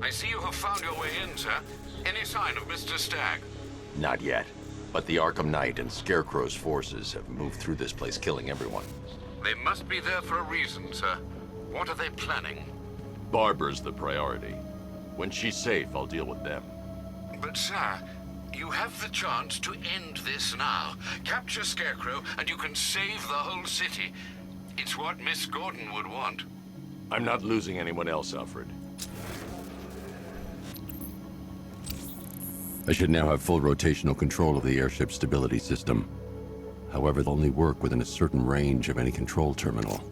I see you have found your way in, sir. Any sign of Mr. Stagg? Not yet. But the Arkham Knight and Scarecrow's forces have moved through this place, killing everyone. They must be there for a reason, sir. What are they planning? Barbara's the priority. When she's safe, I'll deal with them. But, sir, you have the chance to end this now. Capture Scarecrow, and you can save the whole city. It's what Miss Gordon would want. I'm not losing anyone else, Alfred. I should now have full rotational control of the airship stability system. However, they'll only work within a certain range of any control terminal.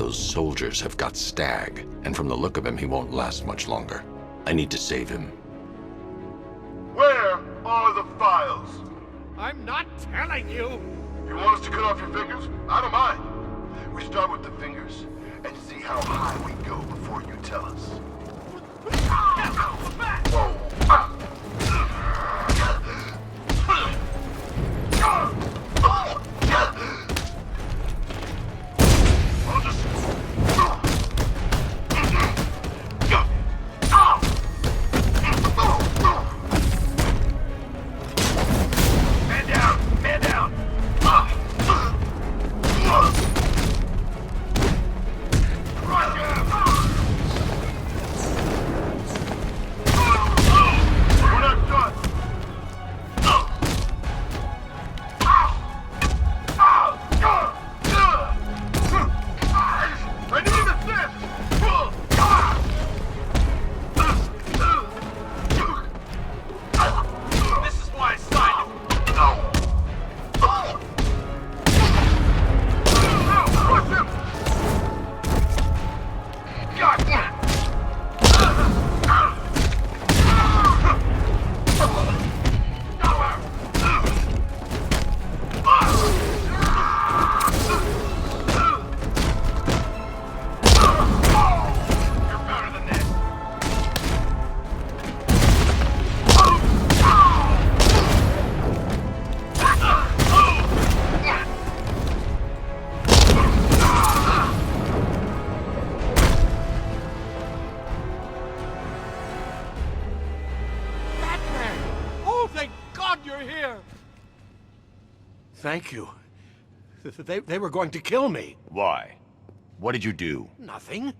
Those soldiers have got Stagg, and from the look of him, he won't last much longer. I need to save him. Where are the files? I'm not telling you! You want us to cut off your fingers? I don't mind. We start with the fingers and see how high we go before you tell us. Whoa! here! Thank you. They were going to kill me. Why? What did you do? Nothing.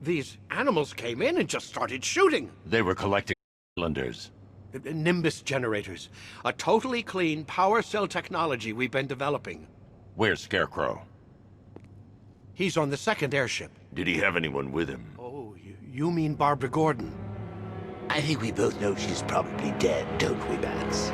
These animals came in and just started shooting. They were collecting cylinders. Nimbus generators. A totally clean power cell technology we've been developing. Where's Scarecrow? He's on the second airship. Did he have anyone with him? Oh, you mean Barbara Gordon? I think we both know she's probably dead, don't we, Bats?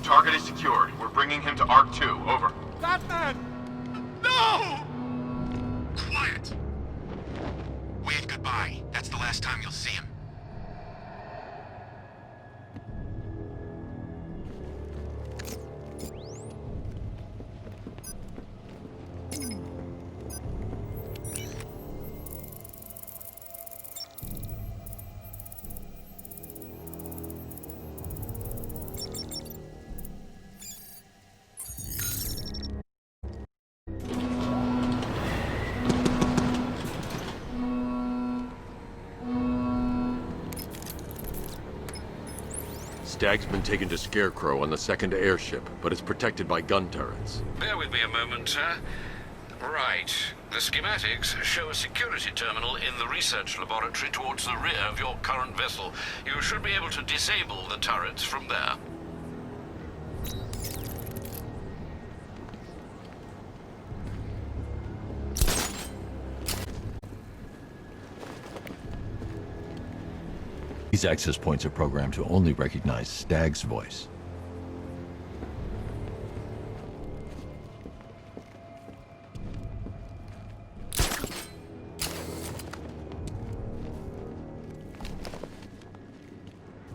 Target is secured. We're bringing him to Arc 2. Over. Batman! No! Quiet! Wave goodbye. That's the last time you'll see him. Stag's been taken to Scarecrow on the second airship, but it's protected by gun turrets. Bear with me a moment, sir. Right. The schematics show a security terminal in the research laboratory towards the rear of your current vessel. You should be able to disable the turrets from there. These access points are programmed to only recognize Stag's voice.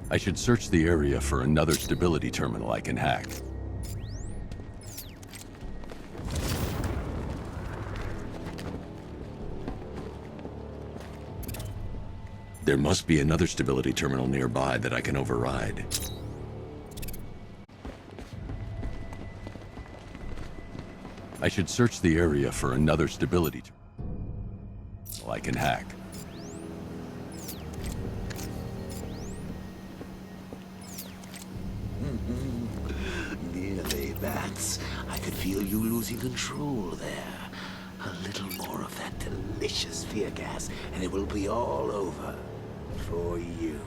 I should search the area for another stability terminal I can hack. There must be another stability terminal nearby that I can override. I should search the area for another stability terminal I can hack. Nearly, Bats. I could feel you losing control there. A little more of that delicious fear gas, and it will be all over. For you.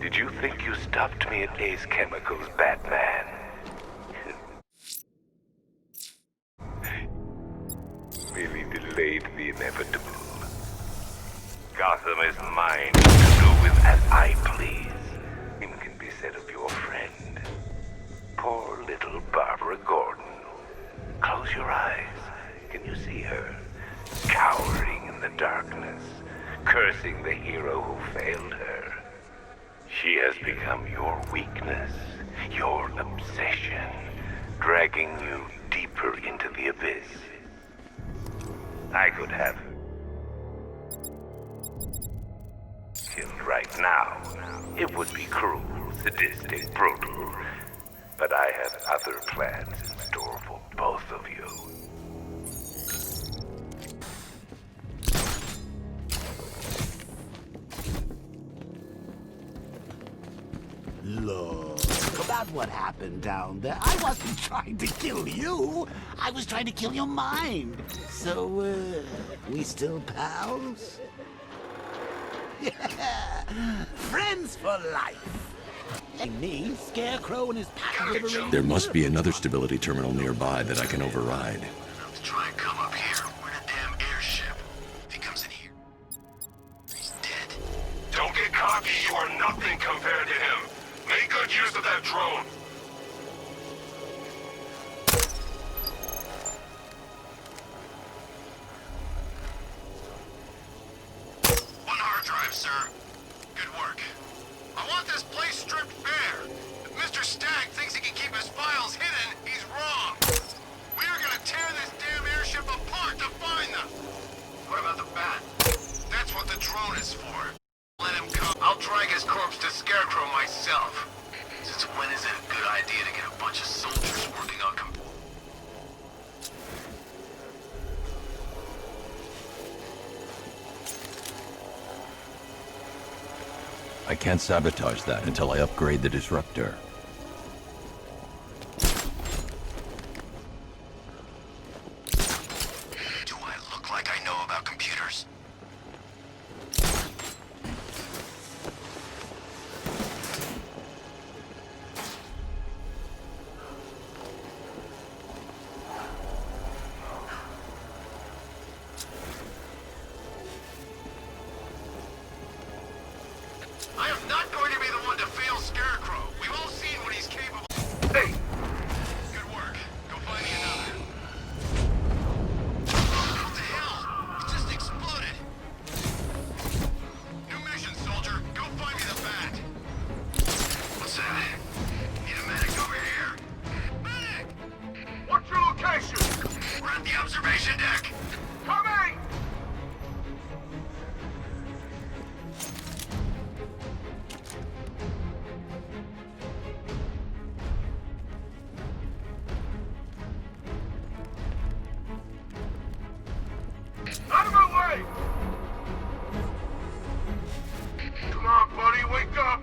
Did you think you stopped me at Ace Chemicals, Batman? Merely delayed the inevitable. Gotham is mine to do with as I please. Same can be said of your friend. Poor little Barbara Gordon. Close your eyes. Can you see her? Cowering in the darkness, cursing the hero who failed her. She has become your weakness, your obsession, dragging you deeper into the abyss. I could have her killed right now. It would be cruel, sadistic, brutal. But I have other plans in store for both of you. Look, about what happened down there. I wasn't trying to kill you. I was trying to kill your mind. So, we still pals? Yeah, friends for life. And me, Scarecrow, and his pack. There must be another stability terminal nearby that I can override. Try and come up here. We're in a damn airship. If he comes in here, he's dead. Don't get cocky, you are nothing compared to him. Make good use of that drone. One hard drive, sir. Good work. I want this place stripped bare. If Mr. Stagg thinks he can keep his files hidden, he's wrong. We are gonna tear this damn airship apart to find them. What about the bat? That's what the drone is for. Let him come. I'll drag his corpse to Scarecrow myself. Since when is it a good idea to get a bunch of soldiers working on I can't sabotage that until I upgrade the disruptor. Do I look like I know about computers? I am not going to be the one to fail Scarecrow. We've all seen what he's capable of. Hey! Good work. Go find me another. What the hell? It just exploded. New mission, soldier. Go find me the bat. What's that? Need a medic over here. Medic! What's your location? We're at the observation deck. Coming! Out of my way! Come on, buddy, wake up!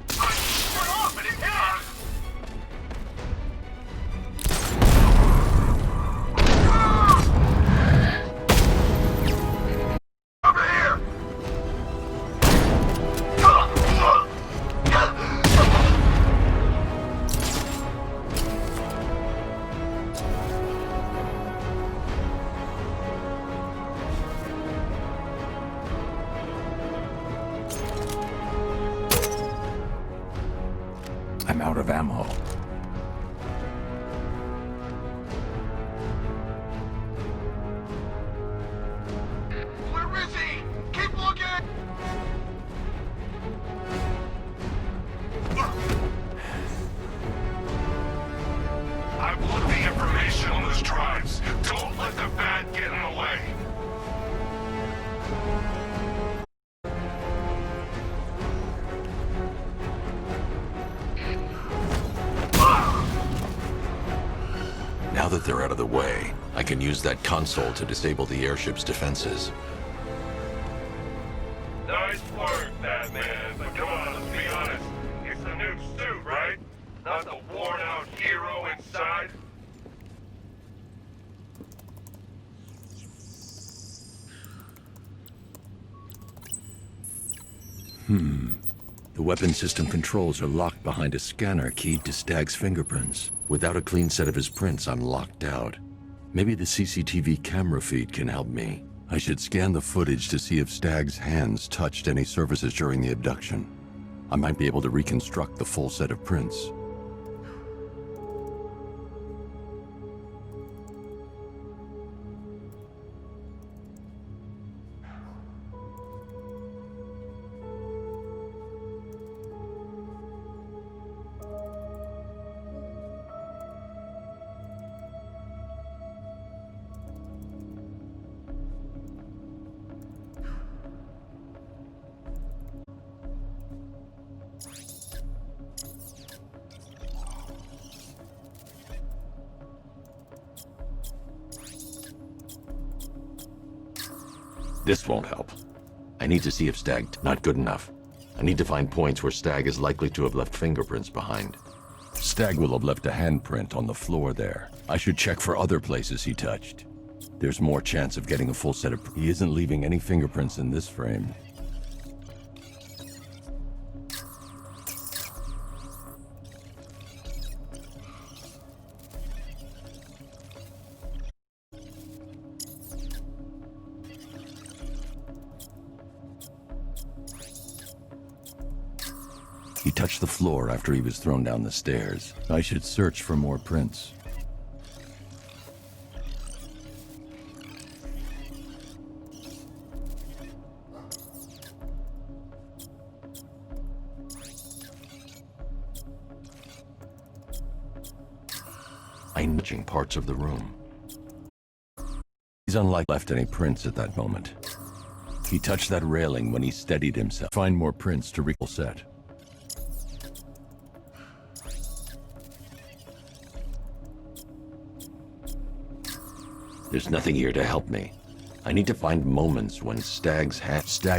Turn off and it hit! Over here! I'm out of ammo. Where is he? Keep looking! I want the information on those drives. Don't let the bat get in the way. Now that they're out of the way, I can use that console to disable the airship's defenses. Nice work, Batman. But come on, let's be honest. It's the new suit, right? Not the worn-out hero inside. The weapon system controls are locked behind a scanner keyed to Stag's fingerprints. Without a clean set of his prints, I'm locked out. Maybe the CCTV camera feed can help me. I should scan the footage to see if Stag's hands touched any surfaces during the abduction. I might be able to reconstruct the full set of prints. This won't help. I need to see if not good enough. I need to find points where Stag is likely to have left fingerprints behind. Stag will have left a handprint on the floor there. I should check for other places he touched. There's more chance of getting a full set of... He isn't leaving any fingerprints in this frame. He touched the floor after he was thrown down the stairs. I should search for more prints. I'm touching parts of the room. He's unlikely left any prints at that moment. He touched that railing when he steadied himself. Find more prints to recall set. There's nothing here to help me. I need to find moments when Stag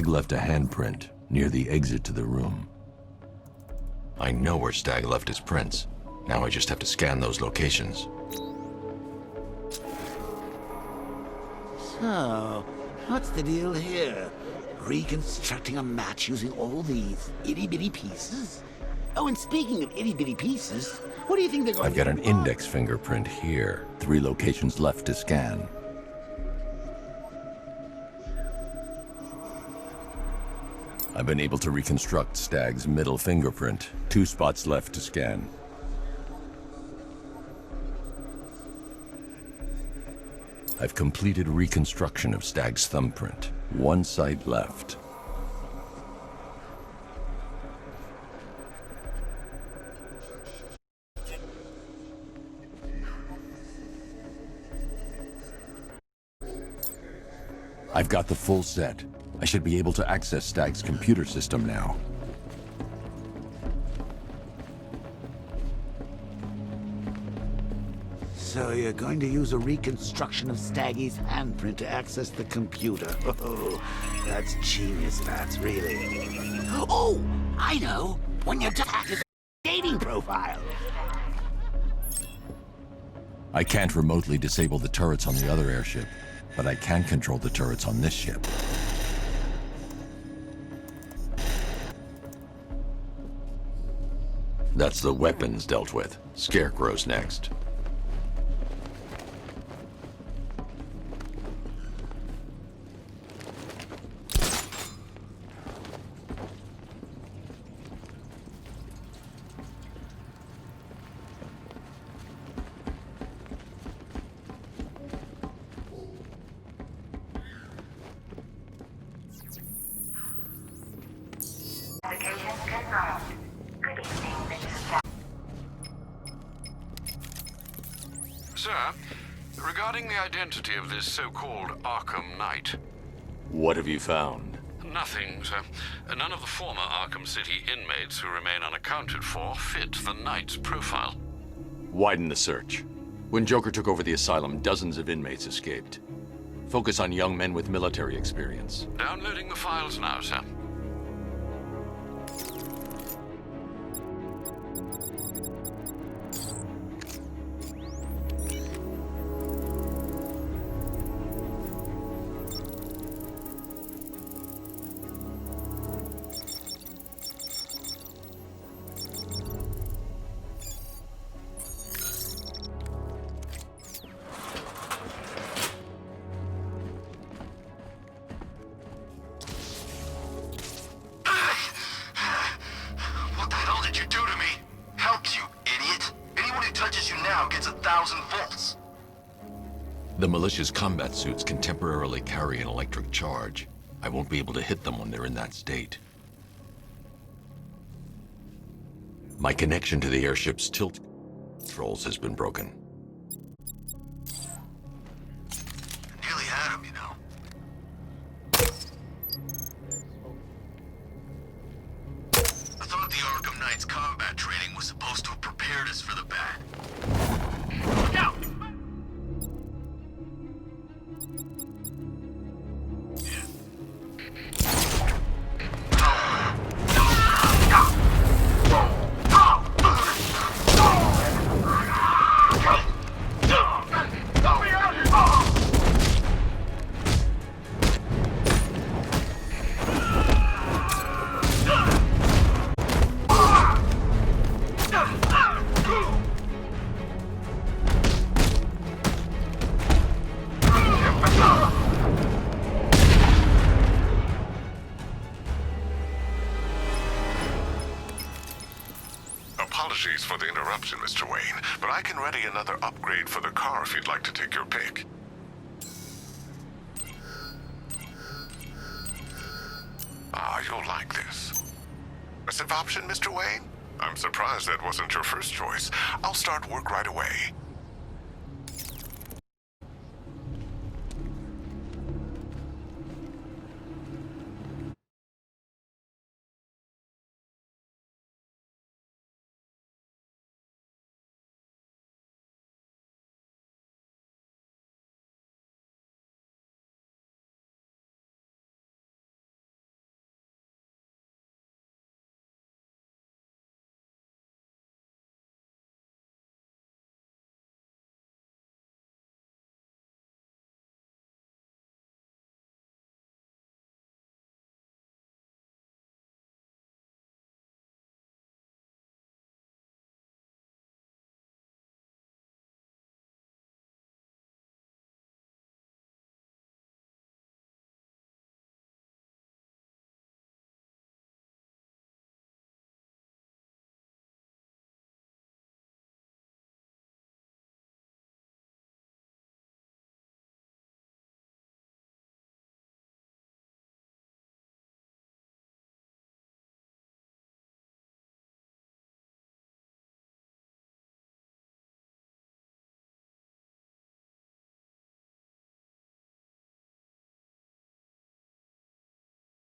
left a handprint near the exit to the room. I know where Stag left his prints. Now I just have to scan those locations. So, what's the deal here? Reconstructing a match using all these itty-bitty pieces? Oh, and speaking of itty-bitty pieces, what do you think they're going I've got an index fingerprint here. 3 locations left to scan. I've been able to reconstruct Stag's middle fingerprint. 2 spots left to scan. I've completed reconstruction of Stag's thumbprint. 1 site left. I've got the full set. I should be able to access Stag's computer system now. So you're going to use a reconstruction of Staggy's handprint to access the computer. Oh, that's genius, Bats, really. Oh, I know! When you hack his dating profile. I can't remotely disable the turrets on the other airship, but I can control the turrets on this ship. That's the weapons dealt with. Scarecrow's next. Sir, regarding the identity of this so-called Arkham Knight. What have you found? Nothing, sir. None of the former Arkham City inmates who remain unaccounted for fit the Knight's profile. Widen the search. When Joker took over the asylum, dozens of inmates escaped. Focus on young men with military experience. Downloading the files now, sir. 1,000 volts. The militia's combat suits can temporarily carry an electric charge. I won't be able to hit them when they're in that state. My connection to the airship's tilt controls has been broken. Nearly had him, you know. I thought the Arkham Knight's combat training was supposed to have prepared us for the bad. Go! Apologies for the interruption, Mr. Wayne, but I can ready another upgrade for the car if you'd like to take your pick. Ah, you'll like this. Aggressive option, Mr. Wayne? I'm surprised that wasn't your first choice. I'll start work right away.